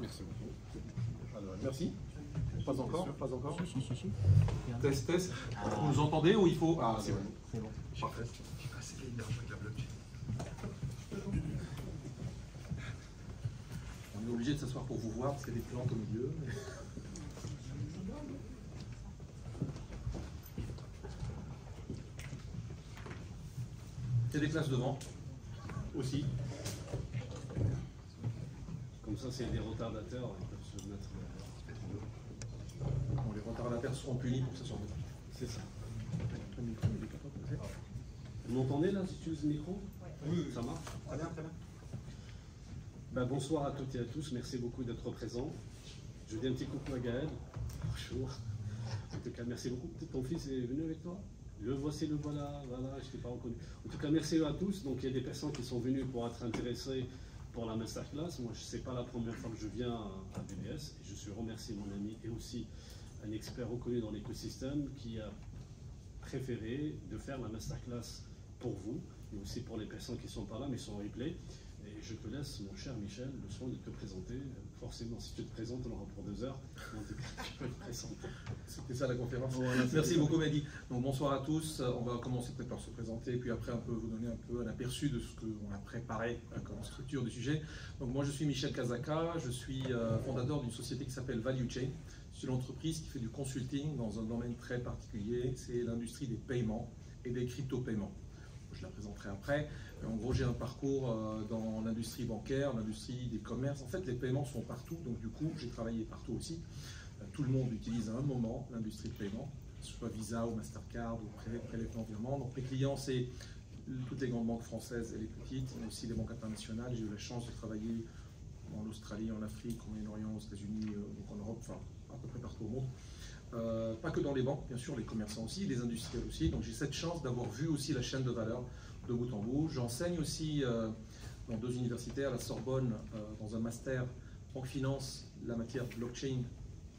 Merci beaucoup. Alors, merci. Pas encore, pas encore. Si. Test, test. Vous nous entendez ou il faut... Ah, c'est bon. C'est bon. Parfait. J'ai passé l'énergie avec la blockchain. On est obligé de s'asseoir pour vous voir parce qu'il y a des plantes au milieu. Il y a des classes devant aussi. Comme ça, s'il y a des retardateurs, ils peuvent se mettre. Bon, les retardateurs seront punis pour que ça soit bon. C'est ça. Vous m'entendez là, si tu utilises le micro? Oui. Ça marche? Très bien, très bien. Ben, bonsoir à toutes et à tous, merci beaucoup d'être présents. Je dis un petit coucou à Gaël. Bonjour. En tout cas, merci beaucoup. Peut-être ton fils est venu avec toi? Le voici, le voilà, je ne t'ai pas reconnu. En tout cas, merci à tous. Donc, il y a des personnes qui sont venues pour être intéressées pour la masterclass. Moi, ce n'est pas la première fois que je viens à BBS. Et je suis remercié mon ami et aussi un expert reconnu dans l'écosystème qui a préféré de faire la masterclass pour vous et aussi pour les personnes qui ne sont pas là mais sont en replay. Et je te laisse, mon cher Michel, le soin de te présenter. Forcément, si tu te présentes, on aura pour 2 heures. En tout cas, tu peux te présenter. C'était ça la conférence. Voilà, merci beaucoup, Mehdi. Donc, bonsoir à tous. On va commencer peut-être par se présenter, puis après un peu vous donner un peu un aperçu de ce qu'on a préparé comme structure du sujet. Donc, moi, je suis Michel Kazaka. Je suis fondateur d'une société qui s'appelle Value Chain. C'est une entreprise qui fait du consulting dans un domaine très particulier. C'est l'industrie des paiements et des crypto-paiements. Je la présenterai après. En gros, j'ai un parcours dans l'industrie bancaire, l'industrie des commerces. En fait, les paiements sont partout, donc du coup, j'ai travaillé partout aussi. Tout le monde utilise à un moment l'industrie de paiement, que ce soit Visa ou Mastercard ou prélèvement virement. Donc, mes clients, c'est toutes les grandes banques françaises et les petites, mais aussi les banques internationales. J'ai eu la chance de travailler en Australie, en Afrique, au Moyen-Orient, aux États-Unis, donc en Europe, enfin, à peu près partout au monde. Pas que dans les banques, bien sûr, les commerçants aussi, les industriels aussi. Donc j'ai cette chance d'avoir vu aussi la chaîne de valeur de bout en bout. J'enseigne aussi dans 2 universités, à la Sorbonne, dans un master banque finance, la matière blockchain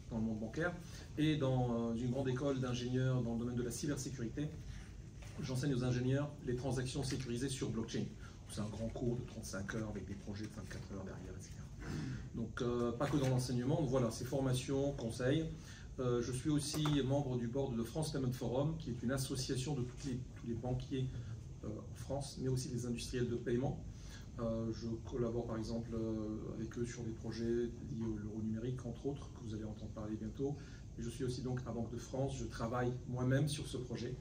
dans le monde bancaire, et dans une grande école d'ingénieurs dans le domaine de la cybersécurité. J'enseigne aux ingénieurs les transactions sécurisées sur blockchain. C'est un grand cours de 35 heures avec des projets de 24 heures derrière, etc. Donc pas que dans l'enseignement, voilà, c'est formation, conseils. Je suis aussi membre du board de France Payment Forum, qui est une association de tous les banquiers en France, mais aussi des industriels de paiement. Je collabore par exemple avec eux sur des projets liés à l'euro numérique, entre autres, que vous allez entendre parler bientôt. Et je suis aussi donc à Banque de France, je travaille moi-même sur ce projet.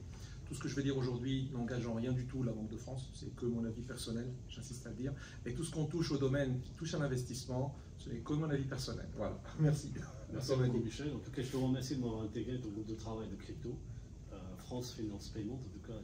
Tout ce que je vais dire aujourd'hui n'engage en rien du tout la Banque de France, c'est que mon avis personnel, j'insiste à le dire. Et tout ce qu'on touche au domaine qui touche à l'investissement, ce n'est que mon avis personnel. Voilà, merci. Merci beaucoup, Michel. En tout cas, je te remercie de m'avoir intégré ton groupe de travail de crypto. France Finance Payment, en tout cas,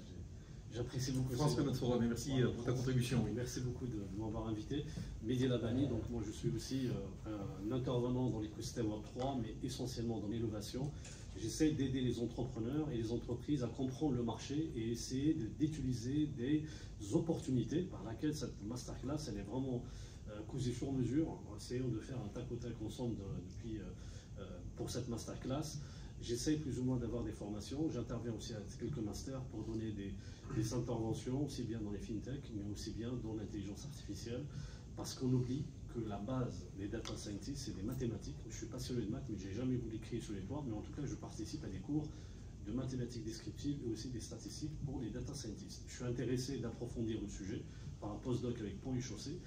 j'apprécie beaucoup. France Payment Forum, et merci pour ta contribution. Oui. Merci beaucoup de m'avoir invité. Mehdi Labani, donc moi je suis aussi un intervenant dans l'écosystème Web3, mais essentiellement dans l'innovation. J'essaie d'aider les entrepreneurs et les entreprises à comprendre le marché et essayer d'utiliser des opportunités par laquelle cette masterclass, elle est vraiment cousue sur mesure. Essayons de faire un tac au tac ensemble pour cette masterclass. J'essaie plus ou moins d'avoir des formations. J'interviens aussi à quelques masters pour donner des interventions, aussi bien dans les fintech, mais aussi bien dans l'intelligence artificielle, parce qu'on oublie que la base des data scientists, c'est des mathématiques. Je suis passionné de maths, mais je n'ai jamais voulu écrire sur les toits, mais en tout cas, je participe à des cours de mathématiques descriptives et aussi des statistiques pour les data scientists. Je suis intéressé d'approfondir le sujet par un postdoc avec Pont-et-Chaussée,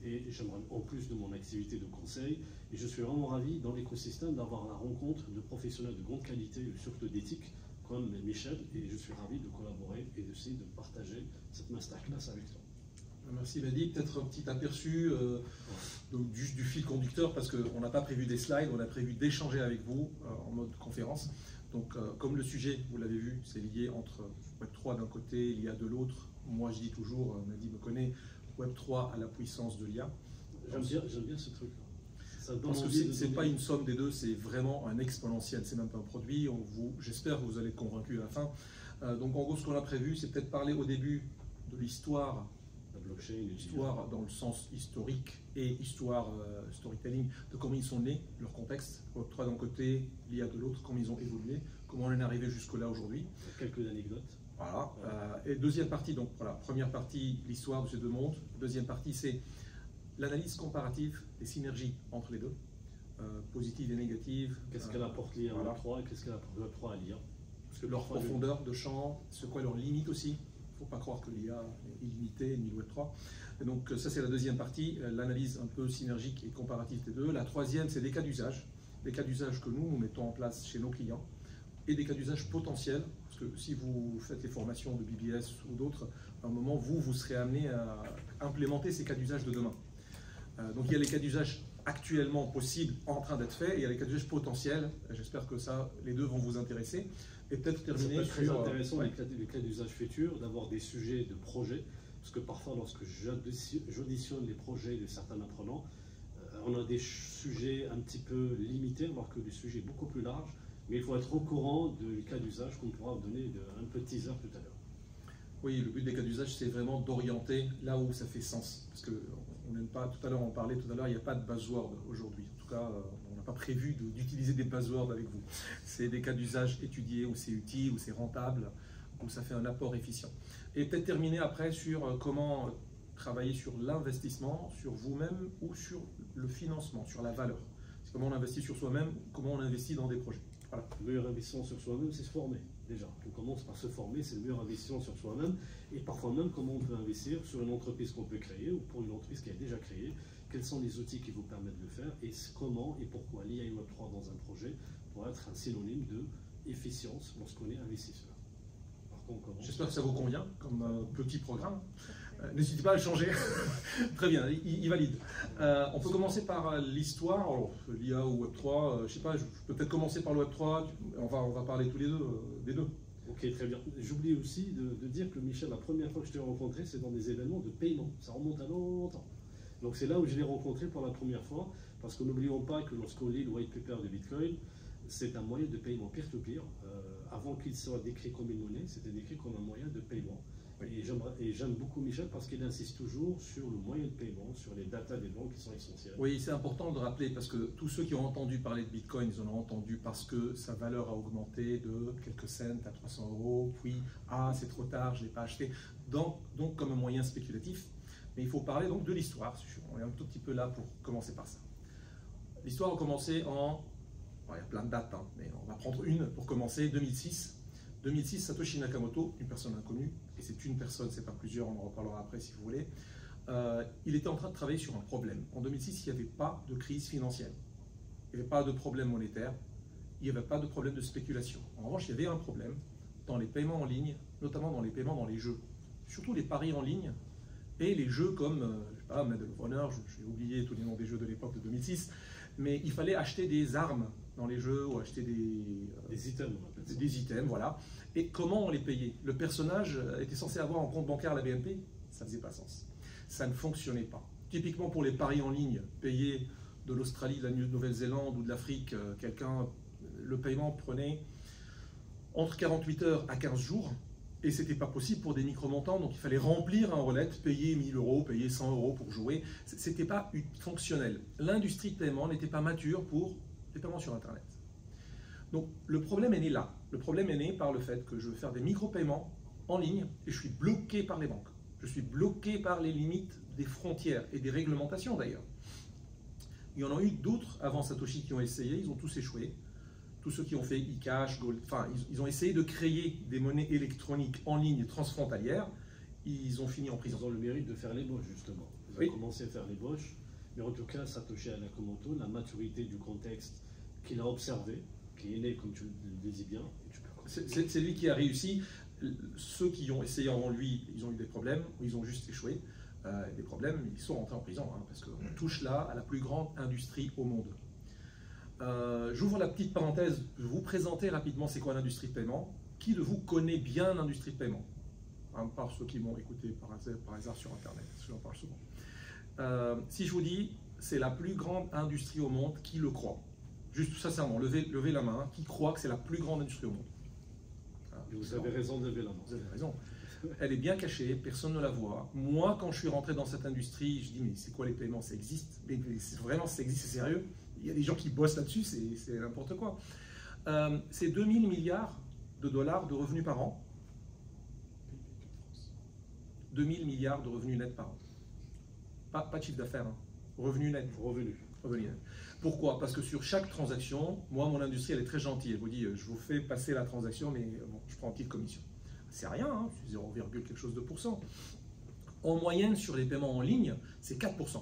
et j'aimerais, en plus de mon activité de conseil, et je suis vraiment ravi dans l'écosystème d'avoir la rencontre de professionnels de grande qualité et surtout d'éthique, comme Michel, et je suis ravi de collaborer et aussi de partager cette masterclass avec toi. Merci Mehdi. Peut-être un petit aperçu du fil conducteur, parce qu'on n'a pas prévu des slides, on a prévu d'échanger avec vous en mode conférence. Donc comme le sujet, vous l'avez vu, c'est lié entre Web3 d'un côté, l'IA de l'autre. Moi je dis toujours, Mehdi me connaît, Web3 à la puissance de l'IA. J'aime bien ce truc-là. Parce que ce n'est pas une somme des deux, c'est vraiment un exponentiel, c'est même pas un produit. J'espère que vous allez être convaincus à la fin. Donc en gros, ce qu'on a prévu, c'est peut-être parler au début de l'histoire, la blockchain, histoire dans le sens historique et histoire storytelling, de comment ils sont nés, leur contexte, Web3 d'un côté, l'IA de l'autre, comment ils ont évolué, comment on en est arrivé jusque-là aujourd'hui. Quelques anecdotes. Voilà. Et deuxième partie, donc voilà, première partie, l'histoire de ces deux mondes. Deuxième partie, c'est l'analyse comparative des synergies entre les deux, positives et négatives. Qu'est-ce qu'elle apporte l'IA voilà. Web 3 et qu'est-ce qu'elle apporte Web 3 à l'IA? Leur profondeur de champ, ce quoi leur limite aussi. Il ne faut pas croire que l'IA est illimitée, ni le Web 3. Et donc ça c'est la deuxième partie, l'analyse un peu synergique et comparative des deux. La troisième, c'est des cas d'usage. Des cas d'usage que nous mettons en place chez nos clients et des cas d'usage potentiels. Parce que si vous faites les formations de BBS ou d'autres, à un moment, vous serez amené à implémenter ces cas d'usage de demain. Donc il y a les cas d'usage actuellement possibles, en train d'être faits, et il y a les cas d'usage potentiels. J'espère que ça, les deux vont vous intéresser. Et peut-être terminer sur... C'est très intéressant, ouais. les cas d'usage futurs, d'avoir des sujets de projet, parce que parfois, lorsque j'auditionne les projets de certains apprenants, on a des sujets un petit peu limités, alors que des sujets beaucoup plus larges, mais il faut être au courant du cas d'usage qu'on pourra vous donner un peu de teaser tout à l'heure. Oui, le but des cas d'usage, c'est vraiment d'orienter là où ça fait sens. Parce qu'on n'aime pas, tout à l'heure, on parlait tout à l'heure, il n'y a pas de buzzword aujourd'hui. En tout cas, on n'a pas prévu d'utiliser des buzzwords avec vous. C'est des cas d'usage étudiés, où c'est utile, où c'est rentable, où ça fait un apport efficient. Et peut-être terminer après sur comment travailler sur l'investissement, sur vous-même ou sur le financement, sur la valeur. C'est comment on investit sur soi-même, comment on investit dans des projets. Voilà. Le meilleur investissement sur soi-même, c'est se former. Déjà, on commence par se former, c'est le meilleur investissement sur soi-même. Et parfois même, comment on peut investir sur une entreprise qu'on peut créer ou pour une entreprise qui est déjà créée. Quels sont les outils qui vous permettent de le faire et comment et pourquoi l'IA Web 3 dans un projet pourrait être un synonyme d'efficience lorsqu'on est investisseur. J'espère que ça vous convient comme petit programme. N'hésitez pas à le changer. Très bien, il valide. On peut commencer par l'histoire, l'IA ou Web 3. Je sais pas, je peux peut-être commencer par le Web 3. On va parler tous les deux des deux. Ok, très bien. J'oublie aussi de dire que Michel, la première fois que je t'ai rencontré, c'est dans des événements de paiement. Ça remonte à longtemps. Donc c'est là où je l'ai rencontré pour la première fois, parce que n'oublions pas que lorsqu'on lit le white paper de Bitcoin, c'est un moyen de paiement peer-to-peer. Avant qu'il soit décrit comme une monnaie, c'était décrit comme un moyen de paiement. Oui. Et j'aime beaucoup Michel parce qu'il insiste toujours sur le moyen de paiement, sur les datas des banques qui sont essentielles. Oui, c'est important de rappeler parce que tous ceux qui ont entendu parler de Bitcoin, ils en ont entendu parce que sa valeur a augmenté de quelques cents à 300 €, puis c'est trop tard, je ne l'ai pas acheté. Donc comme un moyen spéculatif. Mais il faut parler donc de l'histoire. On est un tout petit peu là pour commencer par ça. L'histoire a commencé en... il y a plein de dates, hein, mais on va prendre une pour commencer, 2006. 2006, Satoshi Nakamoto, une personne inconnue, et c'est une personne, c'est pas plusieurs, on en reparlera après si vous voulez, il était en train de travailler sur un problème. En 2006, il n'y avait pas de crise financière, il n'y avait pas de problème monétaire, il n'y avait pas de problème de spéculation. En revanche, il y avait un problème dans les paiements en ligne, notamment dans les paiements dans les jeux, surtout les paris en ligne, et les jeux comme, je sais pas, Medal of Honor, j'ai oublié tous les noms des jeux de l'époque de 2006, mais il fallait acheter des armes dans les jeux ou acheter des items. Des items, voilà. Et comment on les payait? Le personnage était censé avoir un compte bancaire à la BNP, ça ne faisait pas sens. Ça ne fonctionnait pas. Typiquement pour les paris en ligne, payer de l'Australie, de la Nouvelle-Zélande ou de l'Afrique, le paiement prenait entre 48 heures à 15 jours. Et ce n'était pas possible pour des micro-montants, donc il fallait remplir un wallet, payer 1000 €, payer 100 € pour jouer. Ce n'était pas fonctionnel. L'industrie de paiement n'était pas mature pour les paiements sur Internet. Donc le problème est né là. Le problème est né par le fait que je veux faire des micro-paiements en ligne et je suis bloqué par les banques. Je suis bloqué par les limites des frontières et des réglementations d'ailleurs. Il y en a eu d'autres avant Satoshi qui ont essayé, ils ont tous échoué. Tous ceux qui ont fait e-cash, Gold, enfin, ils ont essayé de créer des monnaies électroniques en ligne transfrontalières. Ils ont fini en prison. Ils ont le mérite de faire l'ébauche, justement. Ils ont commencé à faire l'ébauche. Mais en tout cas, Satoshi Nakamoto, la maturité du contexte qu'il a observé, qui est né, comme tu le disais bien. C'est lui qui a réussi. Ceux qui ont essayé avant lui, ils ont eu des problèmes, ou ils ont juste échoué. Des problèmes, ils sont rentrés en prison, hein, parce qu'on touche là à la plus grande industrie au monde. J'ouvre la petite parenthèse, je vais vous présenter rapidement c'est quoi l'industrie de paiement. Qui de vous connaît bien l'industrie de paiement? À part ceux qui m'ont écouté par hasard sur Internet, j'en parle souvent. Si je vous dis, c'est la plus grande industrie au monde, qui le croit? Juste sincèrement, levez la main, qui croit que c'est la plus grande industrie au monde? Vous avez raison de lever la main. Vous avez raison. Elle est bien cachée, personne ne la voit. Moi, quand je suis rentré dans cette industrie, je dis, mais c'est quoi les paiements? Ça existe? Mais vraiment, ça existe, c'est sérieux? Il y a des gens qui bossent là-dessus, c'est n'importe quoi. C'est 2000 milliards de dollars de revenus par an. 2000 milliards de revenus nets par an. Pas de chiffre d'affaires, hein. Revenu net. Revenu. Revenu net. Pourquoi? Parce que sur chaque transaction, moi, mon industrie, elle est très gentille. Elle vous dit, je vous fais passer la transaction, mais bon, je prends une petite commission. C'est rien, hein, c'est 0, quelque chose de pourcent. En moyenne, sur les paiements en ligne, c'est 4%.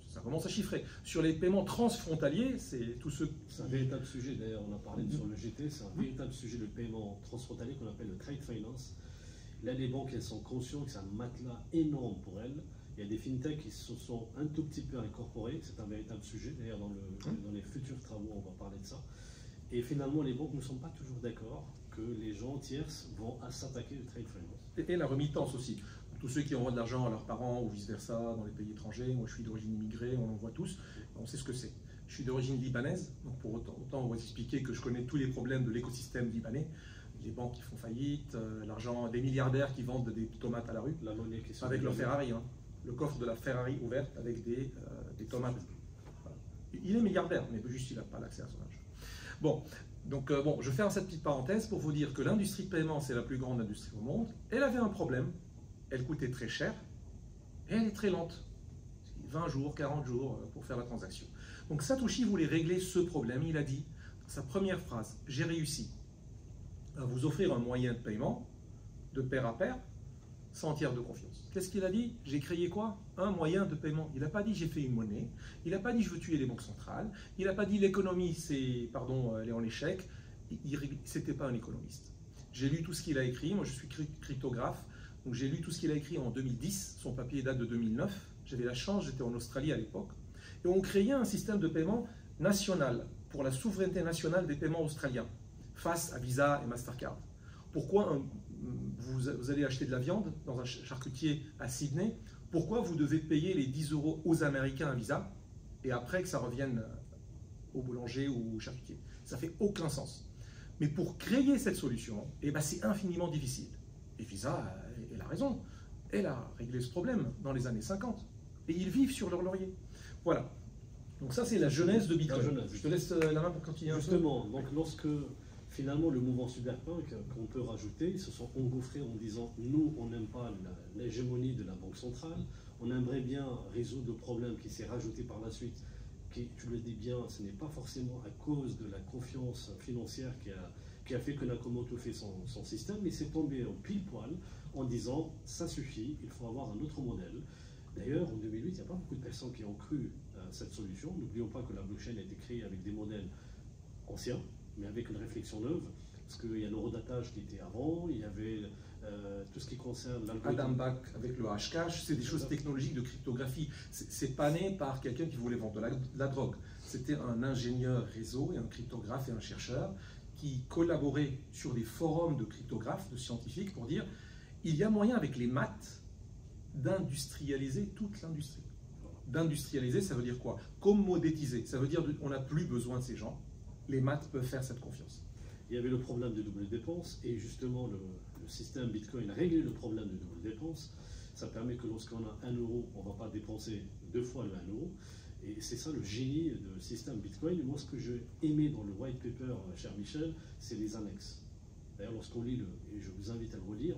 Ça commence à chiffrer. Sur les paiements transfrontaliers, c'est tous ceux... C'est un véritable sujet, d'ailleurs, on a parlé sur le GT, c'est un véritable sujet de paiement transfrontalier qu'on appelle le trade finance. Là, les banques, elles sont conscientes que c'est un matelas énorme pour elles. Il y a des fintechs qui se sont un tout petit peu incorporés, c'est un véritable sujet. D'ailleurs, dans les futurs travaux, on va parler de ça. Et finalement, les banques ne sont pas toujours d'accord que les gens tierces vont s'attaquer au trade finance. Et la remittance aussi. Tous ceux qui envoient de l'argent à leurs parents ou vice-versa dans les pays étrangers, moi je suis d'origine immigrée, on l'envoie tous, on sait ce que c'est. Je suis d'origine libanaise, donc pour autant on va expliquer que je connais tous les problèmes de l'écosystème libanais. Les banques qui font faillite, l'argent des milliardaires qui vendent des tomates à la rue, la monnaie qui est avec leur Ferrari, hein. Le coffre de la Ferrari ouverte avec des tomates. Voilà. Il est milliardaire, mais juste il n'a pas l'accès à son argent. Bon, donc je ferme cette petite parenthèse pour vous dire que l'industrie de paiement, c'est la plus grande industrie au monde. Elle avait un problème, elle coûtait très cher et elle est très lente. 20 jours, 40 jours pour faire la transaction. Donc Satoshi voulait régler ce problème. Il a dit, sa première phrase, j'ai réussi à vous offrir un moyen de paiement de pair à pair sans tiers de confiance. Qu'est-ce qu'il a dit? J'ai créé quoi? Un moyen de paiement. Il n'a pas dit j'ai fait une monnaie. Il n'a pas dit je veux tuer les banques centrales. Il n'a pas dit l'économie, c'est, pardon, elle est en échec. C'était pas un économiste. J'ai lu tout ce qu'il a écrit. Moi, je suis cryptographe. Donc, j'ai lu tout ce qu'il a écrit en 2010. Son papier date de 2009. J'avais la chance, j'étais en Australie à l'époque. Et on créait un système de paiement national pour la souveraineté nationale des paiements australiens face à Visa et Mastercard. Pourquoi vous allez acheter de la viande dans un charcutier à Sydney, pourquoi vous devez payer les 10 € aux Américains à Visa et après que ça revienne au boulanger ou au charcutier? Ça fait aucun sens. Mais pour créer cette solution, eh ben, c'est infiniment difficile. Et Visa, elle a raison. Elle a réglé ce problème dans les années 50. Et ils vivent sur leur laurier. Voilà. Donc ça, c'est la genèse de Bitcoin. Je te laisse la main pour continuer un peu. Justement, donc lorsque finalement le mouvement cyberpunk qu'on peut rajouter, ils se sont engouffrés en disant nous, on n'aime pas l'hégémonie de la banque centrale, on aimerait bien résoudre le problème qui s'est rajouté par la suite, qui, tu le dis bien, ce n'est pas forcément à cause de la confiance financière qui a fait que Nakamoto fait son système, mais c'est tombé au pile poil en disant ça suffit, il faut avoir un autre modèle. D'ailleurs, en 2008, il n'y a pas beaucoup de personnes qui ont cru à cette solution. N'oublions pas que la blockchain a été créée avec des modèles anciens, mais avec une réflexion neuve, parce qu'il y a l'eurodatage qui était avant, il y avait tout ce qui concerne l'algorithme. Adam Back avec le hashcash, c'est des choses technologiques de cryptographie. C'est pas né par quelqu'un qui voulait vendre de la drogue. C'était un ingénieur réseau et un cryptographe et un chercheur qui collaboraient sur des forums de cryptographes, de scientifiques, pour dire il y a moyen avec les maths d'industrialiser toute l'industrie. D'industrialiser, ça veut dire quoi? Commoditiser, ça veut dire on n'a plus besoin de ces gens. Les maths peuvent faire cette confiance. Il y avait le problème de double dépense et justement le système Bitcoin a réglé le problème de double dépense. Ça permet que lorsqu'on a 1 euro, on ne va pas dépenser 2 fois le 1 euro. Et c'est ça le génie du système Bitcoin. Et moi, ce que j'ai aimé dans le white paper, cher Michel, c'est les annexes. D'ailleurs, lorsqu'on lit, et je vous invite à le relire,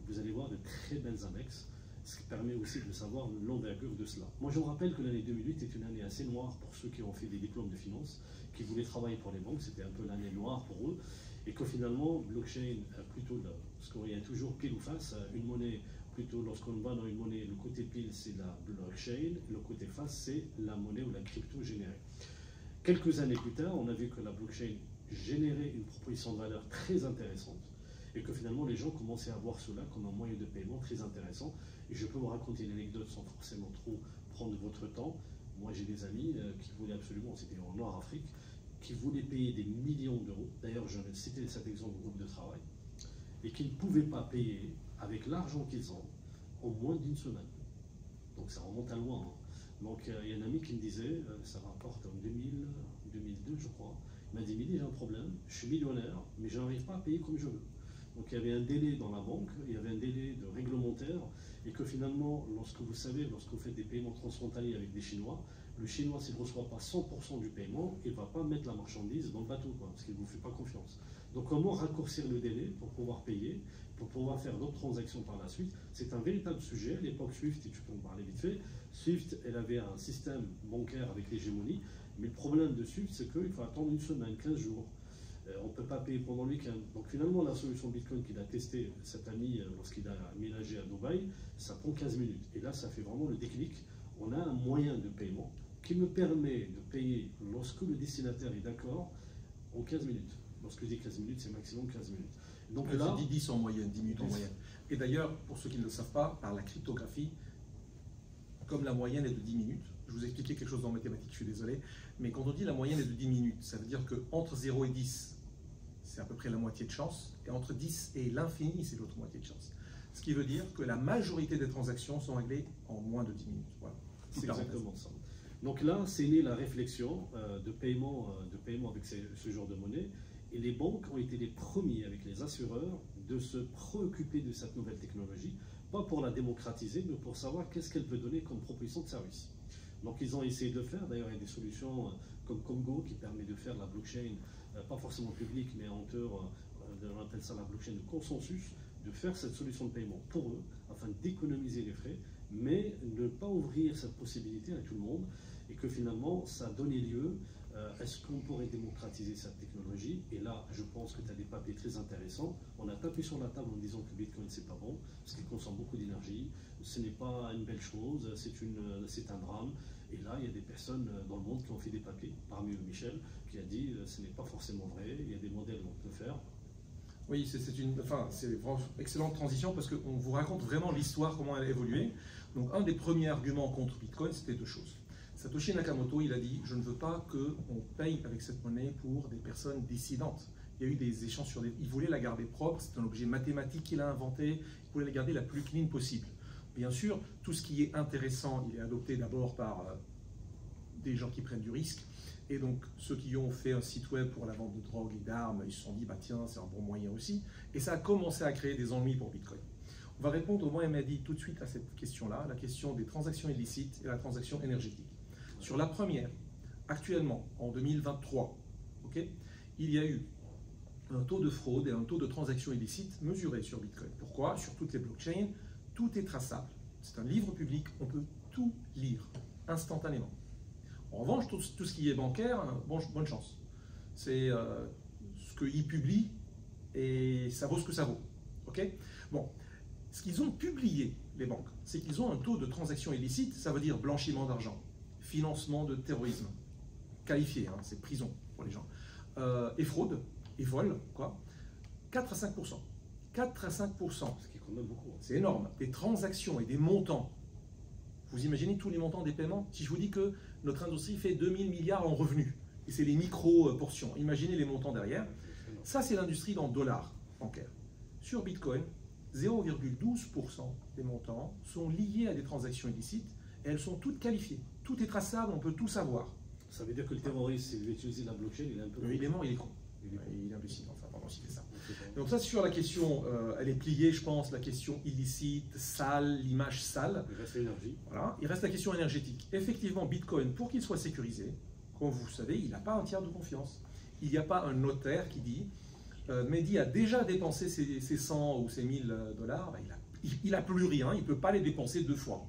vous allez voir de très belles annexes, ce qui permet aussi de savoir l'envergure de cela. Moi, je me rappelle que l'année 2008 est une année assez noire pour ceux qui ont fait des diplômes de finance, qui voulaient travailler pour les banques, c'était un peu l'année noire pour eux, et que finalement, blockchain, plutôt, parce qu'il y a toujours pile ou face, une monnaie, plutôt lorsqu'on va dans une monnaie, le côté pile c'est la blockchain, le côté face c'est la monnaie ou la crypto générée. Quelques années plus tard, on a vu que la blockchain générait une proposition de valeur très intéressante, et que finalement les gens commençaient à voir cela comme un moyen de paiement très intéressant. Et je peux vous raconter une anecdote sans forcément trop prendre votre temps. Moi j'ai des amis qui voulaient absolument, c'était en Nord-Afrique, qui voulaient payer des millions d'euros, d'ailleurs je vais citer cet exemple au groupe de travail, et qui ne pouvaient pas payer avec l'argent qu'ils ont en moins d'une semaine. Donc ça remonte à loin. Hein. Donc il y a un ami qui me disait, ça rapporte en 2002 je crois, il m'a dit Midi, j'ai un problème, je suis millionnaire, mais je n'arrive pas à payer comme je veux. Donc il y avait un délai dans la banque, il y avait un délai de réglementaire, et que finalement, lorsque vous savez, lorsque vous faites des paiements transfrontaliers avec des Chinois, Le Chinois, s'il ne reçoit pas 100% du paiement, il ne va pas mettre la marchandise dans le bateau, quoi, parce qu'il ne vous fait pas confiance. Donc comment raccourcir le délai pour pouvoir payer, pour pouvoir faire d'autres transactions par la suite? C'est un véritable sujet. À l'époque Swift, et tu peux en parler vite fait, Swift, elle avait un système bancaire avec l'hégémonie, mais le problème de Swift, c'est qu'il faut attendre une semaine, 15 jours. On ne peut pas payer pendant le week-end. Donc finalement, la solution Bitcoin qu'il a testée cet ami lorsqu'il a ménagé à Dubaï, ça prend 15 minutes. Et là, ça fait vraiment le déclic. On a un moyen de paiement qui me permet de payer lorsque le destinataire est d'accord en 15 minutes. Lorsque je dis 15 minutes, c'est maximum 15 minutes. Donc là, je dis 10 en moyenne, 10 minutes en moyenne. Et d'ailleurs, pour ceux qui ne le savent pas, par la cryptographie, comme la moyenne est de 10 minutes, je vous ai expliqué quelque chose dans mathématiques, je suis désolé, mais quand on dit la moyenne est de 10 minutes, ça veut dire qu'entre 0 et 10, c'est à peu près la moitié de chance, et entre 10 et l'infini, c'est l'autre moitié de chance. Ce qui veut dire que la majorité des transactions sont réglées en moins de 10 minutes. Voilà. C'est exactement ça. Donc là, c'est né la réflexion de paiement avec ce genre de monnaie, et les banques ont été les premiers avec les assureurs de se préoccuper de cette nouvelle technologie, pas pour la démocratiser, mais pour savoir qu'est-ce qu'elle peut donner comme proposition de service. Donc ils ont essayé de le faire. D'ailleurs, il y a des solutions comme Congo qui permet de faire la blockchain, pas forcément publique, mais en hauteur, on appelle ça la blockchain de consensus, de faire cette solution de paiement pour eux, afin d'économiser les frais, mais ne pas ouvrir cette possibilité à tout le monde, et que finalement, ça a donné lieu, est-ce qu'on pourrait démocratiser cette technologie? Et là, je pense que tu as des papiers très intéressants. On a tapé sur la table en disant que Bitcoin, c'est pas bon, parce qu'il consomme beaucoup d'énergie, ce n'est pas une belle chose, c'est un drame. Et là, il y a des personnes dans le monde qui ont fait des papiers, parmi eux Michel, qui a dit ce n'est pas forcément vrai, il y a des modèles qu'on peut faire. Oui, c'est vraiment une excellente transition parce qu'on vous raconte vraiment l'histoire, comment elle a évolué. Donc un des premiers arguments contre Bitcoin, c'était deux choses. Satoshi Nakamoto, il a dit « Je ne veux pas qu'on paye avec cette monnaie pour des personnes dissidentes ». Il y a eu des échanges sur des... Il voulait la garder propre, c'est un objet mathématique qu'il a inventé, il voulait la garder la plus clean possible. Bien sûr, tout ce qui est intéressant, il est adopté d'abord par des gens qui prennent du risque. Et donc, ceux qui ont fait un site web pour la vente de drogue et d'armes, ils se sont dit, bah tiens, c'est un bon moyen aussi. Et ça a commencé à créer des ennuis pour Bitcoin. On va répondre au moins MAD tout de suite à cette question-là, la question des transactions illicites et la transaction énergétique. Sur la première, actuellement, en 2023, il y a eu un taux de fraude et un taux de transaction illicite mesuré sur Bitcoin. Pourquoi? Sur toutes les blockchains, tout est traçable. C'est un livre public, on peut tout lire instantanément. En revanche, tout ce qui est bancaire, bonne chance. C'est ce qu'ils publient et ça vaut ce que ça vaut. Bon, ce qu'ils ont publié, les banques, c'est qu'ils ont un taux de transaction illicite, ça veut dire blanchiment d'argent, financement de terrorisme, qualifié, hein, c'est prison pour les gens, et fraude, et vol, quoi, 4 à 5%. 4 à 5%. Ce qui est quand même beaucoup. C'est énorme. Des transactions et des montants. Vous imaginez tous les montants des paiements? Si je vous dis que notre industrie fait 2000 milliards en revenus, et c'est les micro-portions, imaginez les montants derrière. Ça, c'est l'industrie dans le dollar bancaire. Sur Bitcoin, 0,12% des montants sont liés à des transactions illicites, et elles sont toutes qualifiées. Tout est traçable, on peut tout savoir. Ça veut dire que le terroriste, s'il veut utiliser la blockchain, il est un peu... Il est mort, il est con. Il est imbécile, enfin, pardon, citer ça. Donc ça, c'est sur la question, elle est pliée, je pense, la question illicite, sale, l'image sale. Il reste l'énergie. Voilà. Il reste la question énergétique. Effectivement, Bitcoin, pour qu'il soit sécurisé, comme vous savez, il n'a pas un tiers de confiance. Il n'y a pas un notaire qui dit Mehdi a déjà dépensé ses 100 ou ses 1000 dollars, ben, il n'a plus rien, il ne peut pas les dépenser deux fois.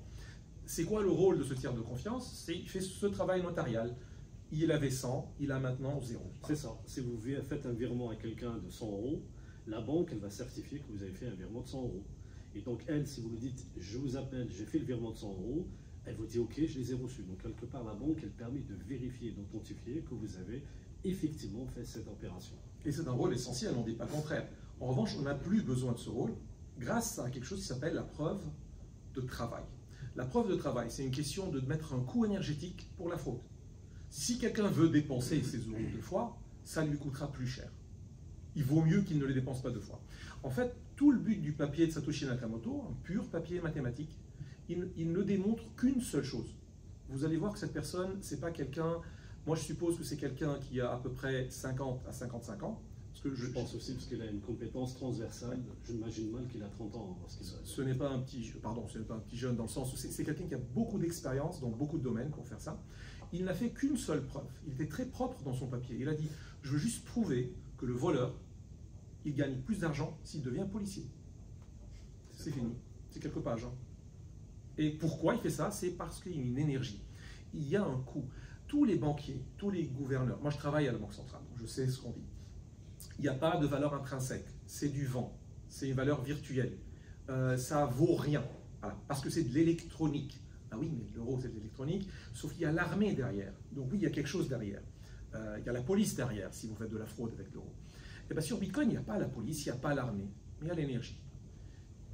C'est quoi le rôle de ce tiers de confiance? Il fait ce travail notarial. Il avait 100, il a maintenant 0. C'est ça. Si vous faites un virement à quelqu'un de 100 €, la banque, elle va certifier que vous avez fait un virement de 100 €. Et donc, elle, si vous lui dites, je vous appelle, j'ai fait le virement de 100 €, elle vous dit, ok, je les ai reçus. Donc, quelque part, la banque, elle permet de vérifier, d'authentifier que vous avez effectivement fait cette opération. Et c'est un rôle essentiel, on ne dit pas le contraire. En revanche, on n'a plus besoin de ce rôle grâce à quelque chose qui s'appelle la preuve de travail. La preuve de travail, c'est une question de mettre un coût énergétique pour la fraude. Si quelqu'un veut dépenser ses euros deux fois, ça lui coûtera plus cher. Il vaut mieux qu'il ne les dépense pas deux fois. En fait, tout le but du papier de Satoshi Nakamoto, un pur papier mathématique, il ne démontre qu'une seule chose. Vous allez voir que cette personne, c'est pas quelqu'un... Moi, je suppose que c'est quelqu'un qui a à peu près 50 à 55 ans. Parce que je pense aussi parce qu'il a une compétence transversale. Ouais. J'imagine mal qu'il a 30 ans. Ce n'est pas un petit jeune dans le sens où c'est quelqu'un qui a beaucoup d'expérience dans beaucoup de domaines pour faire ça. il n'a fait qu'une seule preuve. Il était très propre dans son papier. Il a dit, je veux juste prouver que le voleur, il gagne plus d'argent s'il devient policier. C'est fini. C'est quelques pages. Hein. Et pourquoi il fait ça? C'est parce qu'il y a une énergie. Il y a un coût. Tous les banquiers, tous les gouverneurs, moi je travaille à la Banque centrale, donc je sais ce qu'on dit. Il n'y a pas de valeur intrinsèque, c'est du vent, c'est une valeur virtuelle. Ça vaut rien, voilà, parce que c'est de l'électronique. Ah oui, mais l'euro c'est de l'électronique, sauf qu'il y a l'armée derrière. Donc oui, il y a quelque chose derrière. Il y a la police derrière, si vous faites de la fraude avec l'euro. Et bien sur Bitcoin, il n'y a pas la police, il n'y a pas l'armée, mais il y a l'énergie.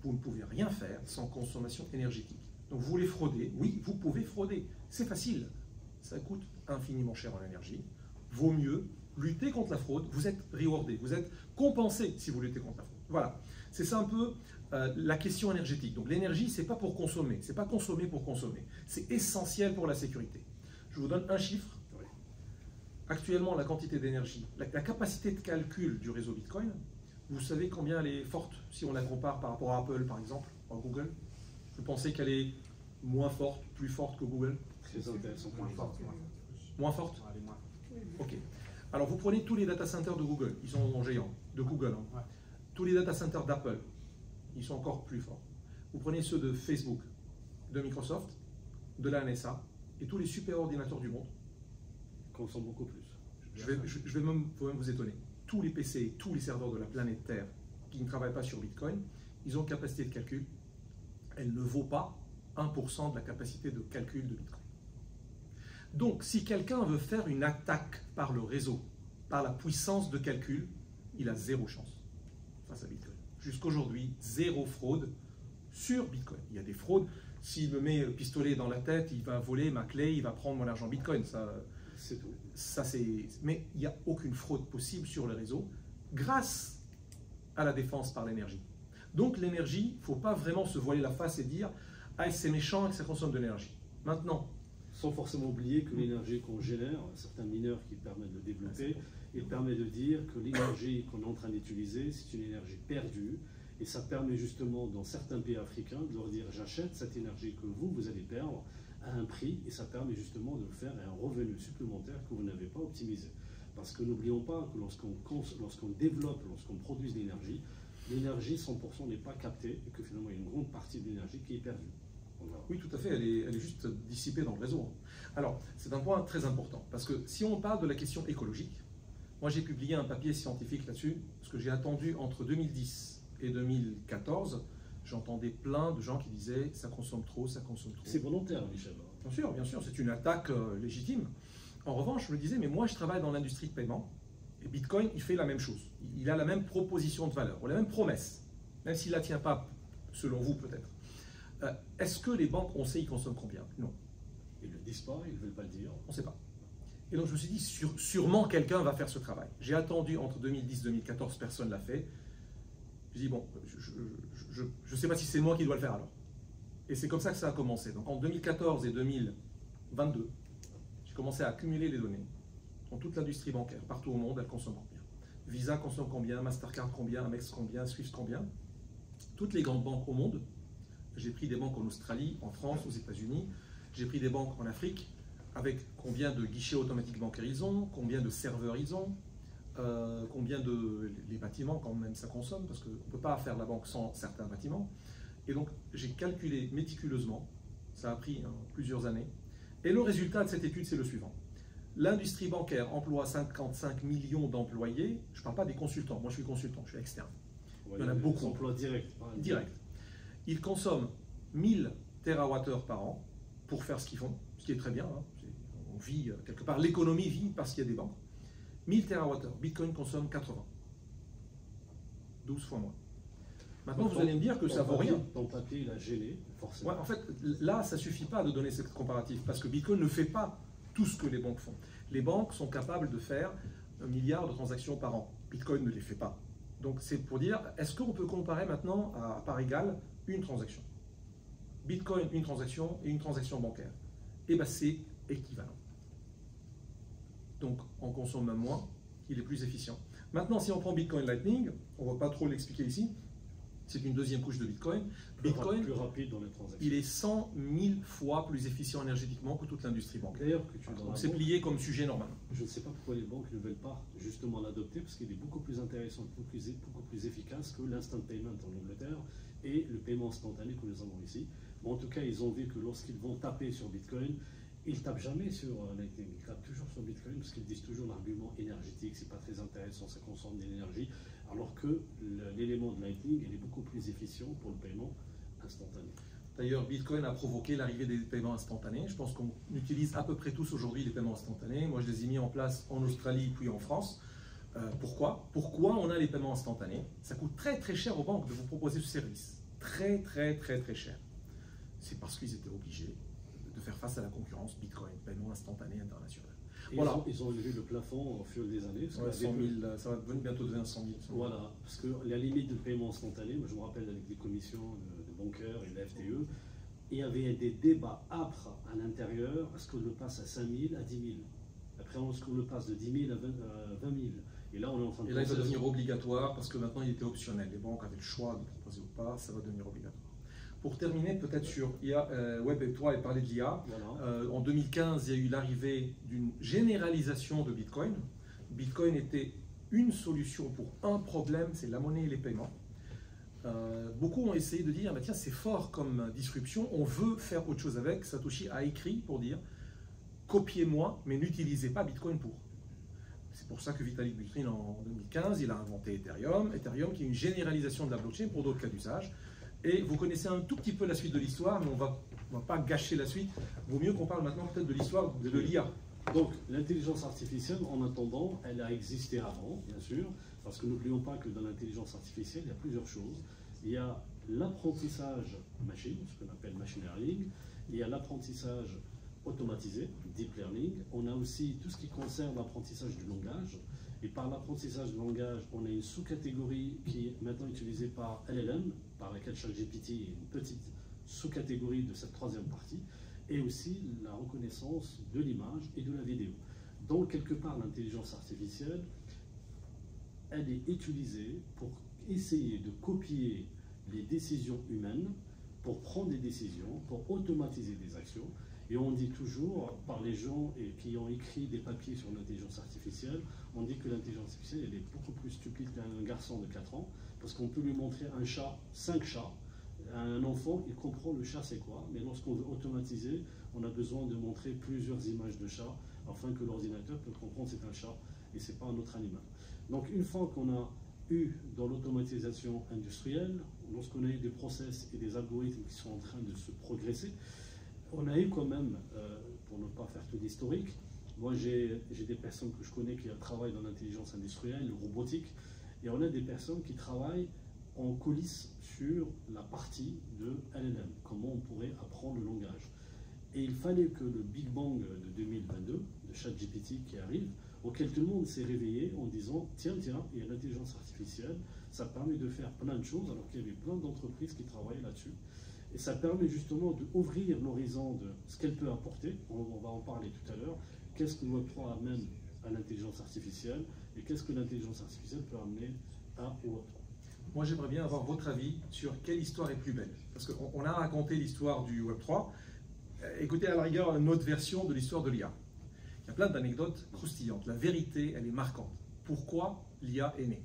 Vous ne pouvez rien faire sans consommation énergétique. Donc vous voulez frauder, oui, vous pouvez frauder, c'est facile. Ça coûte infiniment cher en énergie. Vaut mieux lutter contre la fraude. Vous êtes rewardé, vous êtes compensé si vous luttez contre la fraude. Voilà, c'est ça un peu la question énergétique. Donc l'énergie, c'est pas pour consommer, c'est pas consommer pour consommer. C'est essentiel pour la sécurité. Je vous donne un chiffre. Actuellement, la quantité d'énergie, la capacité de calcul du réseau Bitcoin, vous savez combien elle est forte si on la compare par rapport à Apple, par exemple, à Google? Vous pensez qu'elle est moins forte, plus forte que Google? Très intéressant. Moins forte. Moins forte? Elle est moins forte. Ok. Alors vous prenez tous les data centers de Google, ils sont géants, de Google. Hein. Ouais. Tous les data centers d'Apple, ils sont encore plus forts. Vous prenez ceux de Facebook, de Microsoft, de la NSA, et tous les super ordinateurs du monde. Consomme beaucoup plus. Je vais même vous étonner. Tous les PC, tous les serveurs de la planète Terre qui ne travaillent pas sur Bitcoin, ils ont une capacité de calcul. Elle ne vaut pas 1% de la capacité de calcul de Bitcoin. Donc, si quelqu'un veut faire une attaque par le réseau, par la puissance de calcul, il a zéro chance face à Bitcoin. Jusqu'aujourd'hui, zéro fraude sur Bitcoin. Il y a des fraudes. S'il me met le pistolet dans la tête, il va voler ma clé, il va prendre mon argent Bitcoin. C'est tout. Mais il n'y a aucune fraude possible sur le réseau grâce à la défense par l'énergie. Donc l'énergie, il ne faut pas vraiment se voiler la face et dire « Ah, c'est méchant et que ça consomme de l'énergie ». Maintenant, sans forcément oublier que l'énergie qu'on génère, certains mineurs qui permettent de développer, il permet de dire que l'énergie qu'on est en train d'utiliser, c'est une énergie perdue, et ça permet justement dans certains pays africains de leur dire j'achète cette énergie que vous allez perdre à un prix, et ça permet justement de faire un revenu supplémentaire que vous n'avez pas optimisé. Parce que n'oublions pas que lorsqu'on développe, lorsqu'on produit de l'énergie, 100% n'est pas captée, et que finalement il y a une grande partie de l'énergie qui est perdue. Oui, tout à fait, elle est juste dissipée dans le réseau. Alors, c'est un point très important, parce que si on parle de la question écologique, moi j'ai publié un papier scientifique là-dessus, parce que j'ai attendu entre 2010 et 2014, j'entendais plein de gens qui disaient « ça consomme trop, ça consomme trop ». C'est volontaire, Michel. Bien sûr, c'est une attaque légitime. En revanche, je me disais, mais moi je travaille dans l'industrie de paiement, et Bitcoin, il fait la même chose. Il a la même proposition de valeur, ou la même promesse, même s'il ne la tient pas, selon vous peut-être. Est-ce que les banques, on sait, ils consomment combien? Non. Ils ne le disent pas, ils ne veulent pas le dire. On ne sait pas. Et donc je me suis dit, sûrement quelqu'un va faire ce travail. J'ai attendu entre 2010 et 2014, personne ne l'a fait. J'ai dit, bon, je ne sais pas si c'est moi qui dois le faire alors. Et c'est comme ça que ça a commencé. Donc en 2014 et 2022, j'ai commencé à accumuler les données dans toute l'industrie bancaire, partout au monde, elle consomme combien. Visa consomme combien, Mastercard combien, Amex combien, Swift combien. Toutes les grandes banques au monde. J'ai pris des banques en Australie, en France, aux États-Unis. J'ai pris des banques en Afrique, avec combien de guichets automatiques bancaires ils ont, combien de serveurs ils ont, combien de... les bâtiments, quand même, ça consomme, parce qu'on ne peut pas faire la banque sans certains bâtiments. Et donc, j'ai calculé méticuleusement, ça a pris plusieurs années, et le résultat de cette étude, c'est le suivant. L'industrie bancaire emploie 55 millions d'employés, je ne parle pas des consultants, moi je suis consultant, je suis externe. Il y en a beaucoup. Emplois directs. Direct. Ils consomment 1000 TWh par an pour faire ce qu'ils font, ce qui est très bien. Hein. On vit quelque part, l'économie vit parce qu'il y a des banques. 1000 TWh, Bitcoin consomme 80. 12 fois moins. Maintenant, vous allez me dire que ça vaut rien. Ton papier, il a gêné, forcément. Ouais, en fait, là, ça ne suffit pas de donner cette comparatif, parce que Bitcoin ne fait pas tout ce que les banques font. Les banques sont capables de faire 1 milliard de transactions par an. Bitcoin ne les fait pas. Donc, c'est pour dire, est-ce qu'on peut comparer maintenant à part égale une transaction? Bitcoin, une transaction, et une transaction bancaire. Eh bien, c'est équivalent. Donc, on consomme moins, il est plus efficient. Maintenant, si on prend Bitcoin Lightning, on ne va pas trop l'expliquer ici, c'est une deuxième couche de Bitcoin. Bitcoin, plus rapide dans les transactions. il est 100 000 fois plus efficient énergétiquement que toute l'industrie bancaire. D'ailleurs, que tu es dans la c'est banque, plié comme sujet normal. je ne sais pas pourquoi les banques ne veulent pas justement l'adopter, parce qu'il est beaucoup plus intéressant, beaucoup plus efficace que l'instant payment en Angleterre et le paiement instantané que nous avons ici. Mais en tout cas, ils ont vu que lorsqu'ils vont taper sur Bitcoin, ils ne tapent jamais sur Lightning, ils tapent toujours sur Bitcoin parce qu'ils disent toujours l'argument énergétique, c'est pas très intéressant, ça consomme de l'énergie, alors que l'élément de Lightning, il est beaucoup plus efficient pour le paiement instantané. D'ailleurs, Bitcoin a provoqué l'arrivée des paiements instantanés. Je pense qu'on utilise à peu près tous aujourd'hui les paiements instantanés. Moi, je les ai mis en place en Australie puis en France. Pourquoi on a les paiements instantanés? Ça coûte très très cher aux banques de vous proposer ce service. Très très très très cher. C'est parce qu'ils étaient obligés de faire face à la concurrence Bitcoin, paiement instantané international. Et voilà. Ils ont élevé le plafond au fil des années. Ouais, 100 000, ça va bientôt devenir 100 000. Voilà, parce que la limite de paiement instantané, moi je me rappelle avec les commissions de banqueurs et de la FTE, il y avait des débats âpres à l'intérieur, est-ce qu'on le passe à 5 000, à 10 000? Après, est-ce qu'on le passe de 10 000 à 20 000? Et là, on est en train de... Et là, il va devenir obligatoire parce que maintenant, il était optionnel. Les banques avaient le choix de proposer ou pas, ça va devenir obligatoire. Pour terminer, peut-être sur Web3 et parler de l'IA, voilà. En 2015, il y a eu l'arrivée d'une généralisation de Bitcoin. Bitcoin était une solution pour un problème, c'est la monnaie et les paiements. Beaucoup ont essayé de dire, bah, tiens, c'est fort comme disruption, on veut faire autre chose avec. Satoshi a écrit pour dire, copiez-moi, mais n'utilisez pas Bitcoin pour. C'est pour ça que Vitalik Buterin, en 2015, il a inventé Ethereum. Ethereum qui est une généralisation de la blockchain pour d'autres cas d'usage. Et vous connaissez un tout petit peu la suite de l'histoire, mais on va pas gâcher la suite. Vaut mieux qu'on parle maintenant peut-être de l'histoire de l'IA. Donc, l'intelligence artificielle, en attendant, elle a existé avant, bien sûr, parce que n'oublions pas que dans l'intelligence artificielle, il y a plusieurs choses. Il y a l'apprentissage machine, ce qu'on appelle machine learning. Il y a l'apprentissage automatisé, deep learning. On a aussi tout ce qui concerne l'apprentissage du langage. Et par l'apprentissage du langage, on a une sous-catégorie qui est maintenant utilisée par LLM, par laquelle ChatGPT est une petite sous-catégorie de cette troisième partie, et aussi la reconnaissance de l'image et de la vidéo. Donc, quelque part, l'intelligence artificielle, elle est utilisée pour essayer de copier les décisions humaines, pour prendre des décisions, pour automatiser des actions. Et on dit toujours, par les gens qui ont écrit des papiers sur l'intelligence artificielle, on dit que l'intelligence artificielle elle est beaucoup plus stupide qu'un garçon de 4 ans, parce qu'on peut lui montrer un chat, 5 chats. Un enfant, il comprend le chat c'est quoi, mais lorsqu'on veut automatiser, on a besoin de montrer plusieurs images de chats, afin que l'ordinateur peut comprendre c'est un chat et c'est pas un autre animal. Donc une fois qu'on a eu dans l'automatisation industrielle, lorsqu'on a eu des process et des algorithmes qui sont en train de se progresser, on a eu quand même, pour ne pas faire tout l'historique, moi j'ai des personnes que je connais qui travaillent dans l'intelligence industrielle, le robotique, et on a des personnes qui travaillent en coulisses sur la partie de LLM, comment on pourrait apprendre le langage. Et il fallait que le Big Bang de 2022, de ChatGPT qui arrive, auquel tout le monde s'est réveillé en disant tiens, il y a l'intelligence artificielle, ça permet de faire plein de choses, alors qu'il y avait plein d'entreprises qui travaillaient là-dessus. Et ça permet justement d'ouvrir l'horizon de ce qu'elle peut apporter. On va en parler tout à l'heure. Qu'est-ce que Web3 amène à l'intelligence artificielle et qu'est-ce que l'intelligence artificielle peut amener à Web3. Moi, j'aimerais bien avoir votre avis sur quelle histoire est plus belle. Parce qu'on a raconté l'histoire du Web3. Écoutez à la rigueur une autre version de l'histoire de l'IA. Il y a plein d'anecdotes croustillantes. La vérité, elle est marquante. Pourquoi l'IA est née?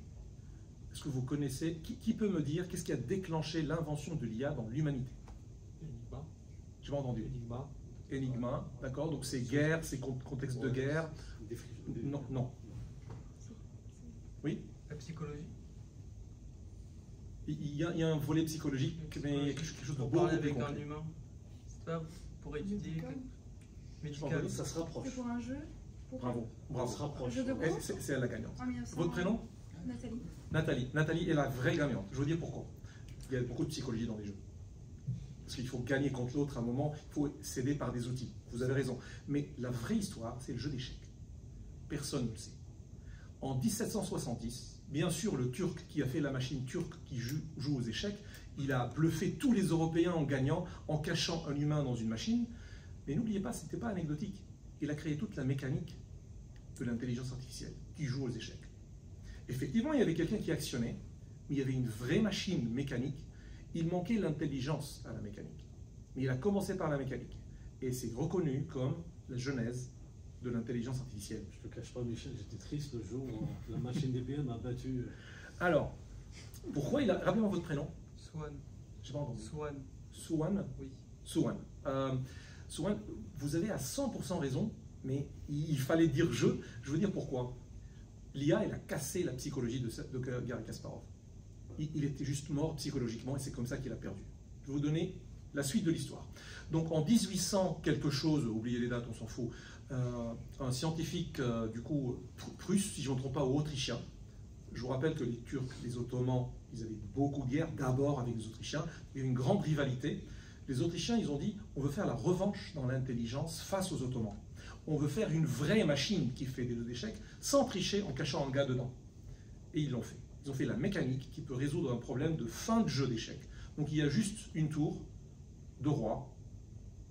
Est-ce que vous connaissez, qui peut me dire qu'est-ce qui a déclenché l'invention de l'IA dans l'humanité? Enigma. J'ai pas entendu. Enigma. Enigma, d'accord. Donc c'est guerre, c'est contexte de guerre. Non, non. Oui. La psychologie. Il y a un volet psychologique, mais quelque chose de pour beaucoup parler plus avec un concret. humain. C'est pas pour étudier. Médical. Ça se rapproche. C'est pour un jeu. Bravo, bravo. Ça se rapproche. C'est elle la gagnante. En Votre prénom? Nathalie. Nathalie est la vraie gagnante. Je veux dire pourquoi. Il y a beaucoup de psychologie dans les jeux. Parce qu'il faut gagner contre l'autre à un moment, il faut s'aider par des outils. Vous avez raison. Mais la vraie histoire, c'est le jeu d'échecs. Personne ne le sait. En 1770, bien sûr, le Turc qui a fait la machine turque qui joue aux échecs, il a bluffé tous les Européens en gagnant, en cachant un humain dans une machine. Mais n'oubliez pas, ce n'était pas anecdotique. Il a créé toute la mécanique de l'intelligence artificielle qui joue aux échecs. Effectivement, il y avait quelqu'un qui actionnait, mais il y avait une vraie machine mécanique. Il manquait l'intelligence à la mécanique. Mais il a commencé par la mécanique. Et c'est reconnu comme la genèse de l'intelligence artificielle. Je ne te cache pas, Michel, j'étais triste le jour où la machine d'IBM a battu. Alors, pourquoi il a... Rappelez-moi votre prénom. Swan. Je n'ai pas entendu. Swan. Swan. Oui. Swan. Swan, vous avez à 100% raison, mais il fallait dire je. Je veux dire pourquoi. L'IA, elle a cassé la psychologie de Garry Kasparov. Il était juste mort psychologiquement et c'est comme ça qu'il a perdu. Je vais vous donner la suite de l'histoire. Donc en 1800 quelque chose, oubliez les dates, on s'en fout, un scientifique du coup prusse, si je ne me trompe pas, ou autrichien. Je vous rappelle que les Turcs, les Ottomans, ils avaient beaucoup de guerres, d'abord avec les Autrichiens, il y a eu une grande rivalité. Les Autrichiens, ils ont dit, on veut faire la revanche dans l'intelligence face aux Ottomans. On veut faire une vraie machine qui fait des jeux d'échecs, sans tricher, en cachant un gars dedans. Et ils l'ont fait. Ils ont fait la mécanique qui peut résoudre un problème de fin de jeu d'échecs. Donc il y a juste une tour, de roi,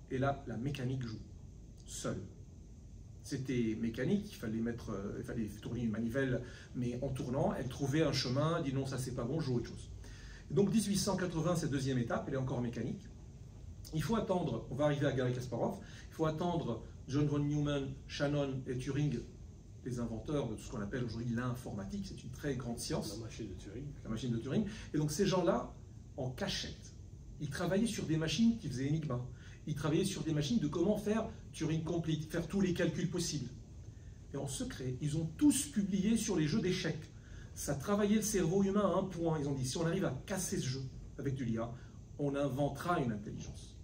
et là, la mécanique joue, seule. C'était mécanique, il fallait tourner une manivelle, mais en tournant, elle trouvait un chemin, elle dit non, ça c'est pas bon, je joue autre chose. Et donc 1880, cette deuxième étape, elle est encore mécanique. Il faut attendre, on va arriver à Garry Kasparov, il faut attendre John von Neumann, Shannon et Turing, les inventeurs de tout ce qu'on appelle aujourd'hui l'informatique, c'est une très grande science. La machine de Turing. La machine de Turing. Et donc ces gens-là, en cachette, ils travaillaient sur des machines qui faisaient Enigma. Ils travaillaient sur des machines de comment faire Turing Complete, faire tous les calculs possibles. Et en secret, ils ont tous publié sur les jeux d'échecs. Ça travaillait le cerveau humain à un point. Ils ont dit, si on arrive à casser ce jeu avec du l'IA, on inventera une intelligence.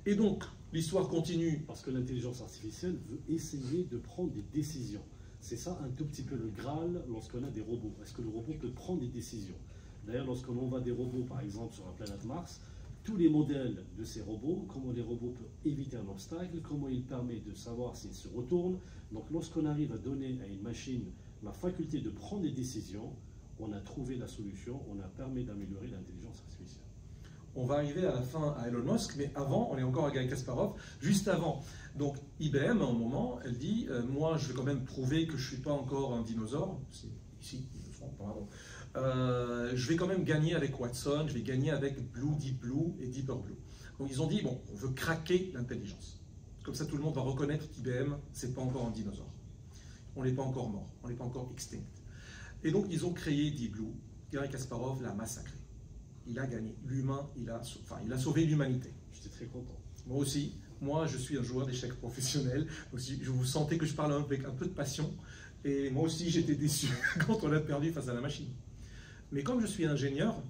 Et donc, l'histoire continue. Parce que l'intelligence artificielle veut essayer de prendre des décisions. C'est ça un tout petit peu le Graal lorsqu'on a des robots. Est-ce que le robot peut prendre des décisions? D'ailleurs, lorsqu'on envoie des robots, par exemple, sur la planète Mars, tous les modèles de ces robots, comment les robots peuvent éviter un obstacle, comment il permet de savoir s'ils se retournent. Donc, lorsqu'on arrive à donner à une machine la faculté de prendre des décisions, on a trouvé la solution, on a permis d'améliorer l'intelligence artificielle. On va arriver à la fin à Elon Musk, mais avant, on est encore à Garry Kasparov, juste avant. Donc IBM, à un moment, elle dit moi, je vais quand même prouver que je ne suis pas encore un dinosaure. C'est ici, pardon. Je vais quand même gagner avec Watson, je vais gagner avec Blue, Deep Blue et Deeper Blue. Donc ils ont dit, bon, on veut craquer l'intelligence. Comme ça, tout le monde va reconnaître qu'IBM, c'est pas encore un dinosaure. On n'est pas encore mort, on n'est pas encore extinct. Et donc, ils ont créé Deep Blue. Garry Kasparov l'a massacré. Il a gagné. L'humain, il a sauvé l'humanité. J'étais très content. Moi aussi. Moi, je suis un joueur d'échecs professionnel. Aussi, je vous sentais que je parle avec un peu de passion. Et moi aussi, j'étais déçu quand on a perdu face à la machine. Mais comme je suis ingénieur,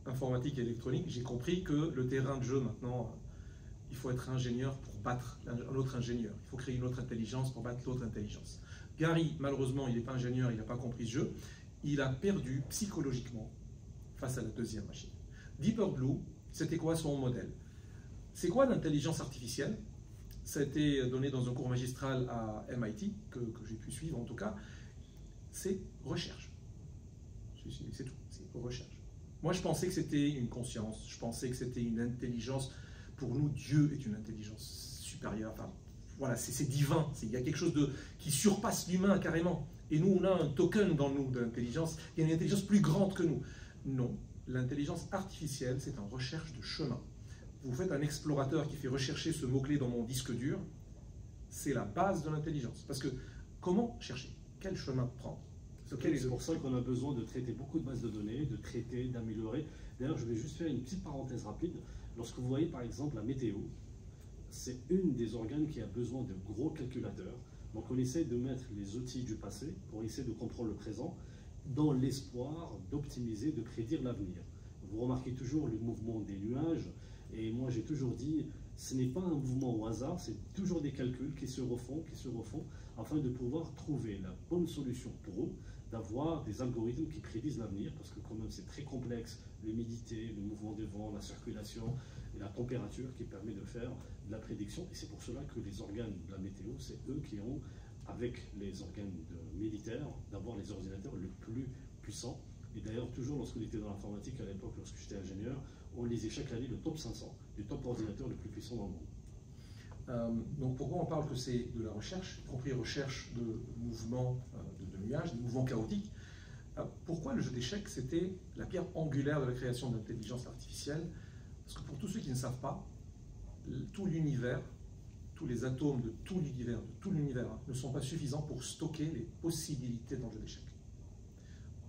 informatique et électronique, j'ai compris que le terrain de jeu, maintenant, il faut être ingénieur pour battre un autre ingénieur. Il faut créer une autre intelligence pour battre l'autre intelligence. Garry, malheureusement, il n'est pas ingénieur, il n'a pas compris ce jeu. Il a perdu psychologiquement face à la deuxième machine. Deeper Blue, c'était quoi son modèle? C'est quoi l'intelligence artificielle? Ça a été donné dans un cours magistral à MIT, que j'ai pu suivre en tout cas. C'est recherche. C'est tout, c'est recherche. Moi, je pensais que c'était une conscience, je pensais que c'était une intelligence. Pour nous, Dieu est une intelligence supérieure. Enfin, voilà, c'est divin. Il y a quelque chose qui surpasse l'humain carrément. Et nous, on a un token dans nous de l'intelligence. Il y a une intelligence plus grande que nous. Non, l'intelligence artificielle, c'est une recherche de chemin. Vous faites un explorateur qui fait rechercher ce mot-clé dans mon disque dur, c'est la base de l'intelligence. Parce que comment chercher? Quel chemin prendre? C'est pour ça qu'on a besoin de traiter beaucoup de bases de données, de traiter, d'améliorer. D'ailleurs, je vais juste faire une petite parenthèse rapide. Lorsque vous voyez par exemple la météo, c'est une des organes qui a besoin de gros calculateurs. Donc on essaie de mettre les outils du passé pour essayer de comprendre le présent dans l'espoir d'optimiser, de prédire l'avenir. Vous remarquez toujours le mouvement des nuages et moi j'ai toujours dit ce n'est pas un mouvement au hasard, c'est toujours des calculs qui se refont afin de pouvoir trouver la bonne solution pour eux, d'avoir des algorithmes qui prédisent l'avenir parce que quand même c'est très complexe, l'humidité, le mouvement des vents, la circulation et la température qui permet de faire de la prédiction. Et c'est pour cela que les organes de la météo, c'est eux qui ont, avec les organes militaires, d'avoir les ordinateurs les plus puissants. Et d'ailleurs, toujours lorsqu'on était dans l'informatique à l'époque, lorsque j'étais ingénieur, on lisait chaque année le top 500, les top ordinateurs les plus puissants dans le monde. Donc pourquoi on parle que c'est de la recherche, y compris recherche de mouvements de nuages, de mouvements chaotiques? Pourquoi le jeu d'échecs, c'était la pierre angulaire de la création de l'intelligence artificielle? Parce que pour tous ceux qui ne savent pas, tout l'univers, tous les atomes de tout l'univers ne sont pas suffisants pour stocker les possibilités dans le jeu d'échecs.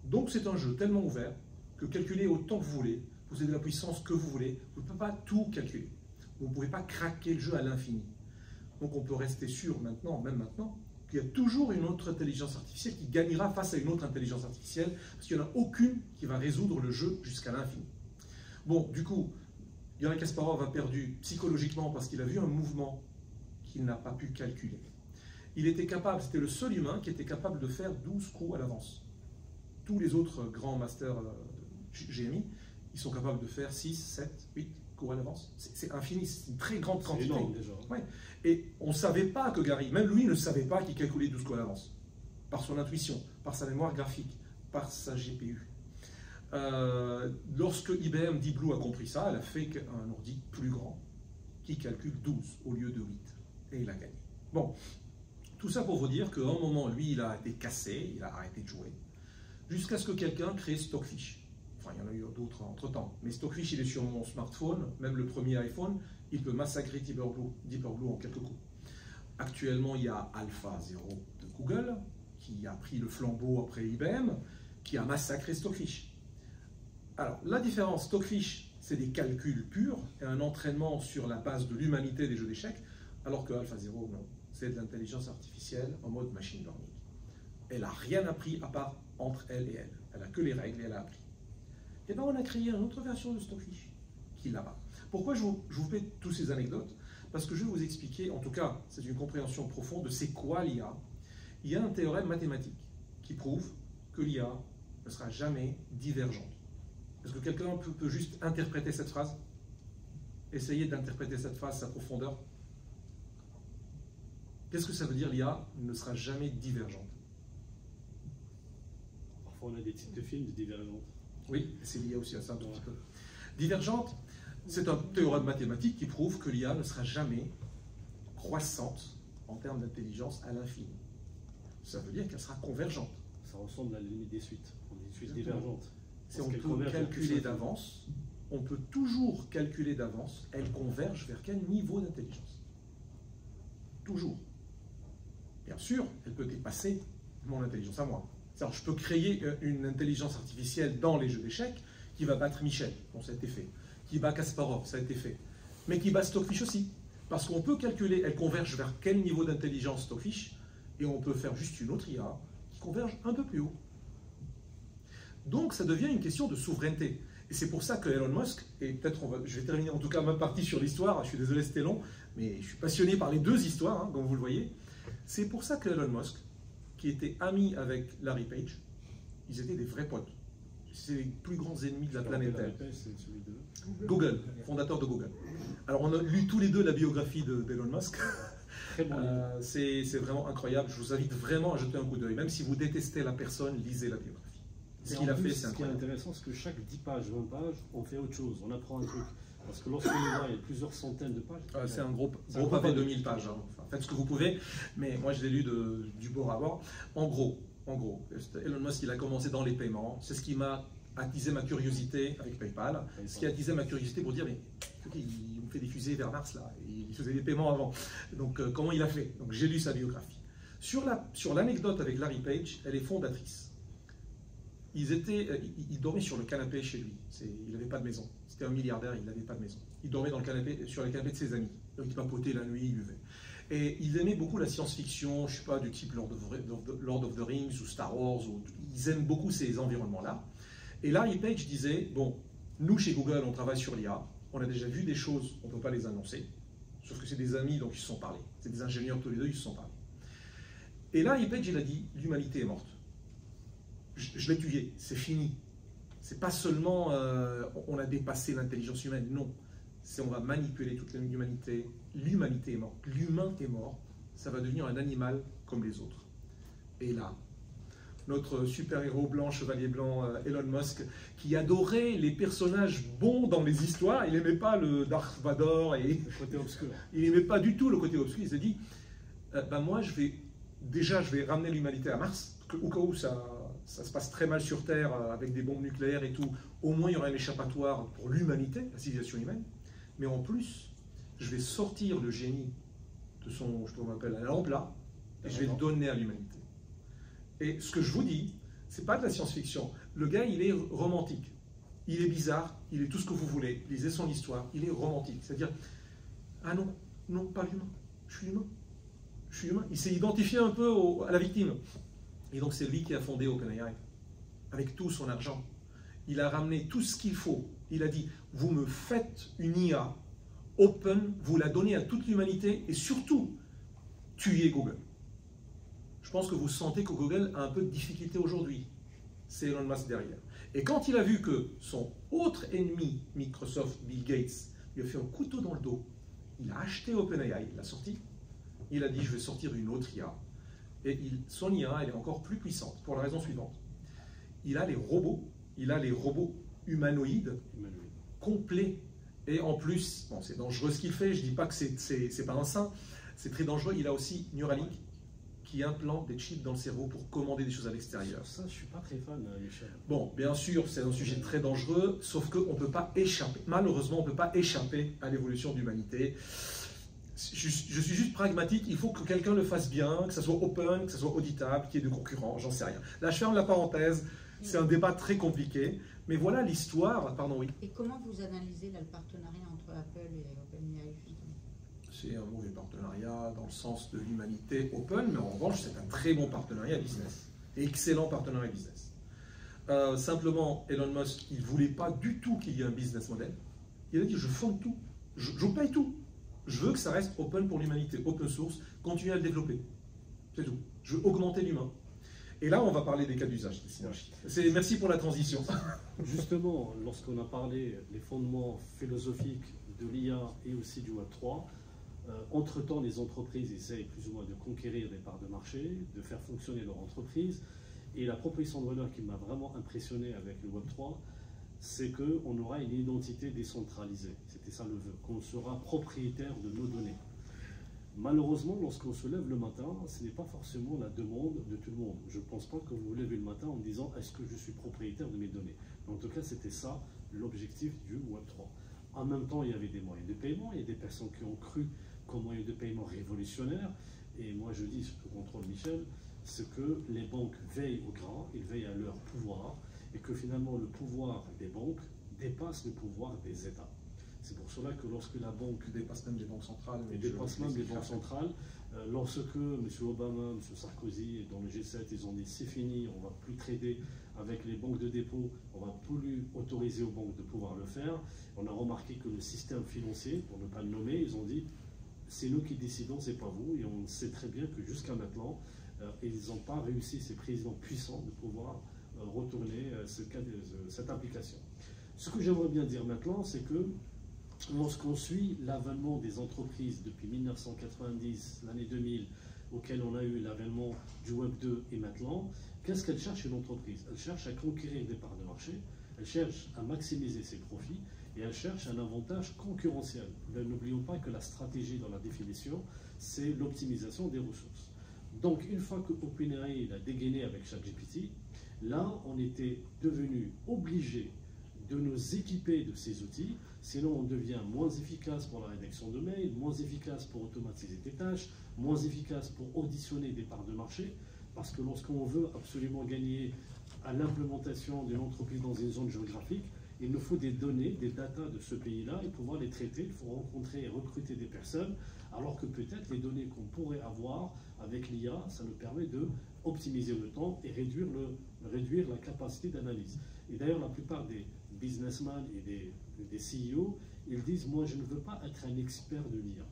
Donc c'est un jeu tellement ouvert que calculez autant que vous voulez, vous avez de la puissance que vous voulez, vous ne pouvez pas tout calculer. Vous ne pouvez pas craquer le jeu à l'infini. Donc on peut rester sûr maintenant, même maintenant, qu'il y a toujours une autre intelligence artificielle qui gagnera face à une autre intelligence artificielle, parce qu'il n'y en a aucune qui va résoudre le jeu jusqu'à l'infini. Bon, du coup, Garry Kasparov a perdu psychologiquement parce qu'il a vu un mouvement qu'il n'a pas pu calculer. Il était capable, c'était le seul humain qui était capable de faire 12 coups à l'avance. Tous les autres grands masters GMI, ils sont capables de faire 6, 7, 8 coups à l'avance. C'est infini, c'est une très grande quantité. C'est énorme déjà. Ouais. Et on ne savait pas que Garry, même lui ne savait pas qu'il calculait 12 coups à l'avance. Par son intuition, par sa mémoire graphique, par sa GPU. Lorsque IBM Deep Blue a compris ça, elle a fait un ordi plus grand qui calcule 12 au lieu de 8. Et il a gagné. Bon, tout ça pour vous dire qu'à un moment, lui, il a été cassé, il a arrêté de jouer, jusqu'à ce que quelqu'un crée Stockfish. Enfin, il y en a eu d'autres entre-temps. Mais Stockfish, il est sur mon smartphone, même le premier iPhone, il peut massacrer Deep Blue en quelques coups. Actuellement, il y a AlphaZero de Google, qui a pris le flambeau après IBM, qui a massacré Stockfish. Alors, la différence, Stockfish, c'est des calculs purs et un entraînement sur la base de l'humanité des jeux d'échecs, alors que AlphaZero, non. C'est de l'intelligence artificielle en mode machine learning. Elle n'a rien appris à part entre elle et elle. Elle n'a que les règles et elle a appris. Et bien, on a créé une autre version de Stockfish qui est là-bas. Pourquoi je vous fais toutes ces anecdotes? Parce que je vais vous expliquer, en tout cas, c'est une compréhension profonde de c'est quoi l'IA. Il y a un théorème mathématique qui prouve que l'IA ne sera jamais divergente. Est-ce que quelqu'un peut juste interpréter cette phrase? Essayer d'interpréter cette phrase, sa profondeur. Qu'est-ce que ça veut dire l'IA ne sera jamais divergente? Parfois on a des titres de films de divergentes. Oui, c'est lié aussi à ça un tout petit peu. Divergente, c'est un théorème mathématique qui prouve que l'IA ne sera jamais croissante en termes d'intelligence à l'infini. Ça veut dire qu'elle sera convergente. Ça ressemble à la limite des suites. On dit suite divergente. Si on peut calculer d'avance, on peut toujours calculer d'avance, elle converge vers quel niveau d'intelligence? Toujours. Bien sûr, elle peut dépasser mon intelligence à moi. Alors, je peux créer une intelligence artificielle dans les jeux d'échecs qui va battre Michel, bon, ça a été fait, qui bat Kasparov, ça a été fait, mais qui bat Stockfish aussi. Parce qu'on peut calculer, elle converge vers quel niveau d'intelligence Stockfish, et on peut faire juste une autre IA qui converge un peu plus haut. Donc, ça devient une question de souveraineté. Et c'est pour ça que Elon Musk, et peut-être je vais terminer en tout cas ma partie sur l'histoire, je suis désolé c'était long, mais je suis passionné par les deux histoires, hein, comme vous le voyez. C'est pour ça que Elon Musk, qui était ami avec Larry Page, ils étaient des vrais potes. C'est les plus grands ennemis de la planète Terre. Google, fondateur de Google. Alors on a lu tous les deux la biographie d'Elon Musk. C'est vraiment incroyable. Je vous invite vraiment à jeter un coup d'œil. Même si vous détestez la personne, lisez la biographie. Ce qu'il a fait, c'est incroyable. Ce qui est intéressant, c'est que chaque 10 pages, 20 pages, on fait autre chose, on apprend un truc. Parce que lorsqu'on voit, il y a plusieurs centaines de pages. C'est un gros pavé de 1000 pages. Hein. Enfin, faites ce que vous pouvez, mais moi je l'ai lu du bord à bord. En gros, Elon Musk, il a commencé dans les paiements. C'est ce qui m'a attisé ma curiosité avec PayPal. Ce qui a attisé ma curiosité pour dire, mais il me fait des fusées vers Mars là. Il faisait des paiements avant. Donc comment il a fait? Donc j'ai lu sa biographie. Sur l'anecdote avec Larry Page, elle est fondatrice. Il dormait sur le canapé chez lui. Il n'avait pas de maison. C'était un milliardaire, il n'avait pas de maison. Il dormait sur le canapé de ses amis. Donc il papotait la nuit, il buvait. Et il aimait beaucoup la science-fiction, je ne sais pas, du type Lord of the Rings ou Star Wars. Ils aiment beaucoup ces environnements-là. Et Larry Page disait, bon, nous chez Google, on travaille sur l'IA, on a déjà vu des choses, on ne peut pas les annoncer. Sauf que c'est des amis, donc ils se sont parlé. C'est des ingénieurs tous les deux, ils se sont parlé. Et Larry Page, il a dit, l'humanité est morte. Je l'ai tué, c'est fini. C'est pas seulement on a dépassé l'intelligence humaine, non. C'est on va manipuler toute l'humanité. L'humanité est morte. L'humain est mort. Ça va devenir un animal comme les autres. Et là, notre super-héros blanc, chevalier blanc, Elon Musk, qui adorait les personnages bons dans les histoires, il n'aimait pas le Darth Vader et le côté obscur. Il n'aimait pas du tout le côté obscur. Il s'est dit, moi, je vais ramener l'humanité à Mars, au cas où ça ça se passe très mal sur Terre avec des bombes nucléaires et tout, au moins il y aura un échappatoire pour l'humanité, la civilisation humaine. Mais en plus, je vais sortir le génie de son, je m'appelle la lampe là, et je vais le donner à l'humanité. Et ce que je vous dis, c'est pas de la science-fiction. Le gars, il est romantique. Il est bizarre, il est tout ce que vous voulez. Lisez son histoire, il est romantique. C'est-à-dire, ah non, non, pas l'humain. Je suis humain. Je suis humain. Il s'est identifié un peu à la victime. Et donc, c'est lui qui a fondé OpenAI. Avec tout son argent. Il a ramené tout ce qu'il faut. Il a dit, vous me faites une IA open, vous la donnez à toute l'humanité et surtout, tuez Google. Je pense que vous sentez que Google a un peu de difficulté aujourd'hui. C'est Elon Musk derrière. Et quand il a vu que son autre ennemi, Microsoft, Bill Gates, lui a fait un couteau dans le dos, il a acheté OpenAI, il l'a sorti. Il a dit, je vais sortir une autre IA. Et son IA, elle est encore plus puissante, pour la raison suivante. Il a les robots humanoïdes complets. Et en plus, bon, c'est dangereux ce qu'il fait, je ne dis pas que c'est pas un saint, c'est très dangereux. Il a aussi Neuralink qui implante des chips dans le cerveau pour commander des choses à l'extérieur. Ça, je ne suis pas très fan, Michel. Bon, bien sûr, c'est un sujet très dangereux, sauf qu'on ne peut pas échapper. Malheureusement, on ne peut pas échapper à l'évolution de l'humanité. Je suis juste pragmatique, il faut que quelqu'un le fasse bien, que ça soit open, que ça soit auditable, qu'il y ait de concurrents, j'en sais rien. Là, je ferme la parenthèse, c'est un débat très compliqué, mais voilà l'histoire. Pardon, oui. Et comment vous analysez là, le partenariat entre Apple et OpenAI justement? C'est un mauvais partenariat dans le sens de l'humanité open, mais en revanche, c'est un très bon partenariat business. Excellent partenariat business. Simplement, Elon Musk, il ne voulait pas du tout qu'il y ait un business model. Il a dit, je fonde tout, je paye tout. Je veux que ça reste open pour l'humanité, open source, continuer à le développer. C'est tout. Je veux augmenter l'humain. Et là, on va parler des cas d'usage des synergies. Merci pour la transition. Justement, lorsqu'on a parlé des fondements philosophiques de l'IA et aussi du Web3, entre-temps, les entreprises essayent plus ou moins de conquérir des parts de marché, de faire fonctionner leur entreprise. Et la proposition de valeur qui m'a vraiment impressionné avec le Web3, c'est qu'on aura une identité décentralisée. C'était ça le vœu, qu'on sera propriétaire de nos données. Malheureusement, lorsqu'on se lève le matin, ce n'est pas forcément la demande de tout le monde. Je ne pense pas que vous vous levez le matin en me disant « est-ce que je suis propriétaire de mes données ?» En tout cas, c'était ça l'objectif du Web3. En même temps, il y avait des moyens de paiement, il y a des personnes qui ont cru qu'un moyen de paiement révolutionnaire. Et moi, je dis, ce que contrôle Michel, c'est que les banques veillent au grain, ils veillent à leur pouvoir, et que finalement, le pouvoir des banques dépasse le pouvoir des États. C'est pour cela que lorsque la banque dépasse même les banques centrales, lorsque M. Obama, M. Sarkozy, dans le G7, ils ont dit c'est fini, on ne va plus trader avec les banques de dépôt, on ne va plus autoriser aux banques de pouvoir le faire, on a remarqué que le système financier, pour ne pas le nommer, ils ont dit c'est nous qui décidons, c'est pas vous, et on sait très bien que jusqu'à maintenant, ils n'ont pas réussi, ces présidents puissants, de pouvoir retourner cette application. Ce que j'aimerais bien dire maintenant, c'est que lorsqu'on suit l'avènement des entreprises depuis 1990, l'année 2000, auquel on a eu l'avènement du Web 2 et maintenant, qu'est-ce qu'elle cherche une entreprise? Elle cherche à conquérir des parts de marché, elle cherche à maximiser ses profits et elle cherche un avantage concurrentiel. N'oublions pas que la stratégie dans la définition, c'est l'optimisation des ressources. Donc une fois que OpenAI a dégainé avec ChatGPT, là on était devenu obligé de nous équiper de ces outils, sinon on devient moins efficace pour la rédaction de mails, moins efficace pour automatiser des tâches, moins efficace pour auditionner des parts de marché, parce que lorsqu'on veut absolument gagner à l'implémentation d'une entreprise dans une zone géographique, il nous faut des données, des datas de ce pays-là et pouvoir les traiter. Il faut rencontrer et recruter des personnes, alors que peut-être les données qu'on pourrait avoir avec l'IA, ça nous permet de optimiser le temps et réduire la capacité d'analyse. Et d'ailleurs, la plupart des businessmen et des CEO, ils disent « moi, je ne veux pas être un expert de l'IA,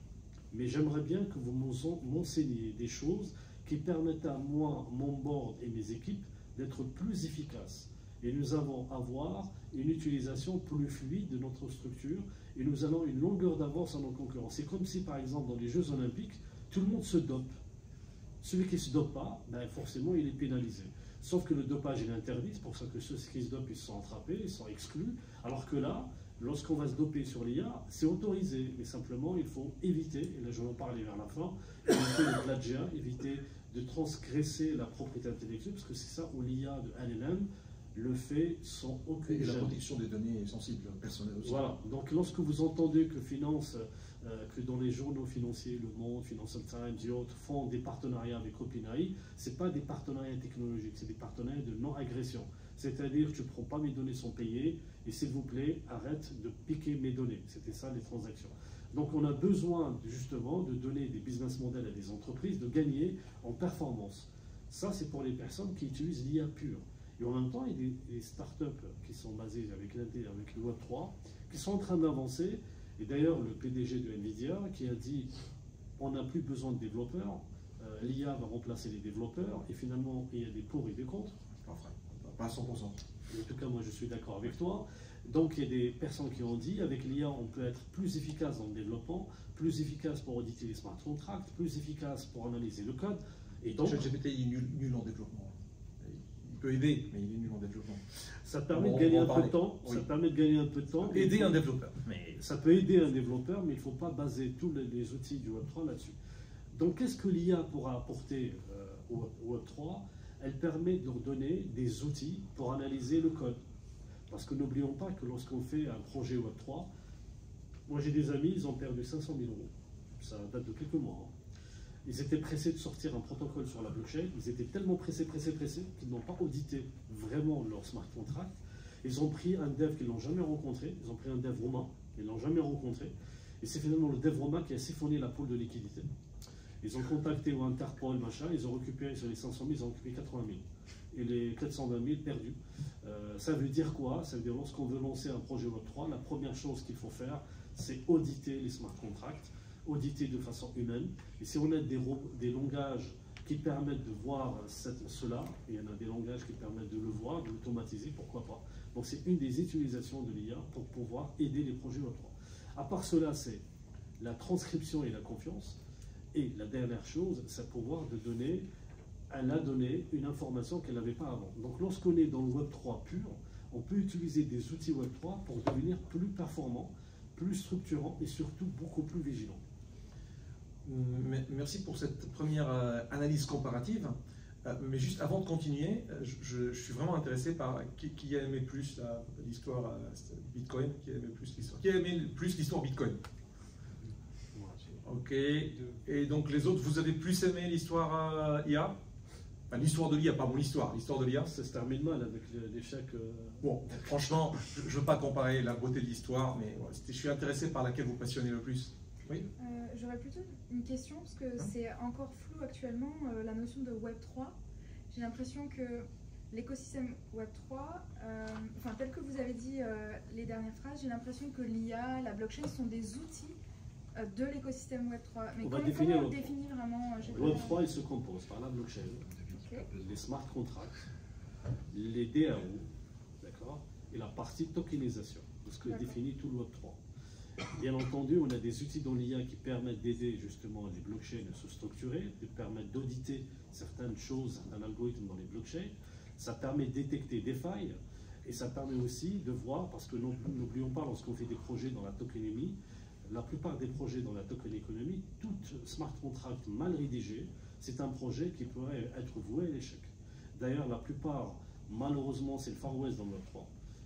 mais j'aimerais bien que vous m'enseigniez des choses qui permettent à moi, mon board et mes équipes d'être plus efficaces. Et nous allons avoir une utilisation plus fluide de notre structure et nous allons une longueur d'avance à nos concurrents. » C'est comme si, par exemple, dans les Jeux Olympiques, tout le monde se dope. Celui qui ne se dope pas, ben forcément, il est pénalisé. Sauf que le dopage est interdit, c'est pour ça que ceux qui se dopent, ils sont attrapés, ils sont exclus. Alors que là, lorsqu'on va se doper sur l'IA, c'est autorisé. Mais simplement, il faut éviter, et là je vais en parler vers la fin, éviter le plagiat, éviter de transgresser la propriété intellectuelle, parce que c'est ça où l'IA de LLM le fait sans aucune Et la gêne. protection des données sensibles, personnelles aussi. Voilà, donc lorsque vous entendez que dans les journaux financiers, Le Monde, Financial Times et autres font des partenariats avec OpenAI, ce n'est pas des partenariats technologiques, c'est des partenariats de non-agression. C'est-à-dire, tu ne prends pas mes données sont payées et s'il vous plaît, arrête de piquer mes données. C'était ça les transactions. Donc on a besoin justement de donner des business models à des entreprises, de gagner en performance. Ça, c'est pour les personnes qui utilisent l'IA pure. Et en même temps, il y a des startups qui sont basées avec le Web3, qui sont en train d'avancer. Et d'ailleurs, le PDG de NVIDIA qui a dit on n'a plus besoin de développeurs, l'IA va remplacer les développeurs, et finalement, il y a des pour et des contre. Enfin, pas à 100%. En tout cas, moi, je suis d'accord avec toi. Donc, il y a des personnes qui ont dit avec l'IA, on peut être plus efficace dans le développement, plus efficace pour auditer les smart contracts, plus efficace pour analyser le code. Et donc, ChatGPT, il est nul en développement. Il peut aider, mais il est nul en développement. ça permet de gagner un peu de temps. Oui. Ça permet de gagner un peu de temps. Aider un développeur. Mais Ça peut aider un développeur, mais il ne faut pas baser tous les outils du Web3 là-dessus. Donc, qu'est-ce que l'IA pourra apporter au Web3? Elle permet de leur donner des outils pour analyser le code. Parce que n'oublions pas que lorsqu'on fait un projet Web3, moi j'ai des amis, ils ont perdu 500 000 euros. Ça date de quelques mois. Hein. Ils étaient pressés de sortir un protocole sur la blockchain. Ils étaient tellement pressés qu'ils n'ont pas audité vraiment leur smart contract. Ils ont pris un dev qu'ils n'ont jamais rencontré. Ils ont pris un dev romain, ils ne l'ont jamais rencontré. Et c'est finalement le dev romain qui a siphonné la pool de liquidité. Ils ont contacté au Interpol, machin, ils ont récupéré sur les 500 000, ils ont récupéré 80 000. Et les 420 000 perdus. Ça veut dire quoi? Ça veut dire lorsqu'on veut lancer un projet Web3, la première chose qu'il faut faire, c'est auditer les smart contracts, auditer de façon humaine. Et si on a des langages qui permettent de voir cela, et il y en a des langages qui permettent de le voir, de l'automatiser, pourquoi pas. Donc c'est une des utilisations de l'IA pour pouvoir aider les projets Web3. À part cela, c'est la transcription et la confiance. Et la dernière chose, c'est pouvoir de donner, elle a donné une information qu'elle n'avait pas avant. Donc lorsqu'on est dans le Web3 pur, on peut utiliser des outils Web3 pour devenir plus performant, plus structurant et surtout beaucoup plus vigilant. Merci pour cette première analyse comparative. Mais juste avant de continuer, je suis vraiment intéressé par qui a aimé plus l'histoire Bitcoin, qui a aimé plus l'histoire Bitcoin. Ok. Et donc les autres, vous avez plus aimé l'histoire IA? Enfin, l'histoire de l'IA, pas mon histoire, l'histoire de l'IA. Ça se termine mal avec l'échec. Bon, franchement, je ne veux pas comparer la beauté de l'histoire, mais ouais, je suis intéressé par laquelle vous passionnez le plus. Oui. J'aurais plutôt une question, parce que c'est encore flou actuellement, la notion de Web3. J'ai l'impression que l'écosystème Web3, enfin tel que vous avez dit les dernières phrases, j'ai l'impression que l'IA, la blockchain sont des outils de l'écosystème Web3. Mais comment on définit vraiment Web3, il se compose par la blockchain, les smart contracts, les DAO, d'accord, et la partie tokenisation, ce que définit tout le Web3. Bien entendu, on a des outils dans l'IA qui permettent d'aider justement les blockchains à se structurer, de permettre d'auditer certaines choses d'un algorithme dans les blockchains. Ça permet de détecter des failles et ça permet aussi de voir, parce que n'oublions pas, lorsqu'on fait des projets dans la tokenomie, la plupart des projets dans la token économie, tout smart contract mal rédigé, c'est un projet qui pourrait être voué à l'échec. D'ailleurs, la plupart, malheureusement, c'est le Far West dans le Web3.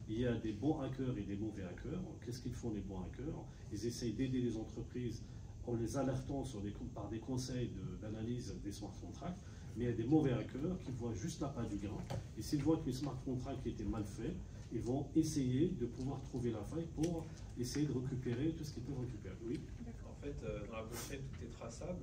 Il y a des bons hackers et des mauvais hackers. Qu'est-ce qu'ils font les bons hackers? Ils essayent d'aider les entreprises en les alertant par des conseils d'analyse des smart contracts. Mais il y a des mauvais hackers qui voient juste l'appât du gain. Et s'ils voient que les smart contracts étaient mal faits, ils vont essayer de pouvoir trouver la faille pour essayer de récupérer tout ce qu'ils peuvent récupérer. Oui. En fait, dans la blockchain, tout est traçable.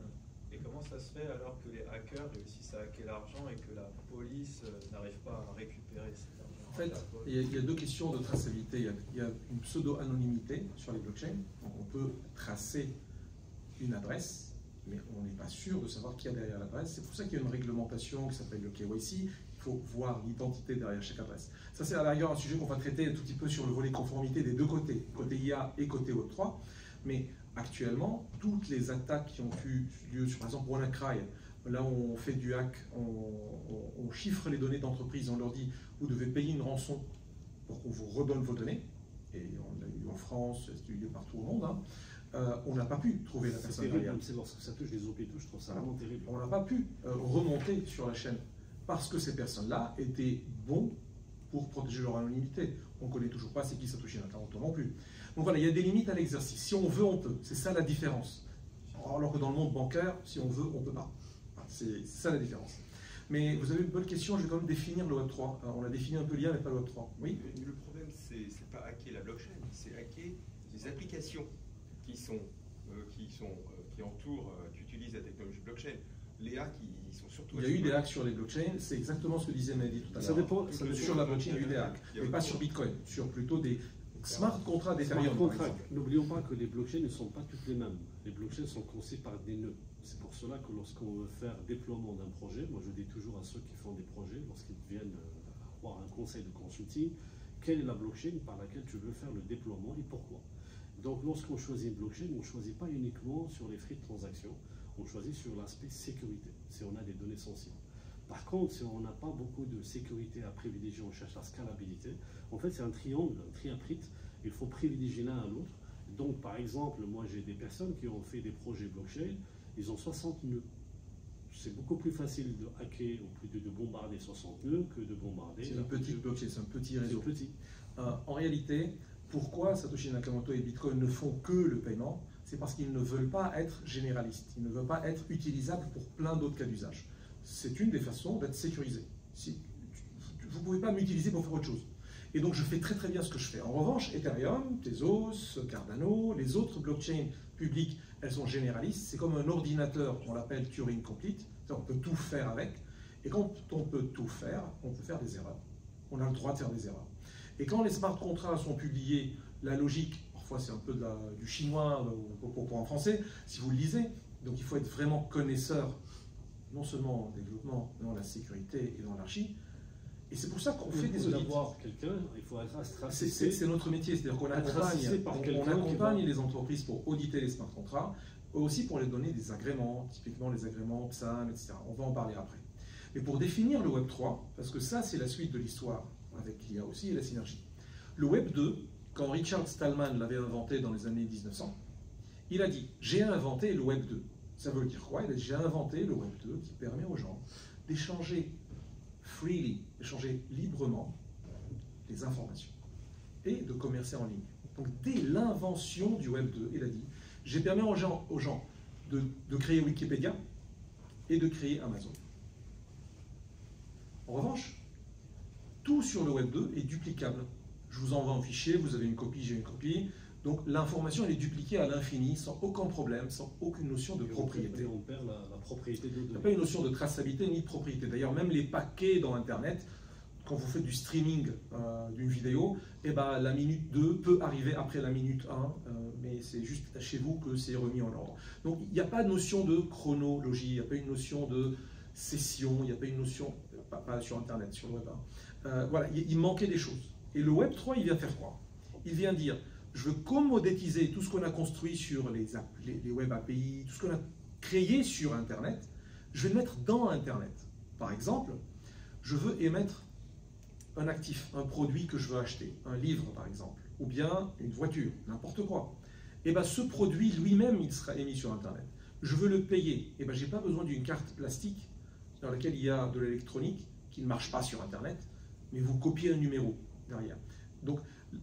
Et comment ça se fait alors que les hackers réussissent à hacker l'argent et que la police n'arrive pas à récupérer cet argent? En fait, il y a deux questions de traçabilité. Il y a une pseudo-anonymité sur les blockchains. Donc on peut tracer une adresse, mais on n'est pas sûr de savoir qui est derrière l'adresse. C'est pour ça qu'il y a une réglementation qui s'appelle le KYC. Il faut voir l'identité derrière chaque adresse. Ça, c'est à la rigueur un sujet qu'on va traiter un tout petit peu sur le volet conformité des deux côtés, côté IA et côté Web3. Mais actuellement, toutes les attaques qui ont eu lieu sur, par exemple, WannaCry, là où on fait du hack, on chiffre les données d'entreprise, on leur dit vous devez payer une rançon pour qu'on vous redonne vos données. Et on l'a eu en France, c'est eu partout au monde. Hein. on n'a pas pu trouver la C'est personne terrible, derrière. même lorsque ça touche les hôpitaux, je trouve ça vraiment terrible. On n'a pas pu remonter sur la chaîne parce que ces personnes-là étaient bons pour protéger leur anonymité. On ne connaît toujours pas c'est qui Satoshi Nakamoto non plus. Donc voilà, il y a des limites à l'exercice. Si on veut, on peut. C'est ça la différence. Alors que dans le monde bancaire, si on veut, on ne peut pas. C'est ça la différence. Mais vous avez une bonne question, je vais quand même définir le Web3. On a défini un peu l'IA, mais pas le Web3. Oui. Le problème, c'est pas hacker la blockchain, c'est hacker les applications qui entourent, qui utilisent la technologie blockchain. Les hacks, ils sont surtout... Il y a eu des hacks sur les blockchains, c'est exactement ce que disait Mehdi tout à Ça l'heure. dépend, ça Sur la blockchain, il y a eu des hacks, mais pas sur Bitcoin, sur plutôt des smart contrats d'Ethereum. N'oublions pas que les blockchains ne sont pas toutes les mêmes. Les blockchains sont conçues par des nœuds. C'est pour cela que lorsqu'on veut faire déploiement d'un projet, moi je dis toujours à ceux qui font des projets, lorsqu'ils viennent avoir un conseil de consulting, quelle est la blockchain par laquelle tu veux faire le déploiement et pourquoi. Donc lorsqu'on choisit une blockchain, on ne choisit pas uniquement sur les frais de transaction, on choisit sur l'aspect sécurité, si on a des données sensibles. Par contre, si on n'a pas beaucoup de sécurité à privilégier, on cherche la scalabilité, en fait c'est un triangle, un triaprite, il faut privilégier l'un à l'autre. Donc par exemple, moi j'ai des personnes qui ont fait des projets blockchain, ils ont 60 nœuds. C'est beaucoup plus facile de hacker ou plus de bombarder 60 nœuds que de bombarder. C'est une petite blockchain, c'est un petit réseau. Petit. En réalité, pourquoi Satoshi Nakamoto et Bitcoin ne font que le paiement? C'est parce qu'ils ne veulent pas être généralistes. Ils ne veulent pas être utilisables pour plein d'autres cas d'usage. C'est une des façons d'être sécurisé. Vous ne pouvez pas m'utiliser pour faire autre chose. Et donc je fais très très bien ce que je fais. En revanche, Ethereum, Tezos, Cardano, les autres blockchains publiques, elles sont généralistes. C'est comme un ordinateur, on l'appelle Turing Complete. On peut tout faire avec. Et quand on peut tout faire, on peut faire des erreurs. On a le droit de faire des erreurs. Et quand les smart contracts sont publiés, la logique, parfois c'est un peu du chinois pour en français, si vous le lisez, donc il faut être vraiment connaisseur, non seulement en développement, mais dans la sécurité et dans l'archi. Et c'est pour ça qu'on fait des audits. Quelqu'un, il faut être c'est notre métier, c'est-à-dire qu'on accompagne les entreprises pour auditer les smart contracts, aussi pour les donner des agréments, typiquement les agréments PSAN, etc. On va en parler après. Mais pour définir le Web 3, parce que ça c'est la suite de l'histoire, avec l'IA aussi et la synergie. Le Web 2, quand Richard Stallman l'avait inventé dans les années 1900, il a dit « j'ai inventé le Web 2 ». Ça veut dire quoi? Il a dit « j'ai inventé le Web 2 qui permet aux gens d'échanger freely, d'échanger librement les informations et de commercer en ligne ». Donc dès l'invention du Web 2, il a dit « j'ai permis aux gens de créer Wikipédia et de créer Amazon ». En revanche, tout sur le Web 2 est duplicable. Je vous envoie un fichier, vous avez une copie, j'ai une copie. Donc l'information elle est dupliquée à l'infini, sans aucun problème, sans aucune notion de propriété. On perd la propriété de données. Il n'y a pas une notion de traçabilité ni de propriété. D'ailleurs, même les paquets dans Internet, quand vous faites du streaming d'une vidéo, eh ben, la minute 2 peut arriver après la minute 1, mais c'est juste chez vous que c'est remis en ordre. Donc il n'y a pas de notion de chronologie, il n'y a pas une notion de session, il n'y a pas une notion, pas sur Internet, sur le web. Voilà, il manquait des choses. Et le Web 3, il vient faire quoi? Il vient dire, je veux commoditiser tout ce qu'on a construit sur les Web API, tout ce qu'on a créé sur Internet, je vais le mettre dans Internet. Par exemple, je veux émettre un actif, un produit que je veux acheter, un livre par exemple, ou bien une voiture, n'importe quoi. Et bien ce produit lui-même, il sera émis sur Internet. Je veux le payer, et bien je n'ai pas besoin d'une carte plastique dans laquelle il y a de l'électronique qui ne marche pas sur Internet, mais vous copiez un numéro derrière. Donc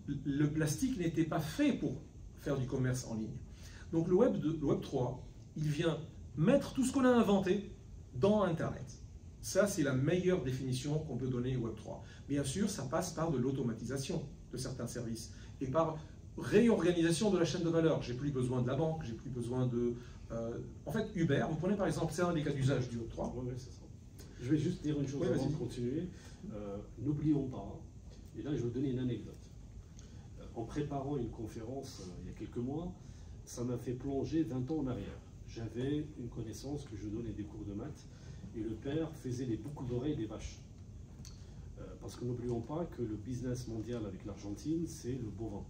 le plastique n'était pas fait pour faire du commerce en ligne. Donc le Web 3, il vient mettre tout ce qu'on a inventé dans Internet. Ça, c'est la meilleure définition qu'on peut donner au Web 3. Bien sûr, ça passe par de l'automatisation de certains services et par réorganisation de la chaîne de valeur. J'ai plus besoin de la banque, j'ai plus besoin de... En fait, Uber, vous prenez par exemple, c'est un des cas d'usage du Web 3. Oui, c'est ça. Je vais juste dire une chose avant de continuer. N'oublions pas, et là je vais vous donner une anecdote. En préparant une conférence il y a quelques mois, ça m'a fait plonger 20 ans en arrière. J'avais une connaissance que je donnais des cours de maths, et le père faisait les boucles d'oreilles des vaches. Parce que n'oublions pas que le business mondial avec l'Argentine, c'est le bovin.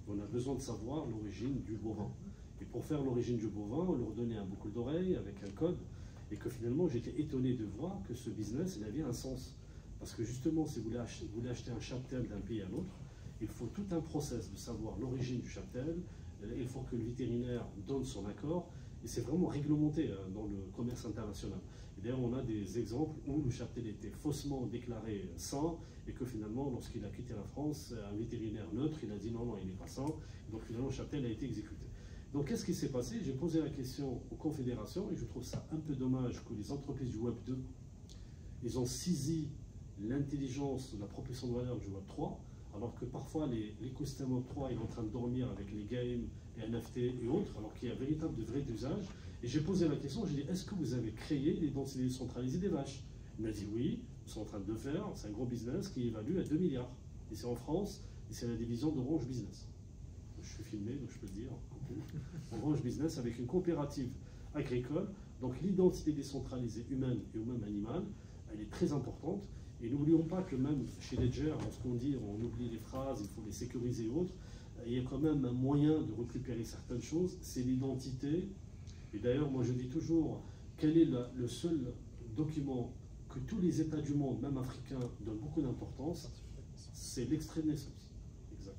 Et on a besoin de savoir l'origine du bovin. Et pour faire l'origine du bovin, on leur donnait un boucle d'oreille avec un code, et que finalement j'étais étonné de voir que ce business, il avait un sens. Parce que justement, si vous voulez acheter un cheptel d'un pays à l'autre, il faut tout un process de savoir l'origine du cheptel, il faut que le vétérinaire donne son accord, et c'est vraiment réglementé dans le commerce international. Et d'ailleurs, on a des exemples où le cheptel était faussement déclaré sain, et que finalement, lorsqu'il a quitté la France, un vétérinaire neutre, il a dit non, non, il n'est pas sain, donc finalement, le cheptel a été exécuté. Donc, qu'est-ce qui s'est passé? J'ai posé la question aux confédérations, et je trouve ça un peu dommage que les entreprises du Web 2, ils ont saisi l'intelligence de la proposition de valeur du Web 3, alors que parfois l'écosystème Web 3 est en train de dormir avec les games, les NFT et autres, alors qu'il y a de vrais usages. Et j'ai posé la question, j'ai dit, est-ce que vous avez créé l'identité décentralisée des vaches? Il m'a dit oui, nous sommes en train de le faire, c'est un gros business qui évalue à 2 milliards. Et c'est en France, et c'est la division d'Orange Business. Je suis filmé, donc je peux le dire. Orange Business avec une coopérative agricole. Donc l'identité décentralisée humaine et même animale, elle est très importante. Et n'oublions pas que même chez Ledger, lorsqu'on dit on oublie les phrases, il faut les sécuriser et autres, il y a quand même un moyen de récupérer certaines choses, c'est l'identité. Et d'ailleurs, moi je dis toujours, quel est le seul document que tous les États du monde, même africains, donnent beaucoup d'importance, c'est l'extrait de naissance. Exact.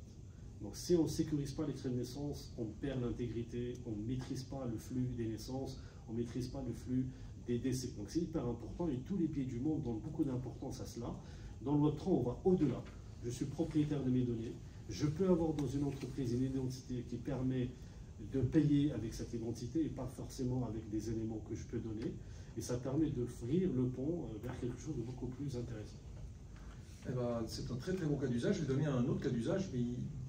Donc si on ne sécurise pas l'extrait de naissance, on perd l'intégrité, on ne maîtrise pas le flux des naissances, on ne maîtrise pas le flux des décès. Donc c'est hyper important et tous les pays du monde donnent beaucoup d'importance à cela. Dans le Web3, on va au-delà. Je suis propriétaire de mes données. Je peux avoir dans une entreprise une identité qui permet de payer avec cette identité et pas forcément avec des éléments que je peux donner. Et ça permet d'ouvrir le pont vers quelque chose de beaucoup plus intéressant. Eh ben, c'est un très très bon cas d'usage. Je vais donner un autre cas d'usage, mais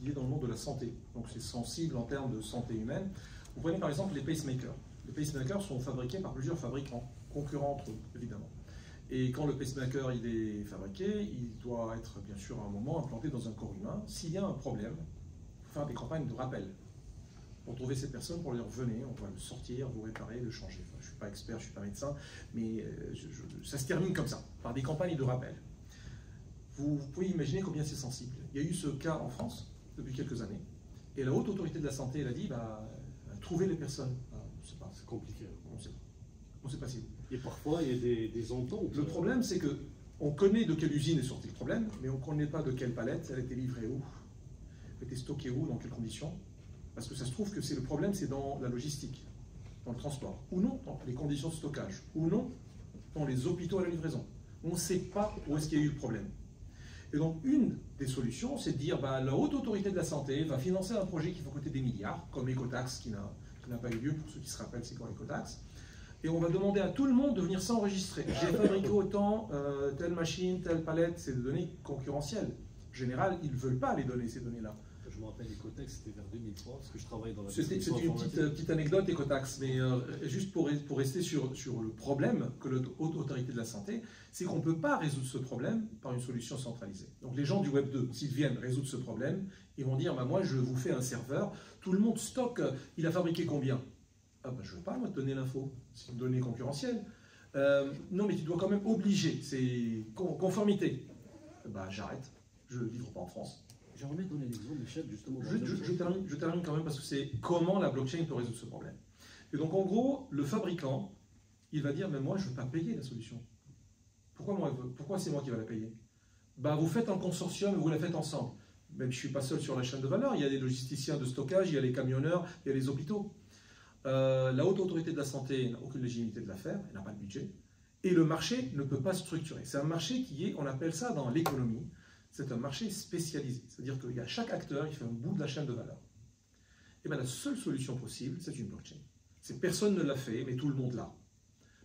il est dans le monde de la santé. Donc c'est sensible en termes de santé humaine. Vous prenez par exemple les pacemakers. Les pacemakers sont fabriqués par plusieurs fabricants, concurrents entre eux, évidemment. Et quand le pacemaker il est fabriqué, il doit être bien sûr à un moment implanté dans un corps humain. S'il y a un problème, il faut faire des campagnes de rappel pour trouver ces personnes, pour leur dire venez, on va le sortir, vous réparer, le changer. Enfin, je ne suis pas expert, je ne suis pas médecin, mais ça se termine comme ça, par des campagnes de rappel. Vous pouvez imaginer combien c'est sensible. Il y a eu ce cas en France depuis quelques années, et la haute autorité de la santé elle a dit trouvez les personnes. C'est compliqué. On ne sait pas si. Et parfois, il y a des ententes. Le problème, c'est qu'on connaît de quelle usine est sorti le problème, mais on ne connaît pas de quelle palette, elle a été livrée où, elle a été stockée où, dans quelles conditions. Parce que ça se trouve que le problème, c'est dans la logistique, dans le transport, ou non, dans les conditions de stockage, ou non, dans les hôpitaux à la livraison. On ne sait pas où est-ce qu'il y a eu le problème. Et donc, une des solutions, c'est de dire la haute autorité de la santé va financer un projet qui va coûter des milliards, comme Ecotax, qui n'a pas eu lieu, pour ceux qui se rappellent, c'est quoi Ecotax. Et on va demander à tout le monde de venir s'enregistrer. J'ai fabriqué autant, telle machine, telle palette, c'est des données concurrentielles. En général, ils ne veulent pas les donner, ces données-là. Je me rappelle, Ecotax, c'était vers 2003, parce que je travaillais dans la C'était une petite anecdote, Ecotax, mais juste pour rester sur le problème que la haute autorité de la santé, c'est qu'on ne peut pas résoudre ce problème par une solution centralisée. Donc les gens du Web 2, s'ils viennent résoudre ce problème, ils vont dire moi je vous fais un serveur, tout le monde stocke, il a fabriqué combien? Je ne veux pas moi te donner l'info, c'est une donnée concurrentielle. Non mais tu dois quand même obliger, c'est conformité. J'arrête, je ne livre pas en France. J'aimerais donner l'exemple, Michel, justement. Je termine quand même parce que c'est comment la blockchain peut résoudre ce problème. Et donc en gros, le fabricant, il va dire mais moi je ne veux pas payer la solution. Pourquoi c'est moi qui va la payer? Vous faites un consortium et vous la faites ensemble. Même je ne suis pas seul sur la chaîne de valeur, il y a des logisticiens de stockage, il y a les camionneurs, il y a les hôpitaux. La haute autorité de la santé n'a aucune légitimité de la faire, elle n'a pas de budget, et le marché ne peut pas structurer. C'est un marché qui est, on appelle ça dans l'économie, c'est un marché spécialisé. C'est-à-dire qu'il y a chaque acteur, il fait un bout de la chaîne de valeur. Et la seule solution possible, c'est une blockchain. Personne ne l'a fait, mais tout le monde l'a.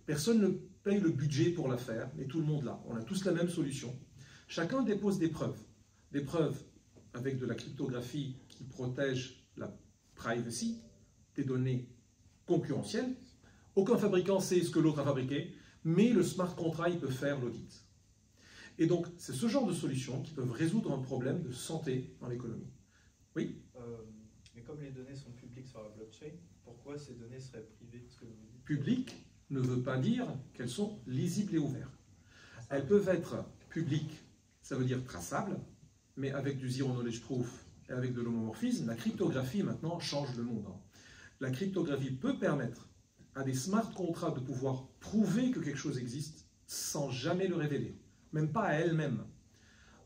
Personne ne paye le budget pour la faire, mais tout le monde l'a. On a tous la même solution. Chacun dépose des preuves avec de la cryptographie qui protège la privacy, des données concurrentielles. Aucun fabricant sait ce que l'autre a fabriqué, mais le smart contract peut faire l'audit. Et donc, c'est ce genre de solutions qui peuvent résoudre un problème de santé dans l'économie. Oui? Mais comme les données sont publiques sur la blockchain, pourquoi ces données seraient privées? Publiques ne veut pas dire qu'elles sont lisibles et ouvertes. Elles peuvent être publiques, ça veut dire traçables, mais avec du zero knowledge proof et avec de l'homomorphisme, la cryptographie maintenant change le monde. La cryptographie peut permettre à des smart contracts de pouvoir prouver que quelque chose existe sans jamais le révéler, même pas à elle-même.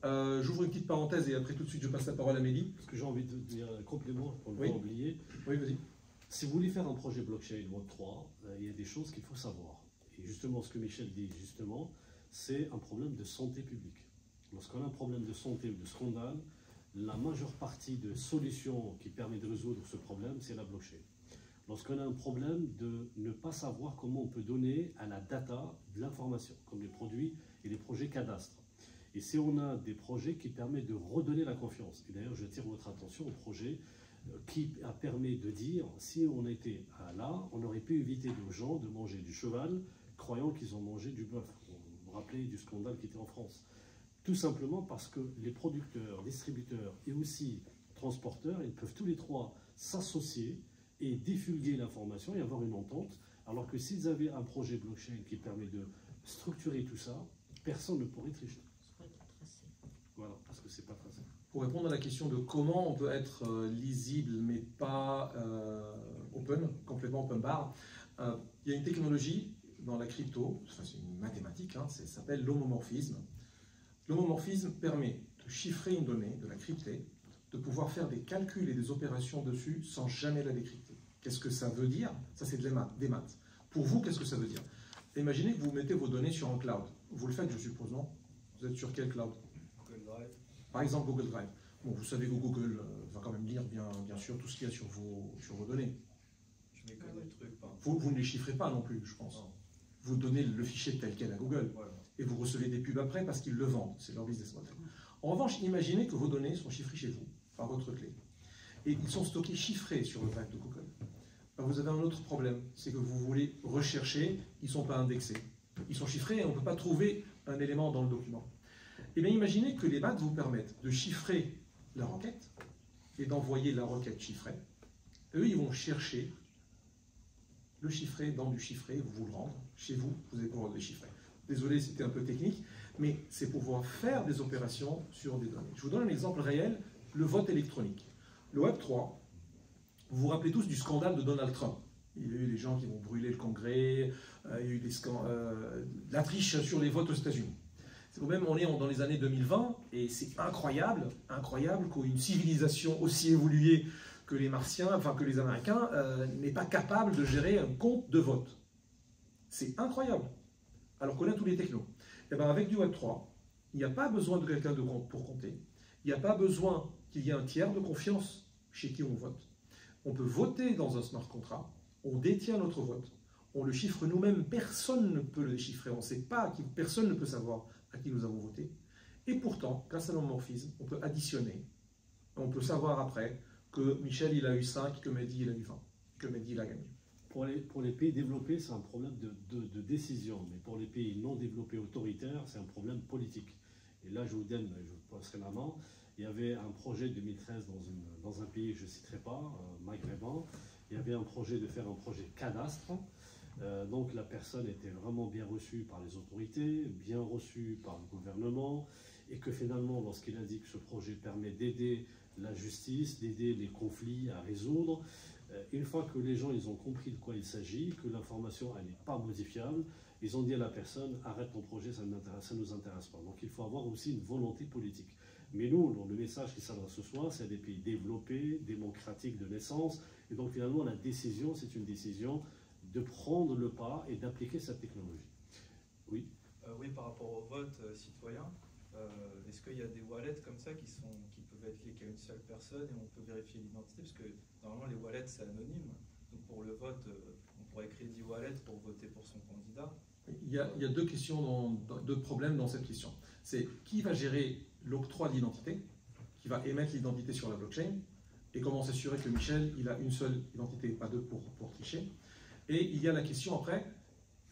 J'ouvre une petite parenthèse et après tout de suite je passe la parole à Mehdi. Parce que j'ai envie de dire un complément pour ne Oui. pas oublier. Oui, vas-y. Si vous voulez faire un projet blockchain Web3, il y a des choses qu'il faut savoir. Et justement, ce que Michel dit, justement, c'est un problème de santé publique. Lorsqu'on a un problème de santé ou de scandale, la majeure partie de solutions qui permet de résoudre ce problème, c'est la blockchain. Lorsqu'on a un problème de ne pas savoir comment on peut donner à la data de l'information, comme les produits et les projets cadastres. Et si on a des projets qui permettent de redonner la confiance, et d'ailleurs j'attire votre attention au projet qui a permis de dire, si on était là, on aurait pu éviter aux gens de manger du cheval, croyant qu'ils ont mangé du bœuf. Vous vous rappelez du scandale qui était en France. Tout simplement parce que les producteurs, distributeurs et aussi transporteurs, ils peuvent tous les trois s'associer et divulguer l'information et avoir une entente, alors que s'ils avaient un projet blockchain qui permet de structurer tout ça, personne ne pourrait tricher. Voilà, parce que c'est pas tracé. Pour répondre à la question de comment on peut être lisible mais pas open, complètement open bar, il y a une technologie dans la crypto, enfin, c'est une mathématique, hein, ça s'appelle l'homomorphisme. L'homomorphisme permet de chiffrer une donnée, de la crypter, de pouvoir faire des calculs et des opérations dessus sans jamais la décrypter. Qu'est-ce que ça veut dire? Ça, c'est des maths. Pour vous, qu'est-ce que ça veut dire? Imaginez que vous mettez vos données sur un cloud. Vous le faites, je suppose, non? Vous êtes sur quel cloud? Google Drive. Par exemple, Google Drive. Bon, vous savez que Google va quand même lire bien sûr tout ce qu'il y a sur vos données. Je mets que des trucs. Vous ne les chiffrez pas non plus, je pense. Non. Vous donnez le fichier tel quel à Google. Voilà. Et vous recevez des pubs après parce qu'ils le vendent. C'est leur business model. En revanche, imaginez que vos données sont chiffrées chez vous, par votre clé. Et ils sont stockés chiffrés sur le drive de Google. Alors vous avez un autre problème, c'est que vous voulez rechercher, ils ne sont pas indexés. Ils sont chiffrés et on ne peut pas trouver un élément dans le document. Eh bien, imaginez que les maths vous permettent de chiffrer la requête et d'envoyer la requête chiffrée. Eux, ils vont chercher le chiffré dans du chiffré, vous le rendre chez vous, vous allez pouvoir le déchiffrer. Désolé, c'était un peu technique, mais c'est pour pouvoir faire des opérations sur des données. Je vous donne un exemple réel, le vote électronique. Le Web3, vous vous rappelez tous du scandale de Donald Trump. Il y a eu des gens qui vont brûler le Congrès, il y a eu la triche sur les votes aux États-Unis. C'est quand même, on est dans les années 2020, et c'est incroyable qu'une civilisation aussi évoluée que les Martiens, enfin que les Américains, n'est pas capable de gérer un compte de vote. C'est incroyable. Alors qu'on a tous les technos. Et bien avec du Web3, il n'y a pas besoin de quelqu'un pour compter. Il n'y a pas besoin qu'il y ait un tiers de confiance chez qui on vote. On peut voter dans un smart contract, on détient notre vote, on le chiffre nous-mêmes, personne ne peut le déchiffrer, on ne sait pas, personne ne peut savoir à qui nous avons voté. Et pourtant, grâce à l'homomorphisme, on peut additionner, on peut savoir après que Michel il a eu 5, que Mehdi il a eu 20, que Mehdi il a gagné. Pour les pays développés, c'est un problème de décision, mais pour les pays non développés autoritaires, c'est un problème politique. Et là, je vous passerai la main. Il y avait un projet 2013 dans un pays, je ne citerai pas, maghrébin. Il y avait un projet de faire un projet cadastre. Donc la personne était vraiment bien reçue par les autorités, bien reçue par le gouvernement, et que finalement, lorsqu'il a dit que ce projet permet d'aider la justice, d'aider les conflits à résoudre, une fois que les gens ils ont compris de quoi il s'agit, que l'information elle n'est pas modifiable, ils ont dit à la personne arrête ton projet, ça ne nous intéresse pas. Donc il faut avoir aussi une volonté politique. Mais nous, le message qui s'adresse ce soir, c'est à des pays développés, démocratiques de naissance, et donc finalement la décision, c'est une décision de prendre le pas et d'appliquer cette technologie. Oui. Oui, par rapport au vote citoyen, est-ce qu'il y a des wallets comme ça qui peuvent être liés qu'à une seule personne et on peut vérifier l'identité? Parce que normalement les wallets c'est anonyme, donc pour le vote, on pourrait créer 10 wallets pour voter pour son candidat. Il y a deux questions, deux problèmes dans cette question. C'est qui va gérer l'octroi d'identité, qui va émettre l'identité sur la blockchain, et comment s'assurer que Michel il a une seule identité, pas deux pour tricher. Et il y a la question après,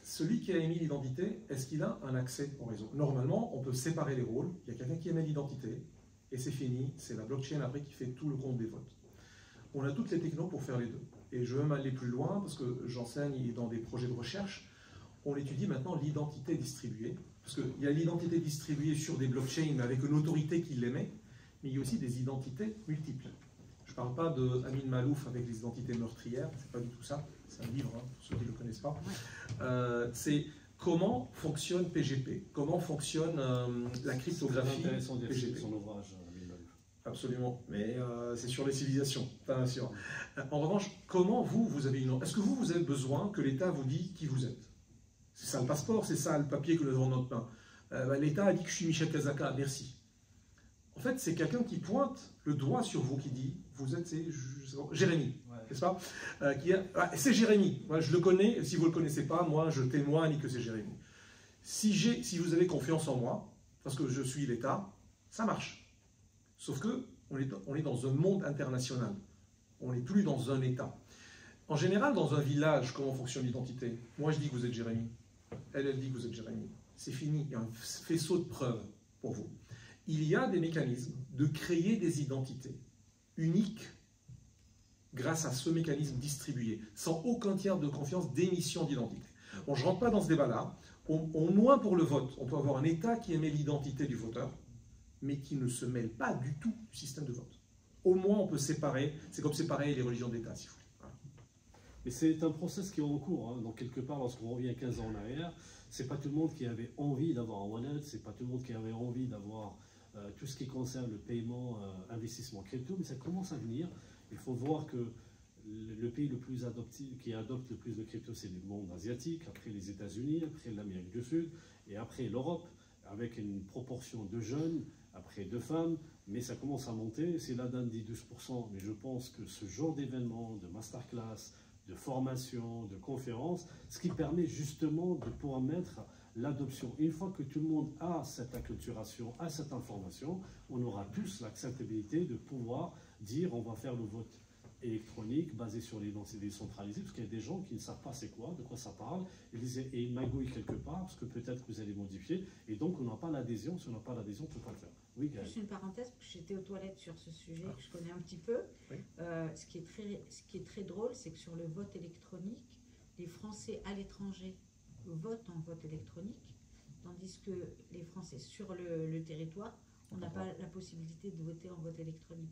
celui qui a émis l'identité, est-ce qu'il a un accès au réseau? Normalement, on peut séparer les rôles. Il y a quelqu'un qui émet l'identité, et c'est fini. C'est la blockchain après qui fait tout le compte des votes. On a toutes les technos pour faire les deux. Et je veux même aller plus loin, parce que j'enseigne dans des projets de recherche. On étudie maintenant l'identité distribuée. Parce qu'il y a l'identité distribuée sur des blockchains avec une autorité qui l'émet, mais il y a aussi des identités multiples. Je ne parle pas de Amin Malouf avec les identités meurtrières, c'est pas du tout ça. C'est un livre, hein, pour ceux qui ne le connaissent pas. C'est comment fonctionne PGP, comment fonctionne la cryptographie C'est intéressant de PGP. son ouvrage. Absolument, mais c'est sur les civilisations, pas sûr. En revanche, comment vous avez une... Est-ce que vous avez besoin que l'État vous dise qui vous êtes? C'est ça le passeport, c'est ça le papier que nous avons dans notre main. L'État a dit que je suis Michel Kazaka, merci. En fait, c'est quelqu'un qui pointe le doigt sur vous, qui dit, vous êtes, c'est Jérémy, n'est-ce pas c'est Jérémy, moi, je le connais, si vous ne le connaissez pas, moi je témoigne que c'est Jérémy. Si vous avez confiance en moi, parce que je suis l'État, ça marche. Sauf que on est dans un monde international. On n'est plus dans un État. En général, dans un village, comment fonctionne l'identité? Moi, je dis que vous êtes Jérémy. Elle dit que vous êtes Jérémy. C'est fini. Il y a un faisceau de preuves pour vous. Il y a des mécanismes de créer des identités uniques grâce à ce mécanisme distribué, sans aucun tiers de confiance d'émission d'identité. Bon, je ne rentre pas dans ce débat-là. Au moins pour le vote, on peut avoir un État qui émet l'identité du voteur, mais qui ne se mêle pas du tout du système de vote. Au moins, on peut séparer, c'est comme séparer les religions d'État, si vous voulez. Voilà. Mais c'est un process qui est en cours. Hein. Donc, quelque part, lorsqu'on revient 15 ans en arrière, c'est pas tout le monde qui avait envie d'avoir un wallet, c'est pas tout le monde qui avait envie d'avoir tout ce qui concerne le paiement, investissement crypto, mais ça commence à venir. Il faut voir que le pays qui adopte le plus de crypto, c'est le monde asiatique, après les États-Unis, après l'Amérique du Sud, et après l'Europe, avec une proportion de jeunes, après de femmes, mais ça commence à monter. C'est là d'un dit 12%, mais je pense que ce genre d'événements, de masterclass, de formation, de conférences, ce qui permet justement de pouvoir mettre l'adoption. Une fois que tout le monde a cette acculturation, a cette information, on aura tous l'acceptabilité de pouvoir dire on va faire le vote électronique basé sur l'identité décentralisée, parce qu'il y a des gens qui ne savent pas c'est quoi, de quoi ça parle, et ils magouillent quelque part, parce que peut-être que vous allez modifier, et donc on n'a pas l'adhésion. Si on n'a pas l'adhésion, on ne peut pas le faire. Oui, Gaël. Juste une parenthèse, parce que j'étais aux toilettes sur ce sujet, que je connais un petit peu. Oui. Ce qui est très drôle, c'est que sur le vote électronique, les Français à l'étranger votent en vote électronique, tandis que les Français sur le territoire, on n'a pas la possibilité de voter en vote électronique.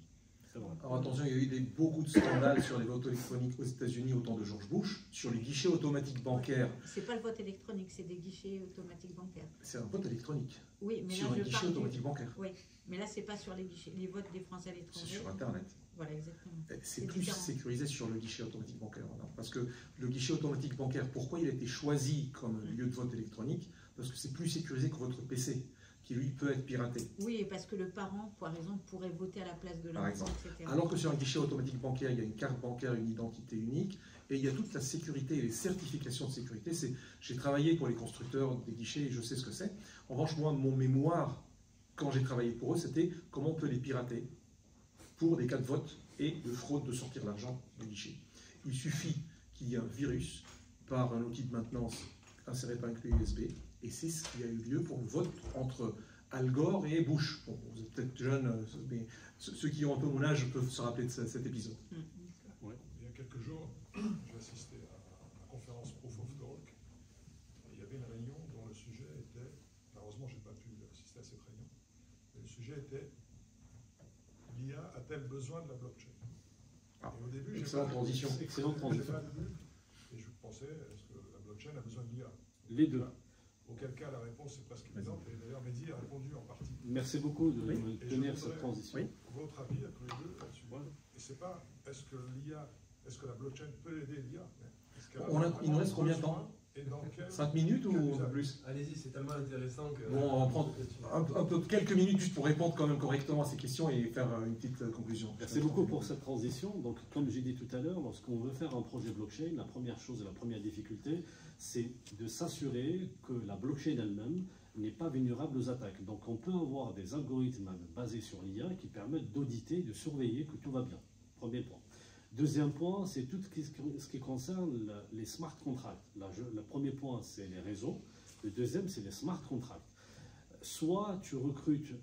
Alors attention, il y a eu beaucoup de scandales sur les votes électroniques aux États-Unis au temps de George Bush, sur les guichets automatiques bancaires. C'est pas le vote électronique, c'est des guichets automatiques bancaires. C'est un vote électronique. Oui, mais sur là, un guichet automatique bancaire. Oui, mais là, c'est pas sur les guichets, les votes des Français à C'est l'étranger. sur Internet. Voilà, exactement. C'est plus différent. sécurisé sur le guichet automatique bancaire. Non, parce que le guichet automatique bancaire, pourquoi il a été choisi comme lieu de vote électronique? Parce que c'est plus sécurisé que votre PC, qui lui peut être piraté. Oui, et parce que le parent, par exemple, pourrait voter à la place de Par l'enfant, exemple. etc. Alors que sur un guichet automatique bancaire, il y a une carte bancaire, une identité unique, et il y a toute la sécurité et les certifications de sécurité. J'ai travaillé pour les constructeurs des guichets et je sais ce que c'est. En revanche, moi, mon mémoire, quand j'ai travaillé pour eux, c'était comment on peut les pirater pour des cas de vote et de fraude de sortir l'argent du guichet. Il suffit qu'il y ait un virus par un outil de maintenance inséré par une clé USB, et c'est ce qui a eu lieu pour le vote entre Al Gore et Bush. Bon, vous êtes peut-être jeunes, mais ceux qui ont un peu mon âge peuvent se rappeler de cet épisode. Ouais. Il y a quelques jours, j'ai assisté à la conférence Proof of Talk. Et il y avait une réunion dont le sujet était, malheureusement je n'ai pas pu assister à cette réunion, mais le sujet était l'IA a-t-elle besoin de la blockchain? Ah, et au début, excellente transition. Excellente j'ai transition. pas vu, et je pensais, est-ce que la blockchain a besoin de l'IA? Les deux. Auquel cas la réponse est presque évidente, et d'ailleurs Mehdi a répondu en partie. Merci beaucoup de Oui. me Et je tenir voudrais- cette transition. Oui. Votre avis à tous les deux là-dessus. Ouais. Et c'est pas, est-ce que l'IA, est-ce que la blockchain peut aider l'IA? Est-ce qu'elle Il nous reste combien de temps? Et dans quel 5 minutes ou quel un peu usage? plus? Allez-y, c'est tellement intéressant que. Bon, on va prendre un peu quelques minutes juste pour répondre quand même correctement à ces questions et faire une petite conclusion. Merci beaucoup pour cette transition. Donc, comme j'ai dit tout à l'heure, lorsqu'on veut faire un projet blockchain, la première chose et la première difficulté, c'est de s'assurer que la blockchain elle-même n'est pas vulnérable aux attaques. Donc, on peut avoir des algorithmes basés sur l'IA qui permettent d'auditer, de surveiller que tout va bien. Premier point. Deuxième point, c'est tout ce qui concerne les smart contracts. Le premier point, c'est les réseaux. Le deuxième, c'est les smart contracts. Soit tu recrutes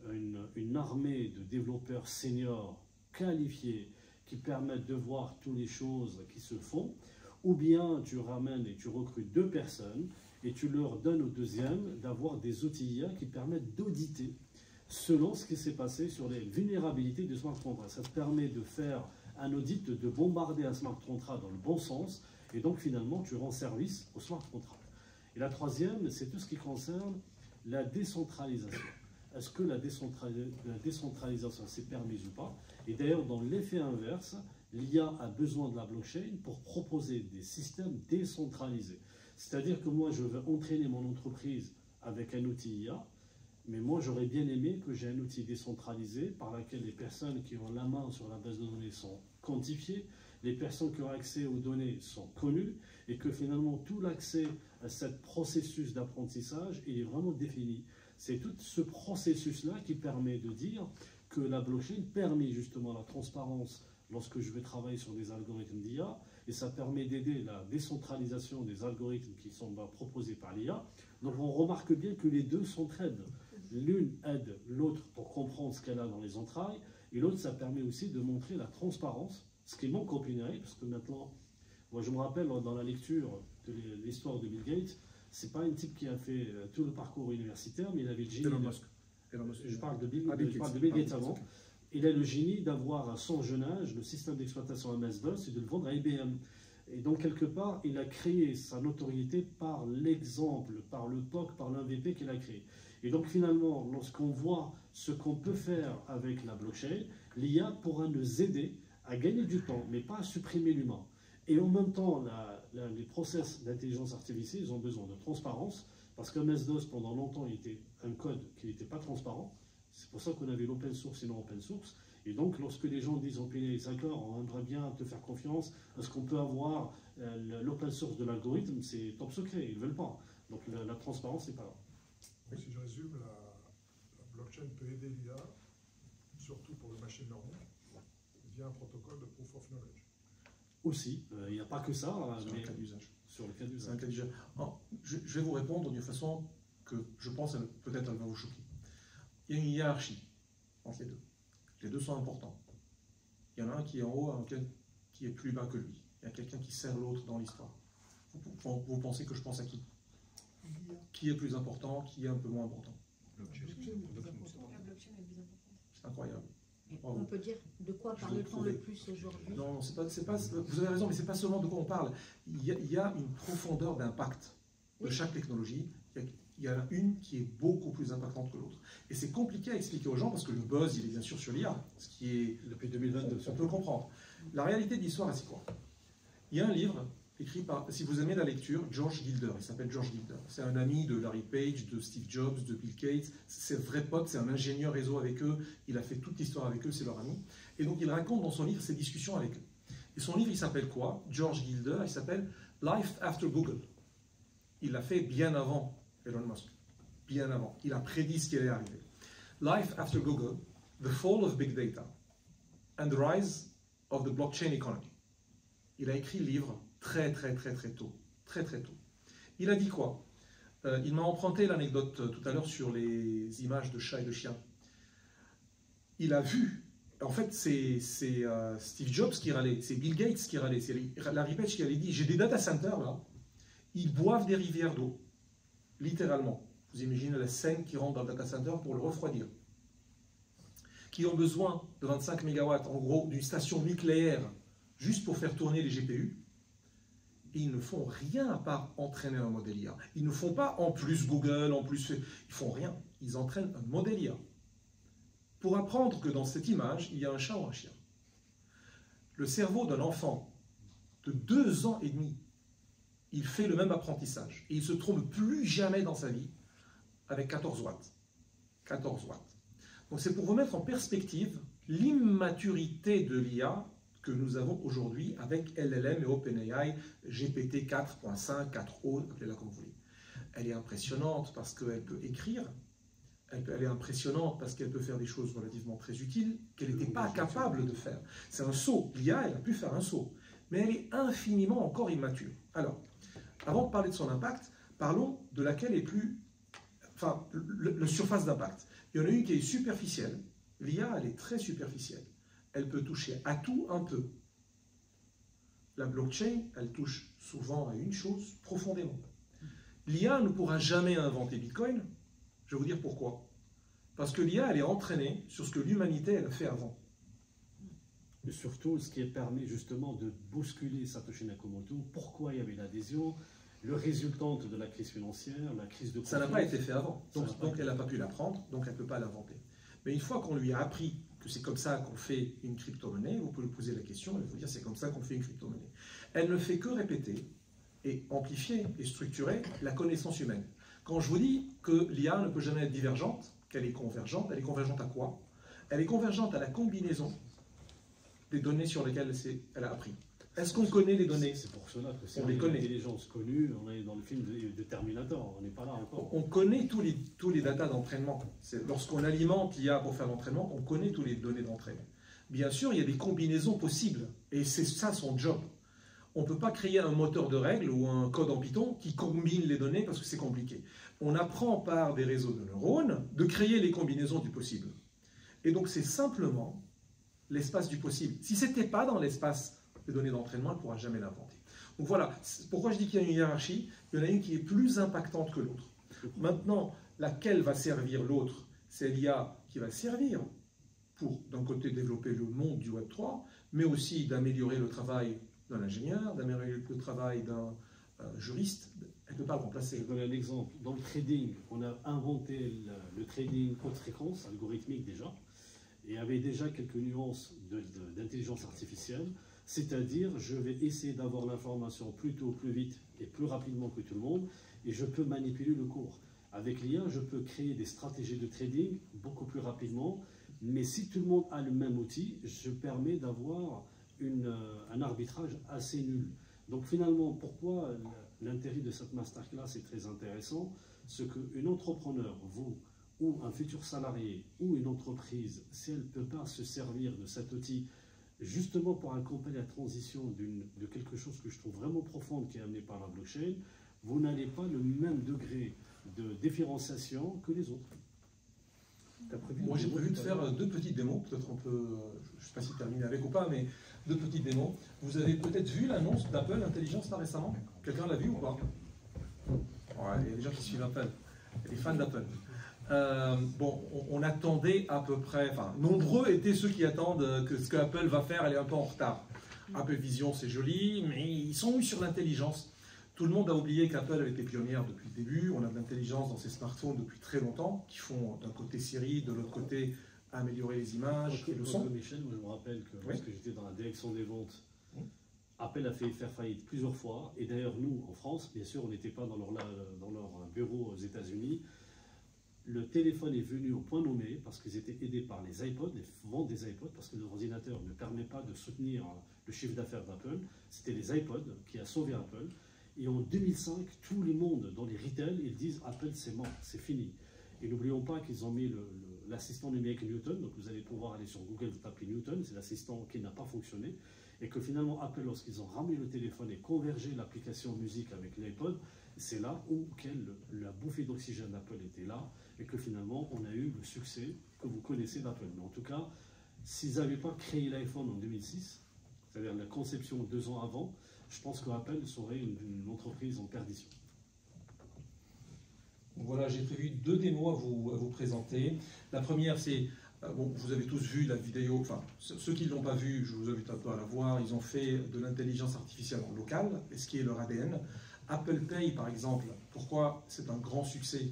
une armée de développeurs seniors qualifiés qui permettent de voir toutes les choses qui se font, ou bien tu ramènes et tu recrutes 2 personnes et tu leur donnes au deuxième d'avoir des outils IA qui permettent d'auditer selon ce qui s'est passé sur les vulnérabilités du smart contract. Ça te permet de faire un audit, de bombarder un smart contract dans le bon sens, et donc finalement tu rends service au smart contract. Et Et la troisième, c'est tout ce qui concerne la décentralisation. Est-ce que la décentralisation s'est permise ou pas? Et d'ailleurs, dans l'effet inverse, l'IA a besoin de la blockchain pour proposer des systèmes décentralisés. C'est-à-dire que moi, je veux entraîner mon entreprise avec un outil IA, mais moi, j'aurais bien aimé que j'ai un outil décentralisé par lequel les personnes qui ont la main sur la base de données sont quantifiées, les personnes qui ont accès aux données sont connues, et que finalement, tout l'accès à ce processus d'apprentissage, il est vraiment défini. C'est tout ce processus-là qui permet de dire que la blockchain permet justement la transparence lorsque je vais travailler sur des algorithmes d'IA, et ça permet d'aider la décentralisation des algorithmes qui sont proposés par l'IA. Donc on remarque bien que les deux s'entraident. L'une aide l'autre pour comprendre ce qu'elle a dans les entrailles, et l'autre, ça permet aussi de montrer la transparence, ce qui manque au pénurie, parce que maintenant, moi je me rappelle dans la lecture de l'histoire de Bill Gates, c'est pas un type qui a fait tout le parcours universitaire, mais il avait le génie. Je parle de Bill Gates avant. Il a le génie d'avoir à son jeune âge le système d'exploitation MS-DOS et de le vendre à IBM. Et donc, quelque part, il a créé sa notoriété par l'exemple, par le POC, par l'MVP qu'il a créé. Et donc, finalement, lorsqu'on voit ce qu'on peut faire avec la blockchain, l'IA pourra nous aider à gagner du temps, mais pas à supprimer l'humain. Et en même temps, les process d'intelligence artificielle, ils ont besoin de transparence, parce que MS-DOS, pendant longtemps, il était un code qui n'était pas transparent. C'est pour ça qu'on avait l'open source et non open source. Et donc, lorsque les gens disent, d'accord, on aimerait bien te faire confiance, est-ce qu'on peut avoir l'open source de l'algorithme? C'est top secret, ils ne veulent pas. Donc, la transparence, c'est pas là. Donc, si je résume, la blockchain peut aider l'IA, surtout pour le machine learning, via un protocole de proof of knowledge. Aussi, il n'y a pas que ça. Sur le cas d'usage. Sur le cas d'usage. C'est un cas d'usage. Je vais vous répondre d'une façon que je pense peut-être elle va vous choquer. Il y a une hiérarchie entre les deux. Les deux sont importants. Il y en a un qui est en haut, un qui est plus bas que lui. Il y a quelqu'un qui sert l'autre dans l'histoire. Vous pensez que je pense à qui? Qui est plus important, qui est un peu moins important? La blockchain est plus importante. C'est incroyable. On peut dire de quoi parle-t-on le plus aujourd'hui? Non, c'est pas, vous avez raison, mais c'est pas seulement de quoi on parle. Il y a une profondeur d'impact de chaque technologie. Il y en a une qui est beaucoup plus impactante que l'autre. Et c'est compliqué à expliquer aux gens parce que le buzz, il est bien sûr sur l'IA, ce qui est depuis 2022. On peut le comprendre. La réalité de l'histoire, c'est quoi? Il y a un livre écrit par, si vous aimez la lecture, George Gilder. Il s'appelle George Gilder. C'est un ami de Larry Page, de Steve Jobs, de Bill Gates. C'est un vrai pote, c'est un ingénieur réseau avec eux. Il a fait toute l'histoire avec eux, c'est leur ami. Et donc il raconte dans son livre ses discussions avec eux. Et son livre, il s'appelle quoi? George Gilder, il s'appelle Life After Google. Il l'a fait bien avant Elon Musk. Bien avant. Il a prédit ce qui allait arriver. Life After Google, The Fall of Big Data and the Rise of the Blockchain Economy. Il a écrit le livre très tôt. Très tôt. Il a dit quoi? Il m'a emprunté l'anecdote tout à l'heure sur les images de chats et de chiens. Il a vu, en fait c'est Steve Jobs qui râlait, c'est Bill Gates qui râlait, c'est Larry Page qui avait dit, j'ai des data centers là, ils boivent des rivières d'eau, littéralement. Vous imaginez la scène qui rentre dans le data center pour le refroidir. Qui ont besoin de 25 MW, en gros, d'une station nucléaire, juste pour faire tourner les GPU. Et ils ne font rien à part entraîner un modèle IA. Ils ne font pas en plus Google, en plus... Ils font rien. Ils entraînent un modèle IA. Pour apprendre que dans cette image, il y a un chat ou un chien. Le cerveau d'un enfant de 2 ans et demi, il fait le même apprentissage. Et il ne se trompe plus jamais dans sa vie avec 14 watts. 14 watts. Donc c'est pour vous mettre en perspective l'immaturité de l'IA que nous avons aujourd'hui avec LLM et OpenAI, GPT 4.5, 4o, appelez-la comme vous voulez. Elle est impressionnante parce qu'elle peut écrire, elle est impressionnante parce qu'elle peut faire des choses relativement très utiles qu'elle n'était pas capable de faire. C'est un saut. L'IA, elle a pu faire un saut, mais elle est infiniment encore immature. Alors, avant de parler de son impact, parlons de laquelle est plus... Enfin, la surface d'impact. Il y en a une qui est superficielle. L'IA, elle est très superficielle. Elle peut toucher à tout un peu. La blockchain, elle touche souvent à une chose profondément. L'IA ne pourra jamais inventer Bitcoin. Je vais vous dire pourquoi. Parce que l'IA, elle est entraînée sur ce que l'humanité, elle a fait avant. Et surtout, ce qui a permis justement de bousculer Satoshi Nakamoto, pourquoi il y avait l'adhésion, le résultante de la crise financière, la crise de Ça n'a pas été fait avant, donc elle n'a pas pu l'apprendre, donc elle ne peut pas l'inventer. Mais une fois qu'on lui a appris que c'est comme ça qu'on fait une crypto-monnaie, vous pouvez lui poser la question, elle va vous dire c'est comme ça qu'on fait une crypto-monnaie. Elle ne fait que répéter et amplifier et structurer la connaissance humaine. Quand je vous dis que l'IA ne peut jamais être divergente, qu'elle est convergente à quoi? Elle est convergente à la combinaison des données sur lesquelles elle a appris. Est-ce qu'on connaît les données? C'est pour cela que c'est on les une connaît. intelligence connue, on est dans le film de Terminator, on n'est pas là encore. On connaît tous les datas d'entraînement. Lorsqu'on alimente l'IA pour faire l'entraînement, on connaît tous les données d'entraînement. Bien sûr, il y a des combinaisons possibles, et c'est ça son job. On ne peut pas créer un moteur de règles ou un code en Python qui combine les données parce que c'est compliqué. On apprend par des réseaux de neurones de créer les combinaisons du possible. Et donc c'est simplement l'espace du possible. Si ce n'était pas dans l'espace des données d'entraînement, elle ne pourra jamais l'inventer. Donc voilà, pourquoi je dis qu'il y a une hiérarchie, il y en a une qui est plus impactante que l'autre. Maintenant, laquelle va servir l'autre? C'est l'IA qui va servir pour, d'un côté, développer le monde du Web3, mais aussi d'améliorer le travail d'un ingénieur, d'améliorer le travail d'un juriste. Elle ne peut pas le remplacer. Je vais donner un exemple. Dans le trading, on a inventé le trading haute fréquence, algorithmique déjà, et avait déjà quelques nuances d'intelligence artificielle. C'est-à-dire, je vais essayer d'avoir l'information plus tôt, plus vite et plus rapidement que tout le monde, et je peux manipuler le cours. Avec l'IA, je peux créer des stratégies de trading beaucoup plus rapidement, mais si tout le monde a le même outil, je permets d'avoir un arbitrage assez nul. Donc finalement, pourquoi l'intérêt de cette masterclass est très intéressant, c'est qu'un entrepreneur, vous, ou un futur salarié, ou une entreprise, si elle ne peut pas se servir de cet outil justement pour accompagner la transition de quelque chose que je trouve vraiment profonde qui est amené par la blockchain, vous n'allez pas le même degré de différenciation que les autres. Moi j'ai prévu de faire deux petites démos, peut-être on peut, je ne sais pas si terminer avec ou pas, mais deux petites démos. Vous avez peut-être vu l'annonce d'Apple Intelligence là récemment? Quelqu'un l'a vu ou pas? Ouais, il y a des gens qui suivent Apple, il y a des fans d'Apple. Bon, on attendait à peu près, enfin, nombreux étaient ceux qui attendent que ce que Apple va faire, elle est un peu en retard. Apple Vision, c'est joli, mais ils sont où sur l'intelligence? Tout le monde a oublié qu'Apple avait été pionnière depuis le début. On a de l'intelligence dans ses smartphones depuis très longtemps, qui font d'un côté Siri, de l'autre côté améliorer les images et le son. Michel, moi je me rappelle que lorsque j'étais dans la direction des ventes, Apple a fait faire faillite plusieurs fois. Et d'ailleurs, nous, en France, bien sûr, on n'était pas dans leur bureau aux États-Unis. Le téléphone est venu au point nommé parce qu'ils étaient aidés par les iPods, les ventes des iPods, parce que l'ordinateur ne permet pas de soutenir le chiffre d'affaires d'Apple. C'était les iPods qui a sauvé Apple. Et en 2005, tout le monde dans les retail, ils disent Apple c'est mort, c'est fini. Et n'oublions pas qu'ils ont mis l'assistant numérique Newton, donc vous allez pouvoir aller sur Google, vous tapez Newton, c'est l'assistant qui n'a pas fonctionné. Et que finalement Apple, lorsqu'ils ont ramené le téléphone et convergé l'application musique avec l'iPod, c'est là où la bouffée d'oxygène d'Apple était là, et que finalement on a eu le succès que vous connaissez d'Apple. Mais en tout cas, s'ils n'avaient pas créé l'iPhone en 2006, c'est-à-dire la conception 2 ans avant, je pense qu'Apple serait une entreprise en perdition. Voilà, j'ai prévu deux démos à vous présenter. La première, c'est, bon, vous avez tous vu la vidéo, enfin, ceux qui ne l'ont pas vue, je vous invite un peu à la voir, ils ont fait de l'intelligence artificielle en local, ce qui est leur ADN. Apple Pay, par exemple, pourquoi c'est un grand succès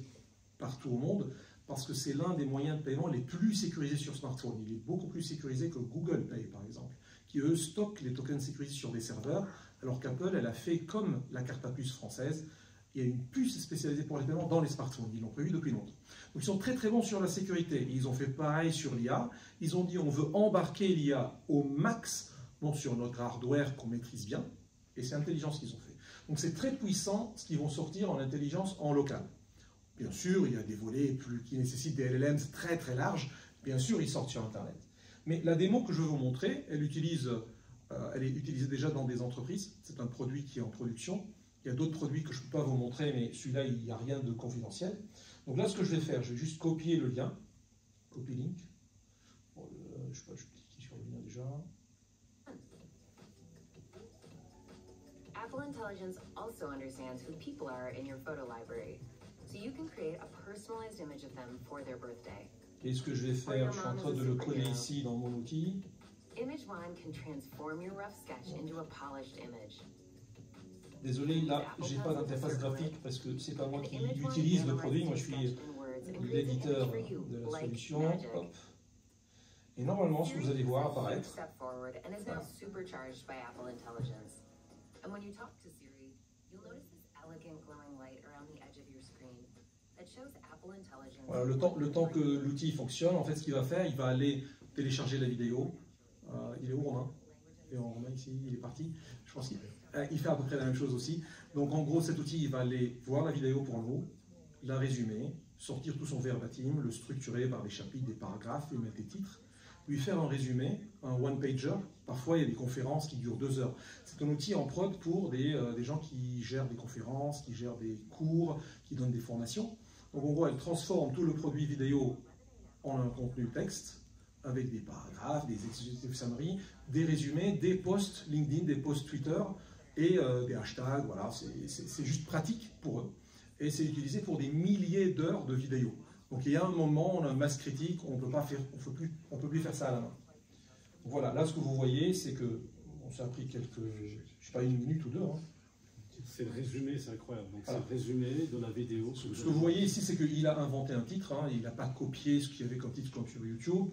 partout au monde? Parce que c'est l'un des moyens de paiement les plus sécurisés sur smartphone. Il est beaucoup plus sécurisé que Google Pay, par exemple, qui, eux, stockent les tokens sécurisés sur des serveurs, alors qu'Apple, elle a fait comme la carte à puce française. Il y a une puce spécialisée pour les paiements dans les smartphones. Ils l'ont prévu depuis longtemps. Donc ils sont très très bons sur la sécurité. Ils ont fait pareil sur l'IA. Ils ont dit on veut embarquer l'IA au max bon, sur notre hardware qu'on maîtrise bien. Et c'est intelligent ce qu'ils ont fait. Donc c'est très puissant ce qu'ils vont sortir en intelligence en local. Bien sûr, il y a des volets qui nécessitent des LLMs très très larges. Bien sûr, ils sortent sur Internet. Mais la démo que je vais vous montrer, elle est utilisée déjà dans des entreprises. C'est un produit qui est en production. Il y a d'autres produits que je ne peux pas vous montrer, mais celui-là, il n'y a rien de confidentiel. Donc là, ce que je vais faire, je vais juste copier le lien. Copy link. Bon, je ne sais pas, je clique sur le lien déjà. Apple Intelligence also understands who people are in your photo library, so you can create a personalized image of them for their birthday. Et ce que je vais faire, je suis en train de le coller ici dans mon outil. Image One can transform your rough sketch into a polished image. Désolé, là, j'ai pas d'interface graphique parce que c'est pas moi qui utilise le produit. Moi, je suis l'éditeur de la solution. Hop. Et normalement, ce que vous allez voir apparaître, voilà, le temps que l'outil fonctionne, en fait, ce qu'il va faire, il va aller télécharger la vidéo. Il est où, Romain? Et Romain ici, il est parti. Je pense qu'il fait à peu près la même chose aussi. Donc en gros, cet outil, il va aller voir la vidéo pour nous, la résumer, sortir tout son verbatim, le structurer par des chapitres, des paragraphes, lui mettre des titres, lui faire un résumé, un one-pager. Parfois, il y a des conférences qui durent 2 heures. C'est un outil en prod pour des gens qui gèrent des conférences, qui gèrent des cours, qui donnent des formations. Donc en gros, elle transforme tout le produit vidéo en un contenu texte, avec des paragraphes, des executive summary, des résumés, des posts LinkedIn, des posts Twitter et des hashtags. Voilà, c'est juste pratique pour eux. Et c'est utilisé pour des milliers d'heures de vidéos. Donc il y a un moment, on a une masse critique, on peut plus faire ça à la main. Donc, voilà, là ce que vous voyez, c'est que bon, ça a pris quelques, je sais pas, 1 minute ou 2. Hein. C'est le résumé, c'est incroyable. Donc voilà. C'est le résumé de la vidéo. Ce que vous voyez ici, c'est qu'il a inventé un titre, hein, il n'a pas copié ce qu'il y avait comme titre comme sur YouTube,